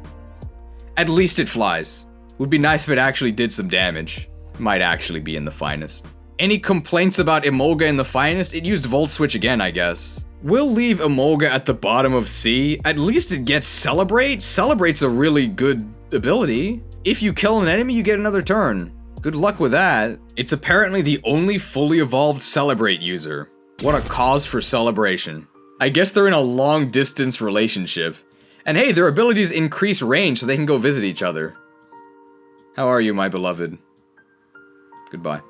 At least it flies. Would be nice if it actually did some damage. Might actually be in the finest. Any complaints about Emolga in the finest? It used Volt Switch again, I guess. We'll leave Emolga at the bottom of C. At least it gets Celebrate. Celebrate's a really good ability. If you kill an enemy, you get another turn. Good luck with that. It's apparently the only fully evolved Celebrate user. What a cause for celebration. I guess they're in a long-distance relationship. And hey, their abilities increase range so they can go visit each other. How are you, my beloved? Goodbye.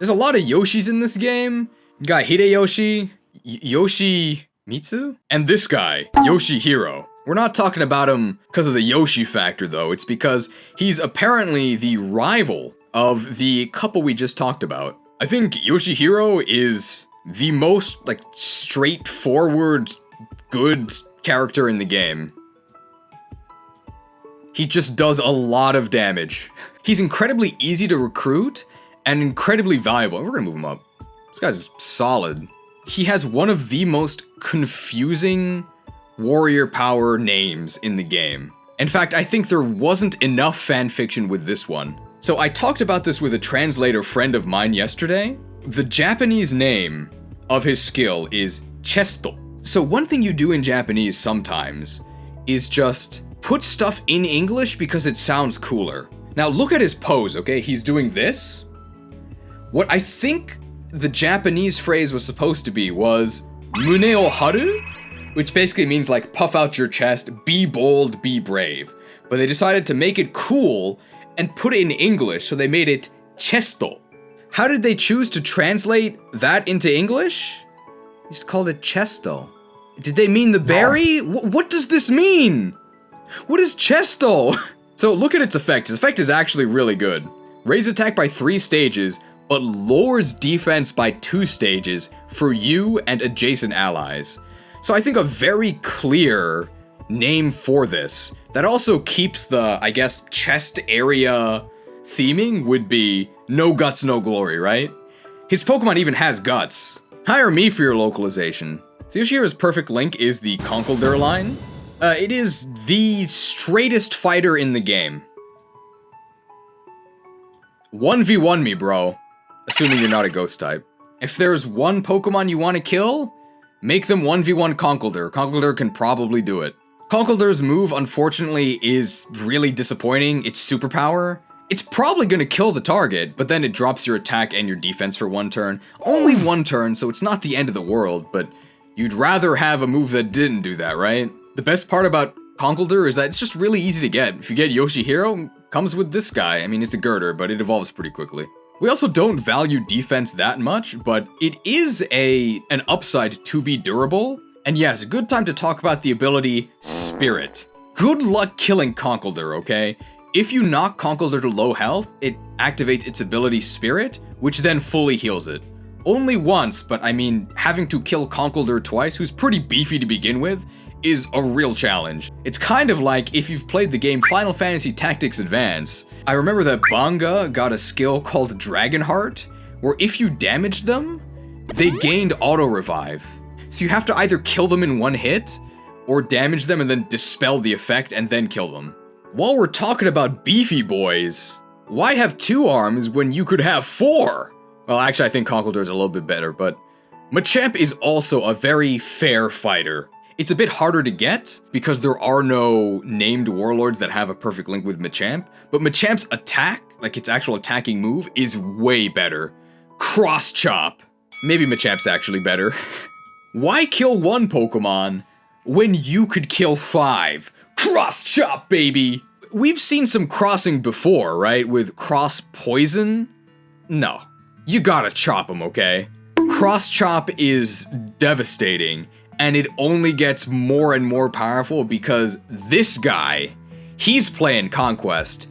There's a lot of Yoshis in this game. You got Hideyoshi, Yoshimitsu, and this guy, Yoshihiro. We're not talking about him because of the Yoshi factor, though. It's because he's apparently the rival of the couple we just talked about. I think Yoshihiro is the most, like, straightforward, good character in the game. He just does a lot of damage. He's incredibly easy to recruit and incredibly valuable. We're gonna move him up. This guy's solid. He has one of the most confusing warrior power names in the game. In fact, I think there wasn't enough fanfiction with this one. So I talked about this with a translator friend of mine yesterday. The Japanese name of his skill is Chesto. So one thing you do in Japanese sometimes is just put stuff in English because it sounds cooler. Now look at his pose, okay? He's doing this. What I think the Japanese phrase was supposed to be was Mune o haru, which basically means like puff out your chest, be bold, be brave. But they decided to make it cool and put it in English, so they made it Chesto. How did they choose to translate that into English? They just called it Chesto. Did they mean the berry? What does this mean? What is Chesto? So look at its effect. Its effect is actually really good. Raise attack by 3 stages, but lowers defense by 2 stages for you and adjacent allies. So I think a very clear name for this that also keeps the, I guess, chest area theming would be no guts, no glory, right? His Pokemon even has guts. Hire me for your localization. So Yoshihiro's perfect link is the Conkeldurr line. It is the straightest fighter in the game. 1v1 me, bro. Assuming you're not a ghost type. If there's one Pokemon you want to kill, make them 1v1 Conkeldurr. Conkeldurr can probably do it. Conkeldurr's move, unfortunately, is really disappointing. Its superpower. It's probably gonna kill the target, but then it drops your attack and your defense for 1 turn. Only 1 turn, so it's not the end of the world, but you'd rather have a move that didn't do that, right? The best part about Conkeldurr is that it's just really easy to get. If you get Yoshihiro, comes with this guy. I mean, it's a girder, but it evolves pretty quickly. We also don't value defense that much, but it is an upside to be durable. And yes, good time to talk about the ability Spirit. Good luck killing Conkeldurr, okay? If you knock Conkeldurr to low health, it activates its ability Spirit, which then fully heals it. Only once, but I mean, having to kill Conkeldurr twice, who's pretty beefy to begin with, is a real challenge. It's kind of like if you've played the game Final Fantasy Tactics Advance. I remember that Banga got a skill called Dragonheart, where if you damaged them, they gained auto-revive. So you have to either kill them in 1 hit, or damage them and then dispel the effect and then kill them. While we're talking about beefy boys, why have 2 arms when you could have 4? Well, actually I think Conkeldurr is a little bit better, but Machamp is also a very fair fighter. It's a bit harder to get, because there are no named warlords that have a perfect link with Machamp, but Machamp's attack, like its actual attacking move, is way better. Cross Chop! Maybe Machamp's actually better. Why kill 1 Pokemon when you could kill 5? Cross Chop, baby! We've seen some crossing before, right? With Cross Poison? No. You gotta chop them, okay? Cross Chop is devastating, and it only gets more and more powerful because this guy, he's playing Conquest.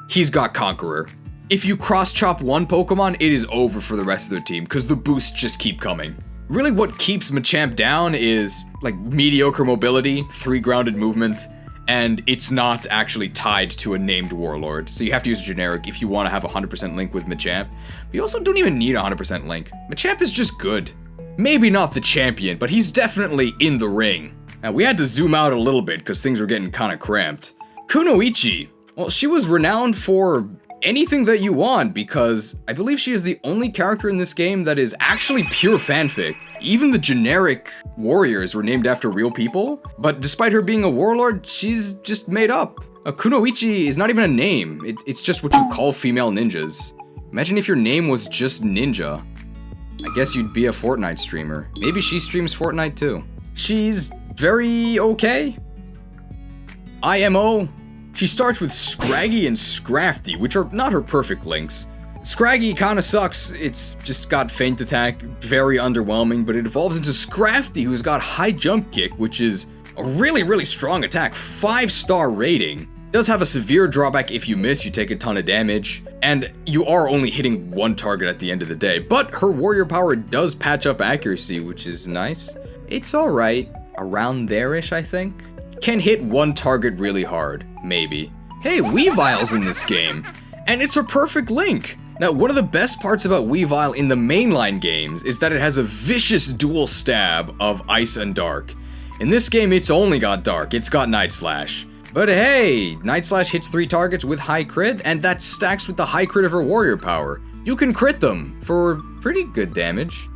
He's got Conqueror. If you cross chop 1 Pokemon, it is over for the rest of their team, because the boosts just keep coming. Really what keeps Machamp down is, like, mediocre mobility, 3 grounded movement, and it's not actually tied to a named warlord. So you have to use a generic if you want to have a 100% link with Machamp. But you also don't even need a 100% link. Machamp is just good. Maybe not the champion, but he's definitely in the ring. Now, we had to zoom out a little bit because things were getting kind of cramped. Kunoichi. Well, she was renowned for anything that you want because I believe she is the only character in this game that is actually pure fanfic. Even the generic warriors were named after real people, but despite her being a warlord, she's just made up. Kunoichi is not even a name, it's just what you call female ninjas. Imagine if your name was just Ninja. I guess you'd be a Fortnite streamer. Maybe she streams Fortnite too. She's very okay. IMO. She starts with Scraggy and Scrafty, which are not her perfect links. Scraggy kinda sucks, it's just got Feint Attack, very underwhelming, but it evolves into Scrafty, who's got High Jump Kick, which is a really, really strong attack, 5-star rating. Does have a severe drawback: if you miss, you take a ton of damage, and you are only hitting 1 target at the end of the day, but her warrior power does patch up accuracy, which is nice. It's alright, around there-ish, I think. Can hit 1 target really hard, maybe. Hey, Weavile's in this game, and it's a perfect link. Now, one of the best parts about Weavile in the mainline games is that it has a vicious dual stab of Ice and Dark. In this game, it's only got Dark, it's got Night Slash. But hey, Night Slash hits 3 targets with high crit, and that stacks with the high crit of her warrior power. You can crit them for pretty good damage.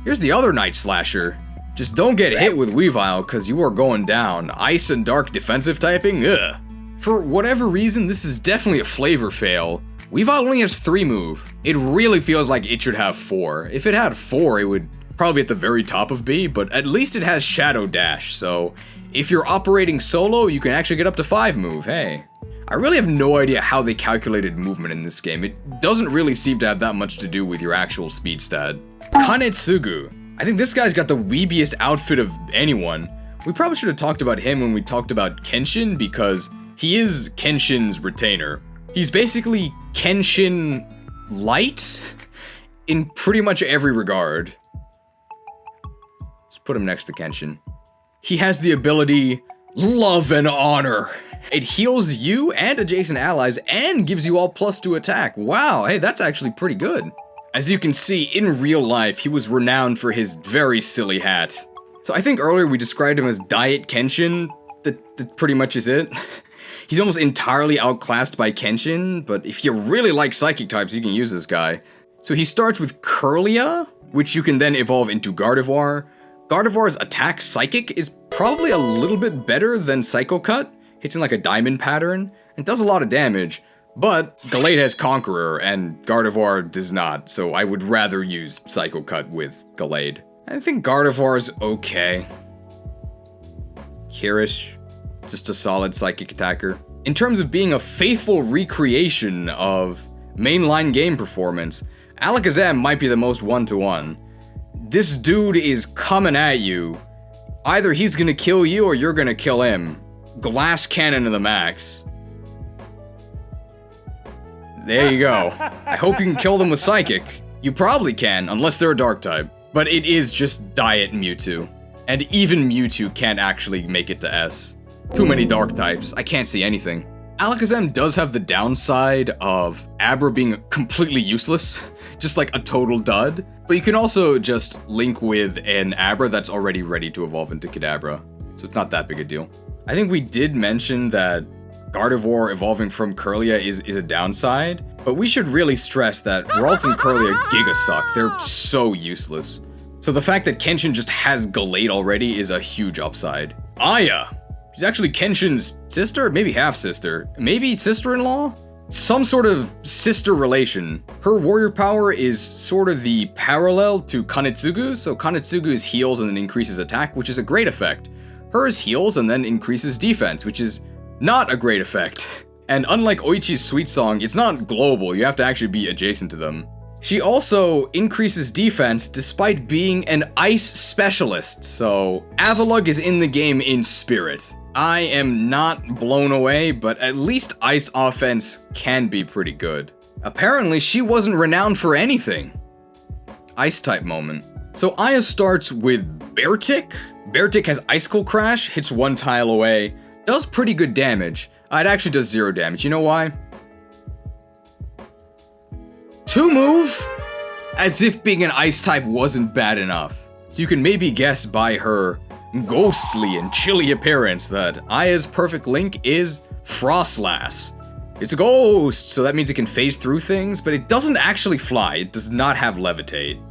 Here's the other Night Slasher. Just don't get hit with Weavile, cause you are going down. Ice and Dark defensive typing, ugh. For whatever reason, this is definitely a flavor fail. Weavile only has 3 move. It really feels like it should have 4. If it had 4, it would probably be at the very top of B, but at least it has Shadow Dash, so if you're operating solo, you can actually get up to 5 move, hey. I really have no idea how they calculated movement in this game. It doesn't really seem to have that much to do with your actual speed stat. Kanetsugu. I think this guy's got the weebiest outfit of anyone. We probably should have talked about him when we talked about Kenshin, because he is Kenshin's retainer. He's basically Kenshin light in pretty much every regard. Let's put him next to Kenshin. He has the ability Love and Honor. It heals you and adjacent allies and gives you all +2 attack. Wow, hey, that's actually pretty good. As you can see, in real life, he was renowned for his very silly hat. So I think earlier we described him as Diet Kenshin. That pretty much is it. He's almost entirely outclassed by Kenshin, but if you really like psychic types, you can use this guy. So he starts with Kirlia, which you can then evolve into Gardevoir. Gardevoir's attack Psychic is probably a little bit better than Psycho Cut. Hits in like a diamond pattern, and does a lot of damage. But Gallade has Conqueror, and Gardevoir does not, so I would rather use Psycho Cut with Gallade. I think Gardevoir's okay. Kirish, just a solid psychic attacker. In terms of being a faithful recreation of mainline game performance, Alakazam might be the most one-to-one. This dude is coming at you. Either he's gonna kill you or you're gonna kill him. Glass cannon to the max. There you go. I hope you can kill them with Psychic. You probably can, unless they're a Dark type. But it is just Diet Mewtwo. And even Mewtwo can't actually make it to S. Too many Dark types, I can't see anything. Alakazam does have the downside of Abra being completely useless, just like a total dud. But you can also just link with an Abra that's already ready to evolve into Kadabra. So it's not that big a deal. I think we did mention that Gardevoir evolving from Kirlia is a downside, but we should really stress that Ralts and Kirlia Giga suck. They're so useless. So the fact that Kenshin just has Gallade already is a huge upside. Aya! She's actually Kenshin's sister, maybe half-sister, maybe sister-in-law? Some sort of sister relation. Her warrior power is sort of the parallel to Kanetsugu, so Kanetsugu's heals and then increases attack, which is a great effect. Hers heals and then increases defense, which is not a great effect. And unlike Oichi's Sweet Song, it's not global, you have to actually be adjacent to them. She also increases defense despite being an ice specialist, so Avalugg is in the game in spirit. I am not blown away, but at least ice offense can be pretty good. Apparently, she wasn't renowned for anything. Ice type moment. So Aya starts with Beartic. Beartic has Icicle Crash, hits 1 tile away, does pretty good damage. It actually does 0 damage. You know why? 2 move? As if being an ice type wasn't bad enough. So you can maybe guess by her ghostly and chilly appearance that Aya's perfect link is Frostlass. It's a ghost, so that means it can phase through things, but it doesn't actually fly. It does not have levitate.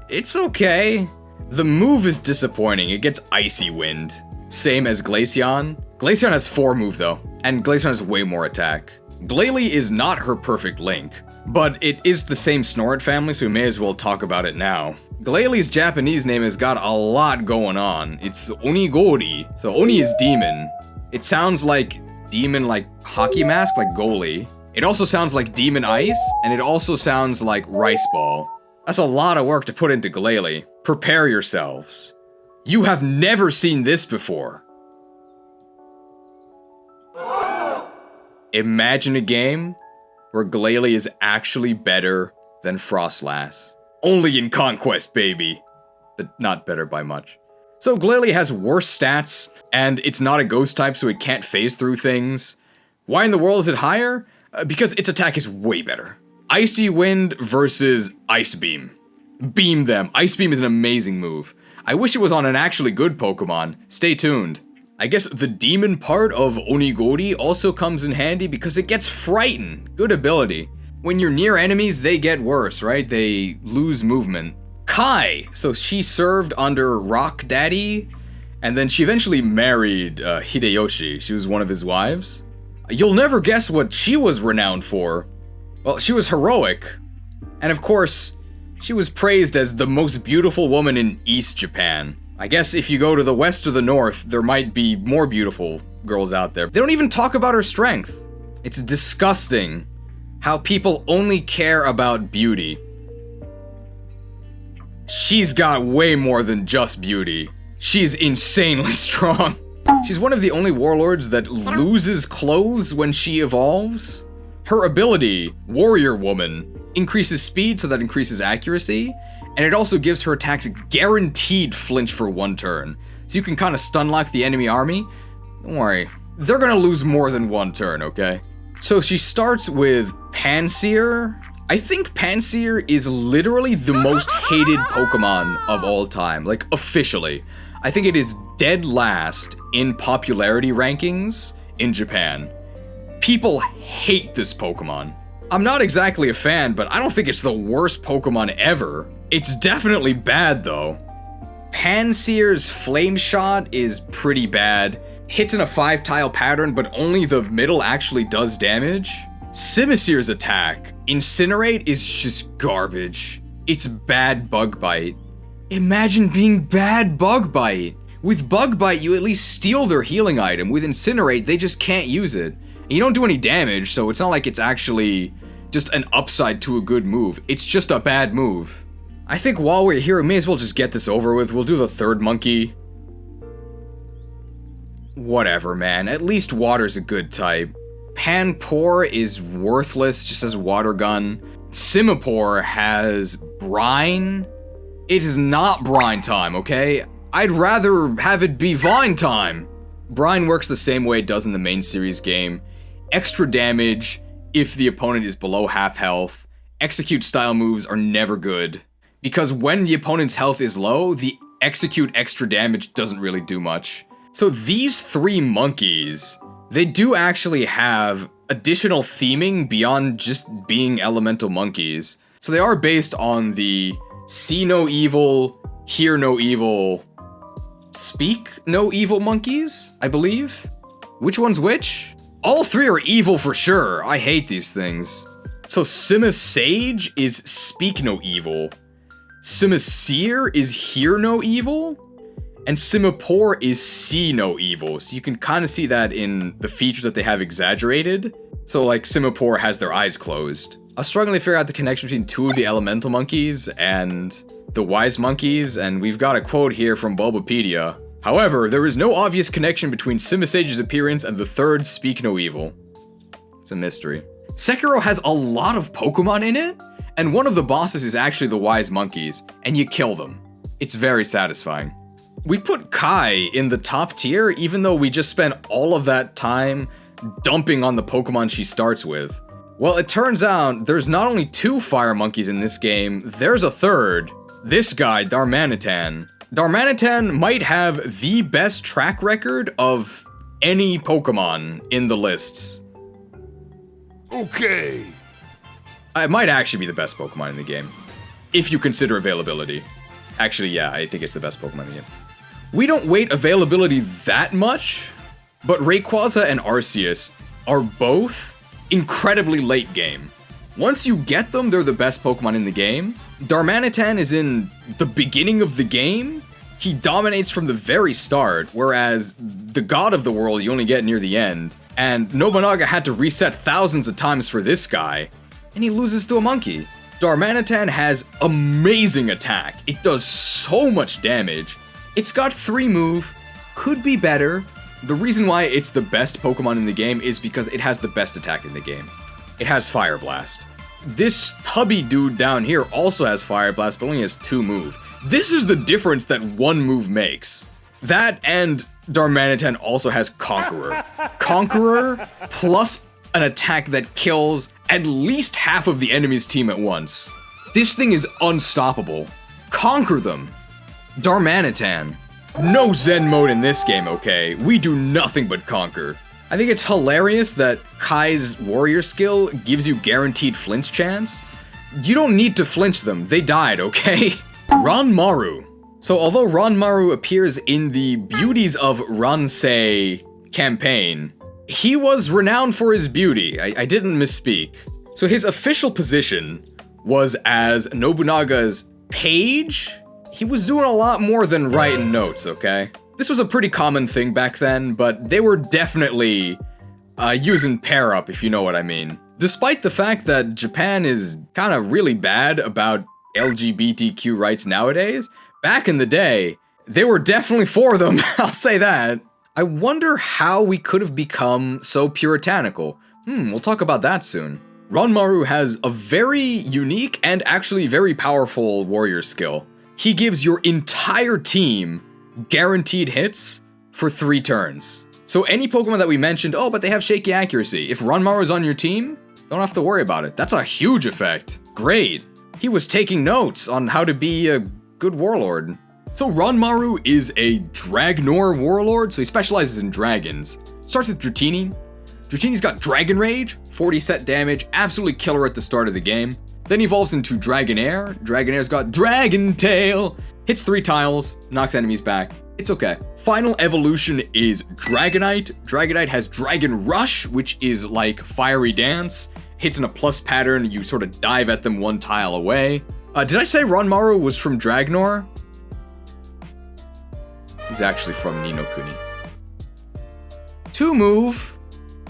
It's okay. The move is disappointing. It gets Icy Wind. Same as Glaceon. Glaceon has 4 move though, and Glaceon has way more attack. Glalie is not her perfect link, but it is the same Snorunt family, so we may as well talk about it now. Glalie's Japanese name has got a lot going on. It's Onigori, so Oni is demon. It sounds like demon like hockey mask, like goalie. It also sounds like demon ice, and it also sounds like rice ball. That's a lot of work to put into Glalie. Prepare yourselves. You have never seen this before. Imagine a game where Glalie is actually better than Frostlass. Only in Conquest, baby. But not better by much. So Glalie has worse stats, and it's not a ghost type, so it can't phase through things. Why in the world is it higher? Because its attack is way better. Icy Wind versus Ice Beam. Beam them. Ice Beam is an amazing move. I wish it was on an actually good Pokemon. Stay tuned. I guess the demon part of Onigori also comes in handy because it gets Frighten. Good ability. When you're near enemies, they get worse, right? They lose movement. Kai! So she served under Rock Daddy, and then she eventually married Hideyoshi. She was one of his wives. You'll never guess what she was renowned for. Well, she was heroic. And of course, she was praised as the most beautiful woman in East Japan. I guess if you go to the west or the north, there might be more beautiful girls out there. They don't even talk about her strength. It's disgusting how people only care about beauty. She's got way more than just beauty. She's insanely strong. She's one of the only warlords that loses clothes when she evolves. Her ability, Warrior Woman, increases speed, so that increases accuracy, and it also gives her attacks guaranteed flinch for 1 turn. So you can kind of stun lock the enemy army. Don't worry, they're gonna lose more than 1 turn, okay? So she starts with Pansear. I think Pansear is literally the most hated Pokemon of all time, like officially. I think it is dead last in popularity rankings in Japan. People hate this Pokemon. I'm not exactly a fan, but I don't think it's the worst Pokemon ever. It's definitely bad though. Pansear's Flame Shot is pretty bad. Hits in a 5-tile pattern, but only the middle actually does damage. Simisear's attack, Incinerate, is just garbage. It's bad Bug Bite. Imagine being bad Bug Bite. With Bug Bite, you at least steal their healing item. With Incinerate, they just can't use it. And you don't do any damage, so it's not like it's actually just an upside to a good move. It's just a bad move. I think while we're here, we may as well just get this over with. We'll do the 3rd monkey. Whatever, man. At least water's a good type. Panpour is worthless, just as Water Gun. Simipour has Brine. It is not Brine time, okay? I'd rather have it be Vine time. Brine works the same way it does in the main series game. Extra damage if the opponent is below half health. Execute style moves are never good, because when the opponent's health is low, the execute extra damage doesn't really do much. So these 3 monkeys, they do actually have additional theming beyond just being elemental monkeys. So they are based on the See No Evil, Hear No Evil, Speak No Evil monkeys, I believe? Which one's which? All 3 are evil for sure. I hate these things. So Simisage is Speak No Evil. Simisear is Hear No Evil. And Simipour is See No Evil. So you can kind of see that in the features that they have exaggerated. So like Simipour has their eyes closed. I was struggling to figure out the connection between 2 of the elemental monkeys and the wise monkeys, and we've got a quote here from Bulbapedia. However, there is no obvious connection between Simisage's appearance and the 3rd Speak No Evil. It's a mystery. Sekiro has a lot of Pokemon in it, and one of the bosses is actually the wise monkeys, and you kill them. It's very satisfying. We put Kai in the top tier, even though we just spent all of that time dumping on the Pokemon she starts with. Well, it turns out there's not only 2 fire monkeys in this game, there's a 3rd. This guy, Darmanitan. Darmanitan might have the best track record of any Pokemon in the lists. Okay. It might actually be the best Pokemon in the game, if you consider availability. Actually, yeah, I think it's the best Pokemon in the game. We don't weight availability that much, but Rayquaza and Arceus are both incredibly late game. Once you get them, they're the best Pokemon in the game. Darmanitan is in the beginning of the game. He dominates from the very start, whereas the God of the World you only get near the end. And Nobunaga had to reset thousands of times for this guy, and he loses to a monkey. Darmanitan has amazing attack. It does so much damage. It's got 3 move, could be better. The reason why it's the best Pokemon in the game is because it has the best attack in the game. It has Fire Blast. This tubby dude down here also has Fire Blast, but only has 2 move. This is the difference that 1 move makes. That and Darmanitan also has Conqueror. Conqueror plus an attack that kills at least half of the enemy's team at once. This thing is unstoppable. Conquer them. Darmanitan. No Zen mode in this game, okay? We do nothing but conquer. I think it's hilarious that Kai's warrior skill gives you guaranteed flinch chance. You don't need to flinch them, they died, okay? Ranmaru. So although Ranmaru appears in the Beauties of Ransei campaign, he was renowned for his beauty. I didn't misspeak. So his official position was as Nobunaga's page. He was doing a lot more than writing notes, okay? This was a pretty common thing back then, but they were definitely using pair up, if you know what I mean. Despite the fact that Japan is kind of really bad about LGBTQ rights nowadays, back in the day, they were definitely for them, I'll say that. I wonder how we could have become so puritanical. We'll talk about that soon. Ranmaru has a very unique and actually very powerful warrior skill. He gives your entire team guaranteed hits for 3 turns. So any Pokemon that we mentioned, oh, but they have shaky accuracy. If Ranmaru is on your team, don't have to worry about it. That's a huge effect. Great. He was taking notes on how to be a good warlord. So Ranmaru is a Dragnor warlord, so he specializes in dragons. Starts with Dratini. Dratini's got Dragon Rage, 40 set damage, absolutely killer at the start of the game. Then evolves into Dragonair. Dragonair's got Dragon Tail. Hits 3 tiles, knocks enemies back. It's okay. Final evolution is Dragonite. Dragonite has Dragon Rush, which is like Fiery Dance. Hits in a plus pattern, you sort of dive at them 1 tile away. Did I say Ranmaru was from Dragnor? He's actually from Ni no Kuni. 2 move.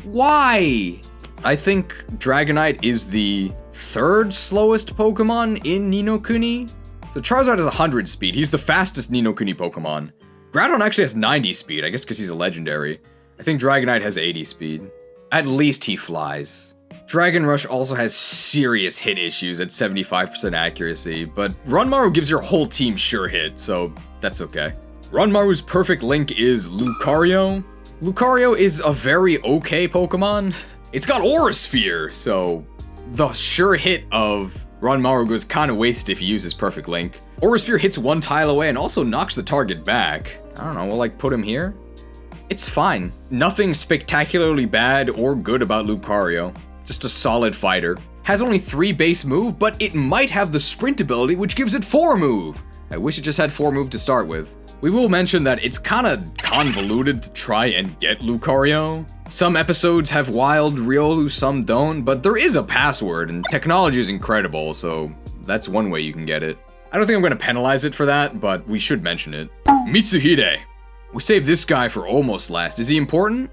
Why? I think Dragonite is the 3rd slowest Pokemon in Ni no Kuni. So Charizard has 100 speed. He's the fastest Ni no Kuni Pokemon. Groudon actually has 90 speed, I guess because he's a legendary. I think Dragonite has 80 speed. At least he flies. Dragon Rush also has serious hit issues at 75% accuracy, but Ranmaru gives your whole team sure hit, so that's okay. Ranmaru's perfect link is Lucario. Lucario is a very okay Pokemon. It's got Aura Sphere, so the sure hit of Ranmaru goes kind of wasted if you use his perfect link. Aura Sphere hits 1 tile away and also knocks the target back. I don't know, we'll like put him here? It's fine. Nothing spectacularly bad or good about Lucario. Just a solid fighter. Has only 3 base move, but it might have the sprint ability which gives it 4 move. I wish it just had 4 move to start with. We will mention that it's kinda convoluted to try and get Lucario. Some episodes have wild Riolu, some don't, but there is a password, and technology is incredible, so that's one way you can get it. I don't think I'm gonna penalize it for that, but we should mention it. Mitsuhide. We saved this guy for almost last. Is he important?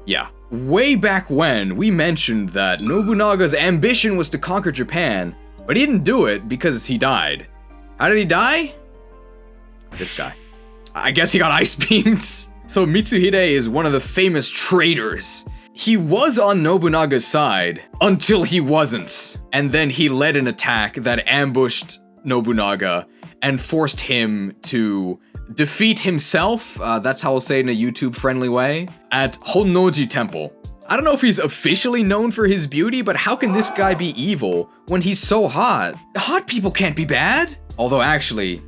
Yeah. Way back when, we mentioned that Nobunaga's ambition was to conquer Japan, but he didn't do it because he died. How did he die? This guy. I guess he got ice beams. So Mitsuhide is one of the famous traitors. He was on Nobunaga's side until he wasn't. And then he led an attack that ambushed Nobunaga and forced him to defeat himself, that's how I'll say it in a YouTube-friendly way, at Honnoji Temple. I don't know if he's officially known for his beauty, but how can this guy be evil when he's so hot? Hot people can't be bad. Although actually,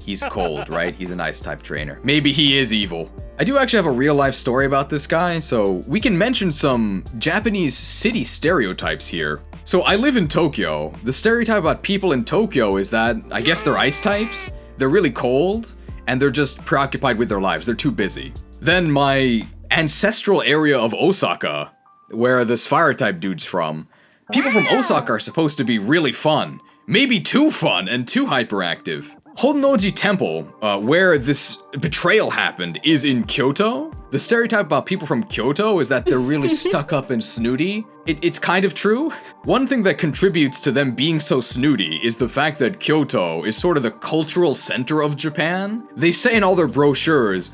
he's cold, right? He's an ice-type trainer. Maybe he is evil. I do actually have a real-life story about this guy, so we can mention some Japanese city stereotypes here. So I live in Tokyo. The stereotype about people in Tokyo is that, I guess they're ice types, they're really cold, and they're just preoccupied with their lives. They're too busy. Then my ancestral area of Osaka, where this fire-type dude's from, people from Osaka are supposed to be really fun. Maybe too fun and too hyperactive. Honnoji Temple, where this betrayal happened, is in Kyoto. The stereotype about people from Kyoto is that they're really stuck up and snooty. It's kind of true. One thing that contributes to them being so snooty is the fact that Kyoto is sort of the cultural center of Japan. They say in all their brochures,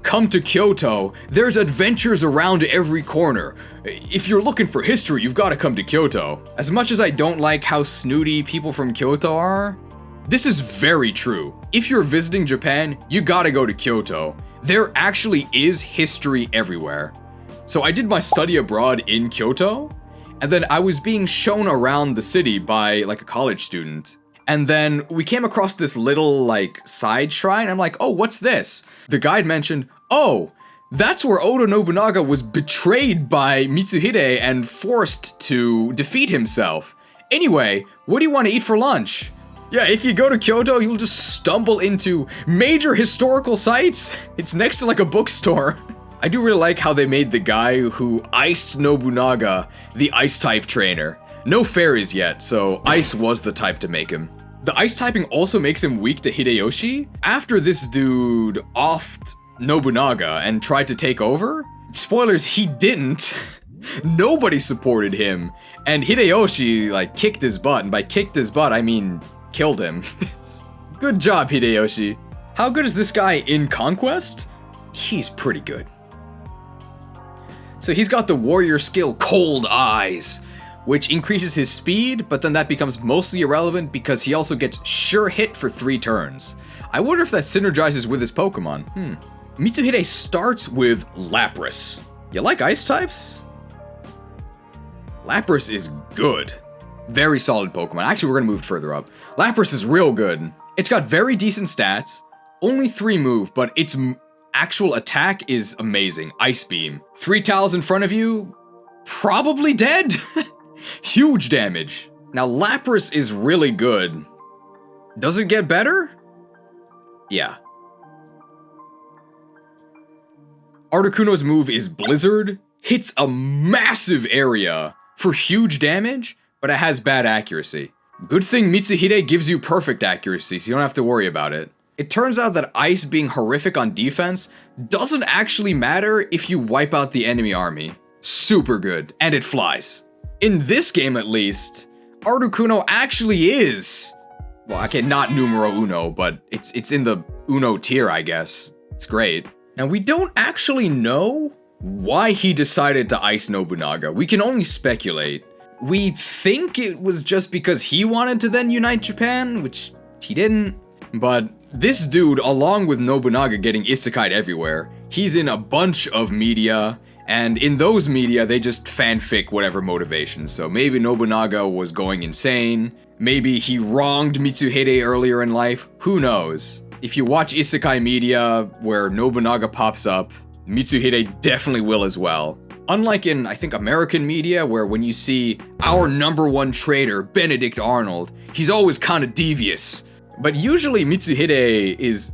come to Kyoto, there's adventures around every corner. If you're looking for history, you've got to come to Kyoto. As much as I don't like how snooty people from Kyoto are, this is very true. If you're visiting Japan, you gotta go to Kyoto. There actually is history everywhere. So I did my study abroad in Kyoto, and then I was being shown around the city by like a college student. And then we came across this little, like, side shrine. I'm like, oh, what's this? The guide mentioned, oh, that's where Oda Nobunaga was betrayed by Mitsuhide and forced to defeat himself. Anyway, what do you want to eat for lunch? Yeah, if you go to Kyoto, you'll just stumble into major historical sites. It's next to like a bookstore. I do really like how they made the guy who iced Nobunaga the ice-type trainer. No fairies yet, so ice was the type to make him. The ice typing also makes him weak to Hideyoshi. After this dude offed Nobunaga and tried to take over, spoilers, he didn't. Nobody supported him, and Hideyoshi, like, kicked his butt, and by kicked his butt, I mean killed him. Good job, Hideyoshi. How good is this guy in Conquest? He's pretty good. So he's got the warrior skill Cold Eyes, which increases his speed, but then that becomes mostly irrelevant because he also gets sure hit for 3 turns. I wonder if that synergizes with his Pokemon. Mitsuhide starts with Lapras. You like ice types? Lapras is good. Very solid Pokemon. Actually, we're gonna move further up. Lapras is real good. It's got very decent stats, only 3 move, but its actual attack is amazing. Ice Beam. 3 tiles in front of you, probably dead. Huge damage. Now, Lapras is really good. Does it get better? Yeah. Articuno's move is Blizzard. Hits a massive area for huge damage, but it has bad accuracy. Good thing Mitsuhide gives you perfect accuracy, so you don't have to worry about it. It turns out that Ice being horrific on defense doesn't actually matter if you wipe out the enemy army. Super good, and it flies. In this game, at least, Articuno actually is, well, okay, not numero uno, but it's in the uno tier, I guess. It's great. Now, we don't actually know why he decided to ice Nobunaga. We can only speculate. We think it was just because he wanted to then unite Japan, which he didn't. But this dude, along with Nobunaga getting isekai'd everywhere, he's in a bunch of media, and in those media, they just fanfic whatever motivation. So maybe Nobunaga was going insane. Maybe he wronged Mitsuhide earlier in life. Who knows? If you watch isekai media where Nobunaga pops up, Mitsuhide definitely will as well. Unlike in, I think, American media, where when you see our #1 trader, Benedict Arnold, he's always kind of devious. But usually Mitsuhide is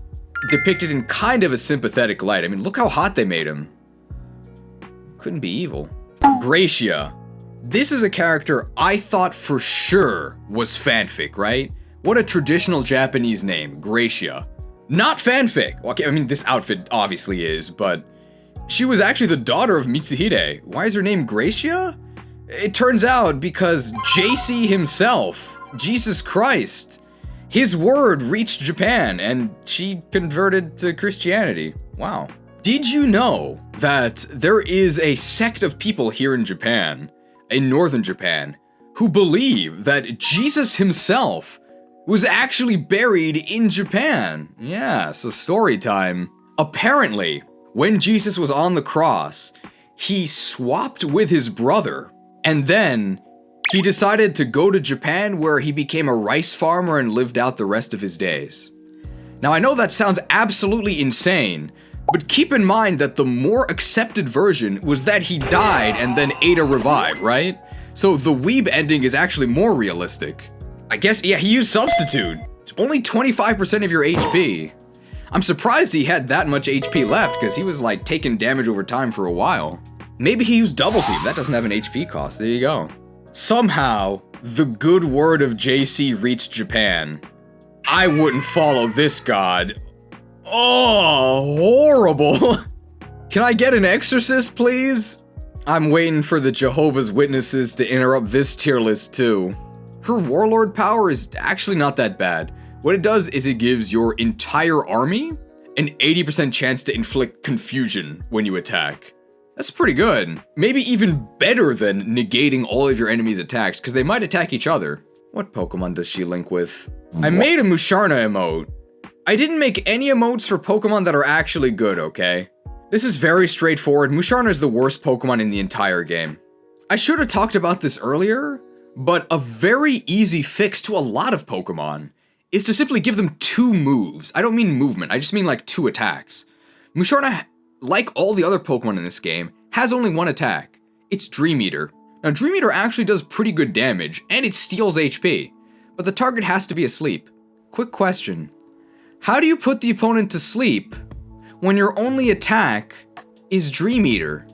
depicted in kind of a sympathetic light. I mean, look how hot they made him. Couldn't be evil. Gracia. This is a character I thought for sure was fanfic, right? What a traditional Japanese name, Gracia. Not fanfic. Okay, I mean, this outfit obviously is, but she was actually the daughter of Mitsuhide. Why is her name Gracia? It turns out because JC himself, Jesus Christ, his word reached Japan and she converted to Christianity. Wow. Did you know that there is a sect of people here in Japan, in northern Japan, who believe that Jesus himself was actually buried in Japan? Yeah, so story time. Apparently, when Jesus was on the cross, he swapped with his brother, and then he decided to go to Japan where he became a rice farmer and lived out the rest of his days. Now, I know that sounds absolutely insane, but keep in mind that the more accepted version was that he died and then ate a revive, right? So the weeb ending is actually more realistic. I guess, yeah, he used Substitute. It's only 25% of your HP. I'm surprised he had that much HP left, because he was, like, taking damage over time for a while. Maybe he used Double Team. That doesn't have an HP cost. There you go. Somehow, the good word of JC reached Japan. I wouldn't follow this god. Oh, horrible. Can I get an exorcist, please? I'm waiting for the Jehovah's Witnesses to interrupt this tier list, too. Her Warlord power is actually not that bad. What it does is it gives your entire army an 80% chance to inflict confusion when you attack. That's pretty good. Maybe even better than negating all of your enemies' attacks, because they might attack each other. What Pokemon does she link with? I made a Musharna emote. I didn't make any emotes for Pokemon that are actually good, okay? This is very straightforward. Musharna is the worst Pokemon in the entire game. I should have talked about this earlier, But a very easy fix to a lot of Pokemon is to simply give them 2 moves. I don't mean movement, I just mean like 2 attacks. Musharna, like all the other Pokemon in this game, has only 1 attack. It's Dream Eater. Now Dream Eater actually does pretty good damage, and it steals HP, but the target has to be asleep. Quick question. How do you put the opponent to sleep when your only attack is Dream Eater?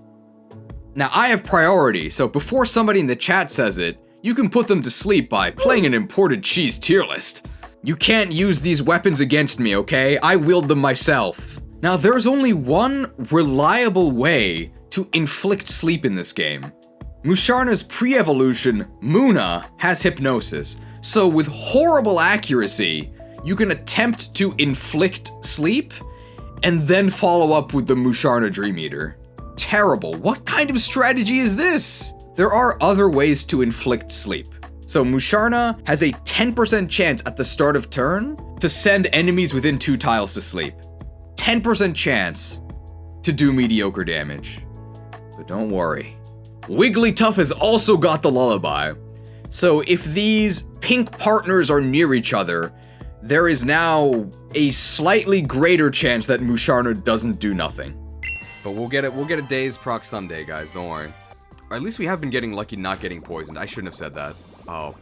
Now I have priority, so before somebody in the chat says it, you can put them to sleep by playing an imported cheese tier list. You can't use these weapons against me, okay? I wield them myself. Now there's only one reliable way to inflict sleep in this game. Musharna's pre-evolution, Munna, has Hypnosis, so with horrible accuracy, you can attempt to inflict sleep, and then follow up with the Musharna Dream Eater. Terrible. What kind of strategy is this? There are other ways to inflict sleep. So Musharna has a 10% chance at the start of turn to send enemies within 2 tiles to sleep. 10% chance to do mediocre damage. But don't worry. Wigglytuff has also got the Lullaby. So if these pink partners are near each other, there is now a slightly greater chance that Musharna doesn't do nothing. But we'll get a Daze proc someday, guys, don't worry. Or at least we have been getting lucky not getting poisoned. I shouldn't have said that. Oh.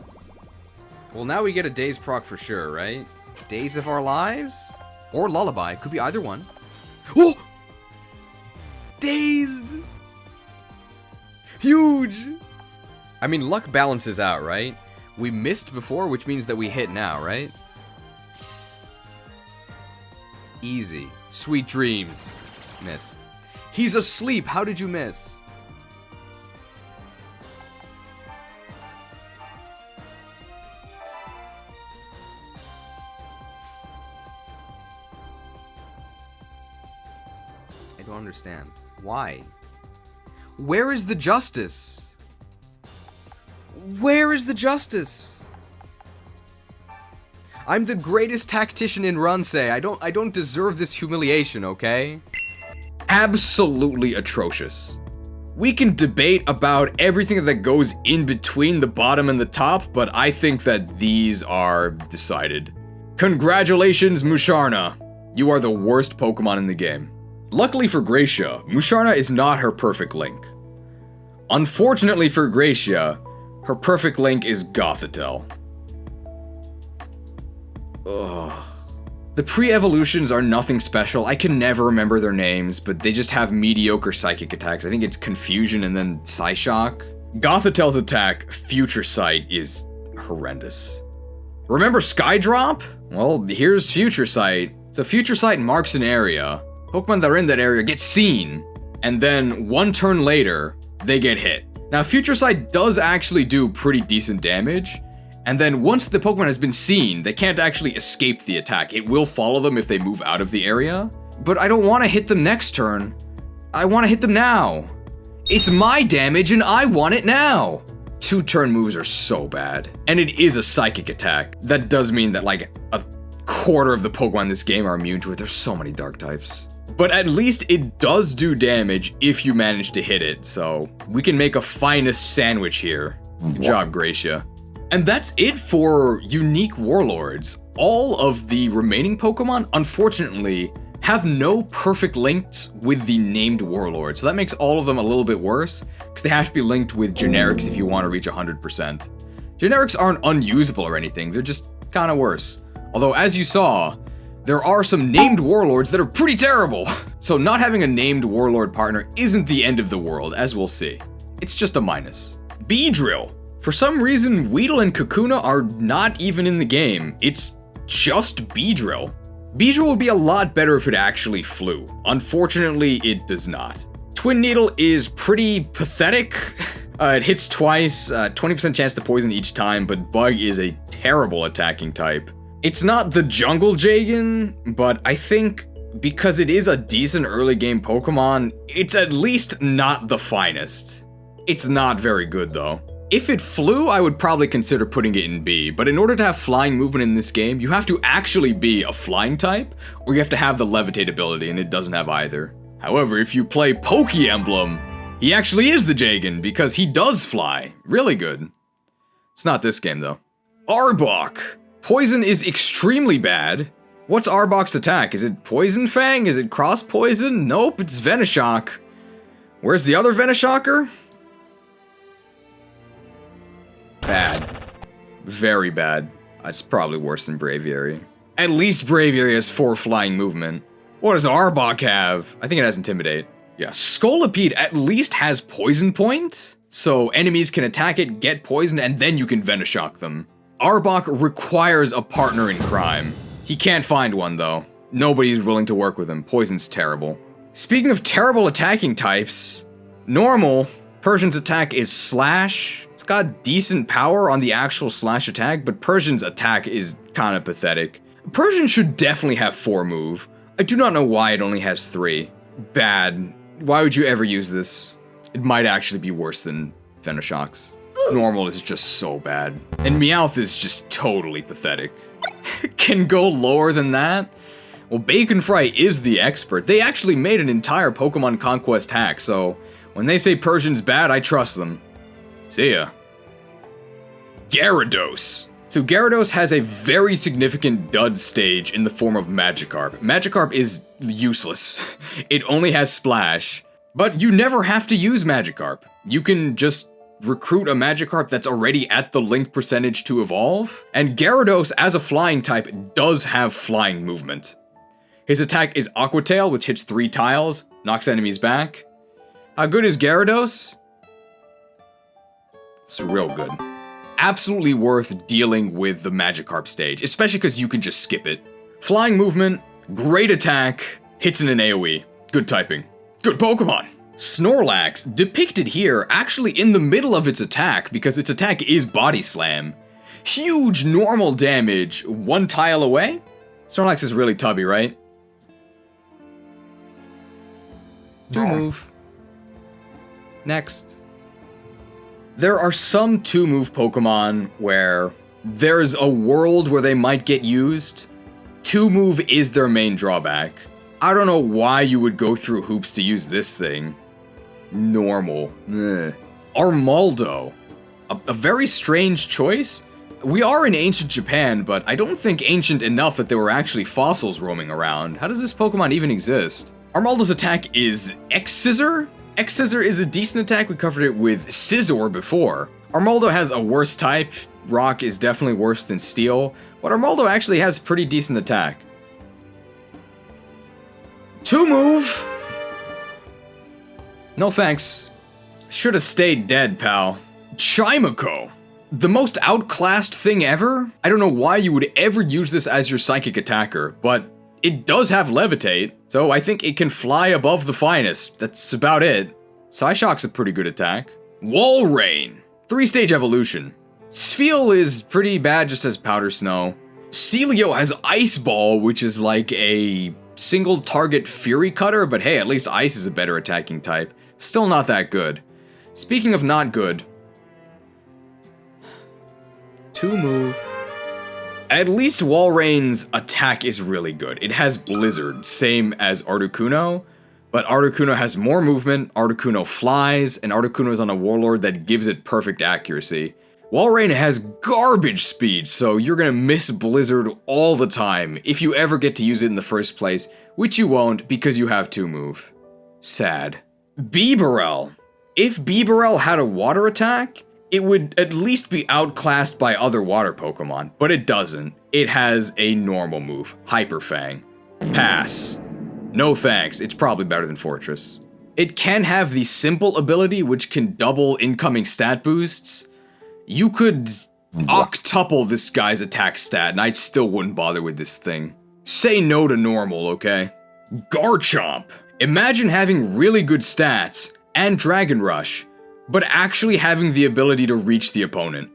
Well, now we get a Daze proc for sure, right? Daze of Our Lives? Or Lullaby. Could be either one. Oh! Dazed! Huge! I mean, luck balances out, right? We missed before, which means that we hit now, right? Easy. Sweet dreams. Missed. He's asleep. How did you miss? I don't understand. Why? Where is the justice? Where is the justice? I'm the greatest tactician in Runsei. I don't deserve this humiliation, okay? Absolutely atrocious. We can debate about everything that goes in between the bottom and the top, but I think that these are decided. Congratulations, Musharna. You are the worst Pokemon in the game. Luckily for Gracia, Musharna is not her perfect link. Unfortunately for Gracia, her perfect link is Gothitelle. Ugh. The pre-evolutions are nothing special. I can never remember their names, but they just have mediocre psychic attacks. I think it's Confusion and then Psyshock. Gothitelle's attack, Future Sight, is horrendous. Remember Skydrop? Well, here's Future Sight. So Future Sight marks an area. Pokemon that are in that area get seen, and then 1 turn later, they get hit. Now, Future Sight does actually do pretty decent damage, and then once the Pokemon has been seen, they can't actually escape the attack. It will follow them if they move out of the area, but I don't want to hit them next turn. I want to hit them now. It's my damage and I want it now. 2-turn moves are so bad, and it is a psychic attack. That does mean that like a quarter of the Pokemon in this game are immune to it. There's so many dark types. But at least it does do damage if you manage to hit it, so we can make a finest sandwich here. Good job, Gracia. And that's it for unique warlords. All of the remaining Pokemon, unfortunately, have no perfect links with the named warlord, so that makes all of them a little bit worse, because they have to be linked with generics if you want to reach 100%. Generics aren't unusable or anything, they're just kind of worse. Although, as you saw, there are some named warlords that are pretty terrible. So not having a named warlord partner isn't the end of the world, as we'll see. It's just a minus. Beedrill. For some reason, Weedle and Kakuna are not even in the game. It's just Beedrill. Beedrill would be a lot better if it actually flew. Unfortunately, it does not. Twin Needle is pretty pathetic. It hits twice, 20% chance to poison each time, but Bug is a terrible attacking type. It's not the Jungle Jagan, but I think because it is a decent early game Pokemon, it's at least not the finest. It's not very good though. If it flew, I would probably consider putting it in B, but in order to have flying movement in this game, you have to actually be a flying type, or you have to have the levitate ability, and it doesn't have either. However, if you play Poke Emblem, he actually is the Jagan, because he does fly. Really good. It's not this game, though. Arbok! Poison is extremely bad. What's Arbok's attack? Is it Poison Fang? Is it Cross Poison? Nope, it's Venoshock. Where's the other Venoshocker? Bad. Very bad. It's probably worse than Braviary. At least Braviary has 4 flying movement. What does Arbok have? I think it has Intimidate. Yeah, Scolipede at least has Poison Point, so enemies can attack it, get poisoned, and then you can Venoshock them. Arbok requires a partner in crime. He can't find one, though. Nobody's willing to work with him. Poison's terrible. Speaking of terrible attacking types, normal, Persian's attack is Slash. It's got decent power on the actual Slash attack, but Persian's attack is kind of pathetic. Persian should definitely have 4 move. I do not know why it only has 3. Bad. Why would you ever use this? It might actually be worse than Venoshock's. Normal is just so bad. And Meowth is just totally pathetic. Can go lower than that? Well, Bacon Fry is the expert. They actually made an entire Pokemon Conquest hack, so when they say Persian's bad, I trust them. See ya. Gyarados. So Gyarados has a very significant dud stage in the form of Magikarp. Magikarp is useless. It only has Splash. But you never have to use Magikarp. You can just recruit a Magikarp that's already at the link percentage to evolve. And Gyarados, as a flying type, does have flying movement. His attack is Aqua Tail, which hits 3 tiles, knocks enemies back. How good is Gyarados? It's real good. Absolutely worth dealing with the Magikarp stage, especially because you can just skip it. Flying movement, great attack, hits in an AoE. Good typing. Good Pokemon! Snorlax, depicted here, actually in the middle of its attack, because its attack is Body Slam. Huge normal damage, 1 tile away? Snorlax is really tubby, right? 2 move. Next. There are some 2-move Pokemon where there's a world where they might get used. 2-move is their main drawback. I don't know why you would go through hoops to use this thing. Normal. Armaldo. A very strange choice. We are in ancient Japan, but I don't think ancient enough that there were actually fossils roaming around. How does this Pokemon even exist? Armaldo's attack is X-Scissor? X-Scissor is a decent attack, we covered it with Scizor before. Armaldo has a worse type, Rock is definitely worse than Steel, but Armaldo actually has pretty decent attack. 2-move! No thanks. Should've stayed dead, pal. Chimeco. The most outclassed thing ever? I don't know why you would ever use this as your psychic attacker, but it does have Levitate, so I think it can fly above the finest. That's about it. Psyshock's a pretty good attack. Walrein. 3-stage evolution. Spheal is pretty bad just as Powder Snow. Celio has Ice Ball, which is like a single target Fury Cutter, but hey, at least Ice is a better attacking type. Still not that good. Speaking of not good. 2-move. At least Walrein's attack is really good. It has Blizzard, same as Articuno, but Articuno has more movement, Articuno flies, and Articuno is on a Warlord that gives it perfect accuracy. Walrein has garbage speed, so you're gonna miss Blizzard all the time if you ever get to use it in the first place, which you won't because you have 2-move. Sad. Bibarel. If Bibarel had a water attack, it would at least be outclassed by other water Pokemon, but it doesn't. It has a normal move, Hyper Fang. Pass. No thanks, it's probably better than Fortress. It can have the simple ability which can double incoming stat boosts. You could octuple this guy's attack stat and I still wouldn't bother with this thing. Say no to normal, okay? Garchomp. Imagine having really good stats and Dragon Rush, but actually having the ability to reach the opponent.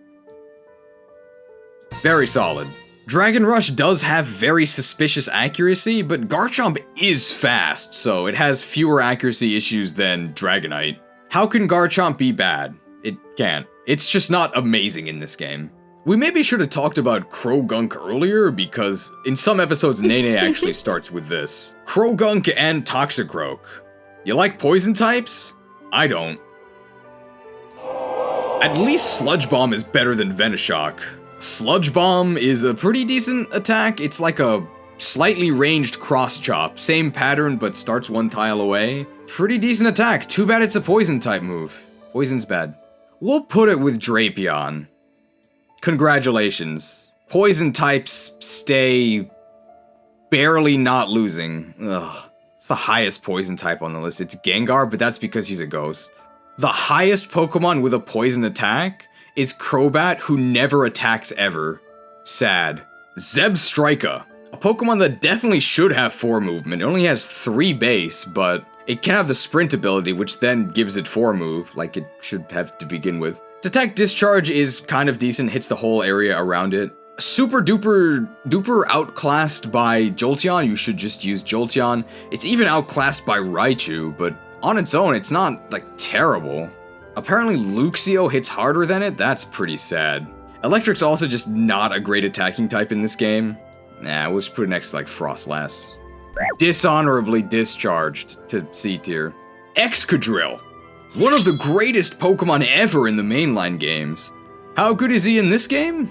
Very solid. Dragon Rush does have very suspicious accuracy, but Garchomp is fast, so it has fewer accuracy issues than Dragonite. How can Garchomp be bad? It can't. It's just not amazing in this game. We maybe should have talked about Croagunk earlier, because in some episodes Nene actually starts with this. Croagunk and Toxicroak. You like poison types? I don't. At least Sludge Bomb is better than Venoshock. Sludge Bomb is a pretty decent attack. It's like a slightly ranged cross chop. Same pattern, but starts one tile away. Pretty decent attack. Too bad it's a poison type move. Poison's bad. We'll put it with Drapion. Congratulations. Poison types stay barely not losing. Ugh. It's the highest poison type on the list. It's Gengar, but that's because he's a ghost. The highest Pokemon with a poison attack is Crobat, who never attacks ever. Sad. Zebstrika. A Pokemon that definitely should have 4 movement. It only has 3 base, but it can have the sprint ability, which then gives it 4 move, like it should have to begin with. Its attack discharge is kind of decent, hits the whole area around it. Super duper outclassed by Jolteon, you should just use Jolteon. It's even outclassed by Raichu, but on its own, it's not, like, terrible. Apparently Luxio hits harder than it, that's pretty sad. Electric's also just not a great attacking type in this game. Nah, we'll just put it next to, like, Frostlass. Dishonorably discharged to C tier. Excadrill. One of the greatest Pokemon ever in the mainline games. How good is he in this game?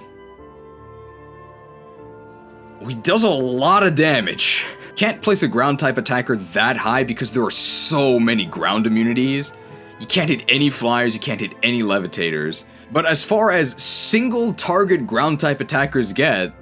He does a lot of damage. Can't place a ground type attacker that high because there are so many ground immunities. You can't hit any flyers, you can't hit any levitators. But as far as single target ground type attackers get,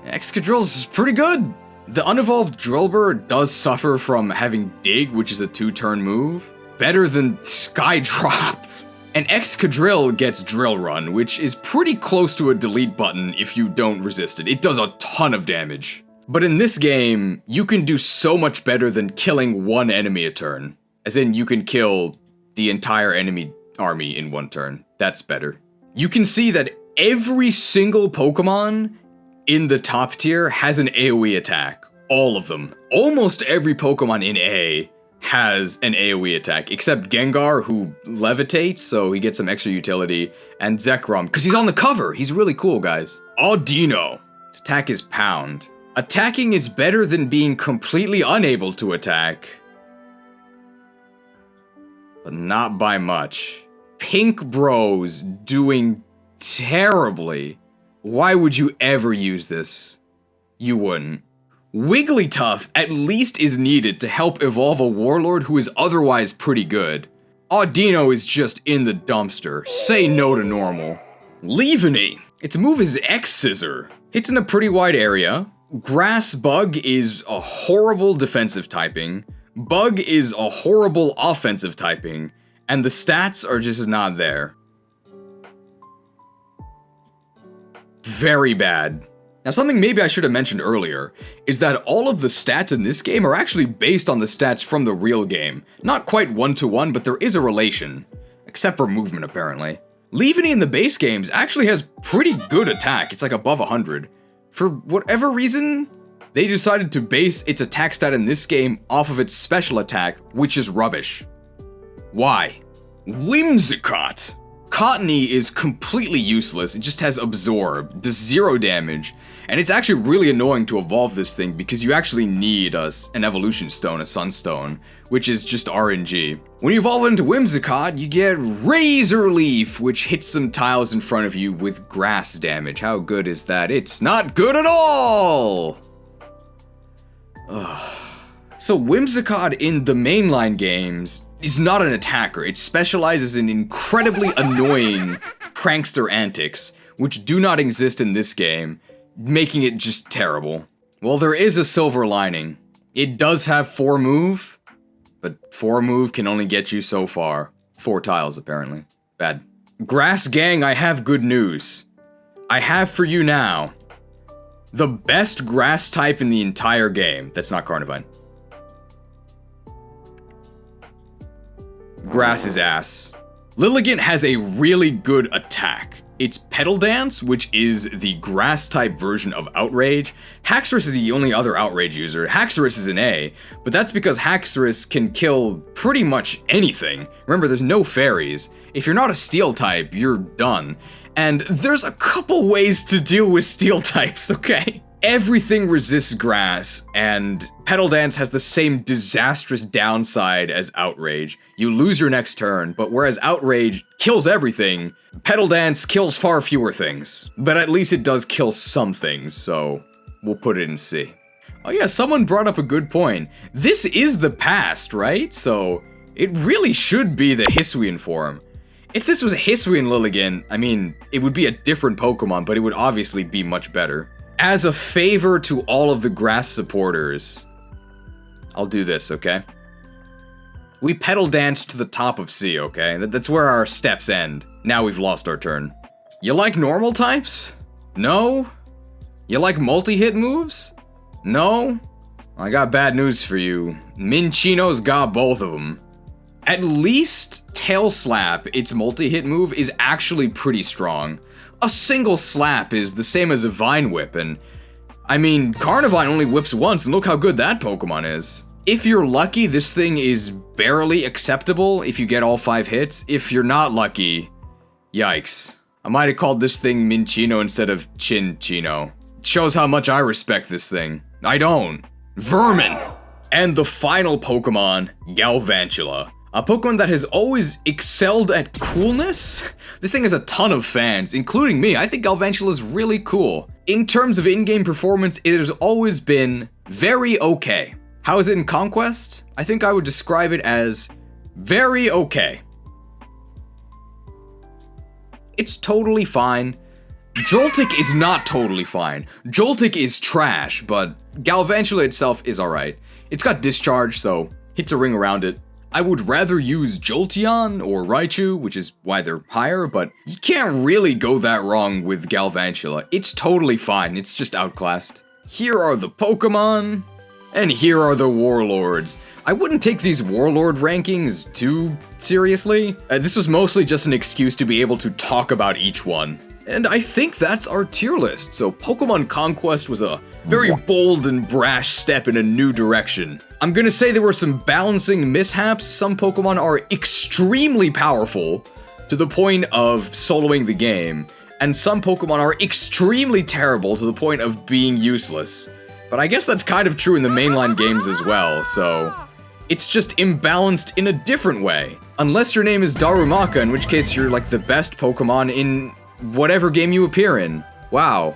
Excadrill's pretty good. The unevolved Drillbur does suffer from having Dig, which is a 2-turn move. Better than Skydrop. And Excadrill gets Drill Run, which is pretty close to a delete button if you don't resist it. It does a ton of damage. But in this game, you can do so much better than killing one enemy a turn. As in, you can kill the entire enemy army in 1 turn. That's better. You can see that every single Pokemon in the top tier has an AoE attack. All of them. Almost every Pokemon in A has an AoE attack, except Gengar, who levitates, so he gets some extra utility, and Zekrom, because he's on the cover. He's really cool, guys. Audino. Its attack is Pound. Attacking is better than being completely unable to attack, but not by much. Pink Bros doing terribly. Why would you ever use this? You wouldn't. Wigglytuff at least is needed to help evolve a Warlord who is otherwise pretty good. Audino is just in the dumpster. Say no to normal. Leaveney. Its move is X-Scissor. Hits in a pretty wide area. Grass Bug is a horrible defensive typing. Bug is a horrible offensive typing. And the stats are just not there. Very bad. Now, something maybe I should have mentioned earlier is that all of the stats in this game are actually based on the stats from the real game. Not quite 1-to-1, but there is a relation. Except for movement, apparently. Leaveney in the base games actually has pretty good attack. It's like above 100. For whatever reason, they decided to base its attack stat in this game off of its special attack, which is rubbish. Why? Whimsicott. Cottony is completely useless. It just has Absorb, does 0 damage, and it's actually really annoying to evolve this thing because you actually need an Evolution Stone, a Sunstone, which is just RNG. When you evolve into Whimsicott, you get Razor Leaf, which hits some tiles in front of you with grass damage. How good is that? It's not good at all! Ugh. So Whimsicott in the mainline games is not an attacker. It specializes in incredibly annoying prankster antics, which do not exist in this game, making it just terrible. Well, there is a silver lining. It does have 4 move, but 4 move can only get you so far. 4 tiles, apparently. Bad. Grass Gang, I have good news. I have for you now the best grass type in the entire game. That's not Carnivine. Grass is ass. Lilligant has a really good attack. It's Petal Dance, which is the grass-type version of Outrage. Haxorus is the only other Outrage user. Haxorus is an A, but that's because Haxorus can kill pretty much anything. Remember, there's no fairies. If you're not a Steel type, you're done. And there's a couple ways to deal with Steel types, okay? Everything resists grass, and Petal Dance has the same disastrous downside as Outrage. You lose your next turn, but whereas Outrage kills everything, Petal Dance kills far fewer things. But at least it does kill some things, so we'll put it in C. Oh yeah, someone brought up a good point. This is the past, right? So it really should be the Hisuian form. If this was a Hisuian Lilligant, I mean, it would be a different Pokemon, but it would obviously be much better. As a favor to all of the grass supporters, I'll do this, okay? We Petal Dance to the top of C, okay? That's where our steps end. Now we've lost our turn. You like normal types? No? You like multi-hit moves? No? I got bad news for you. Minccino's got both of them. At least Tail Slap, its multi-hit move, is actually pretty strong. A single slap is the same as a Vine Whip, and I mean, Carnivine only whips once, and look how good that Pokemon is. If you're lucky, this thing is barely acceptable if you get all 5 hits. If you're not lucky, yikes. I might have called this thing Minccino instead of Chinchino. It shows how much I respect this thing. I don't. Vermin! And the final Pokemon, Galvantula. A Pokemon that has always excelled at coolness? This thing has a ton of fans, including me. I think Galvantula is really cool. In terms of in-game performance, it has always been very okay. How is it in Conquest? I think I would describe it as very okay. It's totally fine. Joltik is not totally fine. Joltik is trash, but Galvantula itself is alright. It's got Discharge, so hits a ring around it. I would rather use Jolteon or Raichu, which is why they're higher, but you can't really go that wrong with Galvantula. It's totally fine, it's just outclassed. Here are the Pokemon, and here are the Warlords. I wouldn't take these Warlord rankings too seriously. This was mostly just an excuse to be able to talk about each one. And I think that's our tier list, so Pokemon Conquest was a very bold and brash step in a new direction. I'm gonna say there were some balancing mishaps. Some Pokemon are extremely powerful to the point of soloing the game, and some Pokemon are extremely terrible to the point of being useless. But I guess that's kind of true in the mainline games as well, so it's just imbalanced in a different way. Unless your name is Darumaka, in which case you're like the best Pokemon in whatever game you appear in. Wow.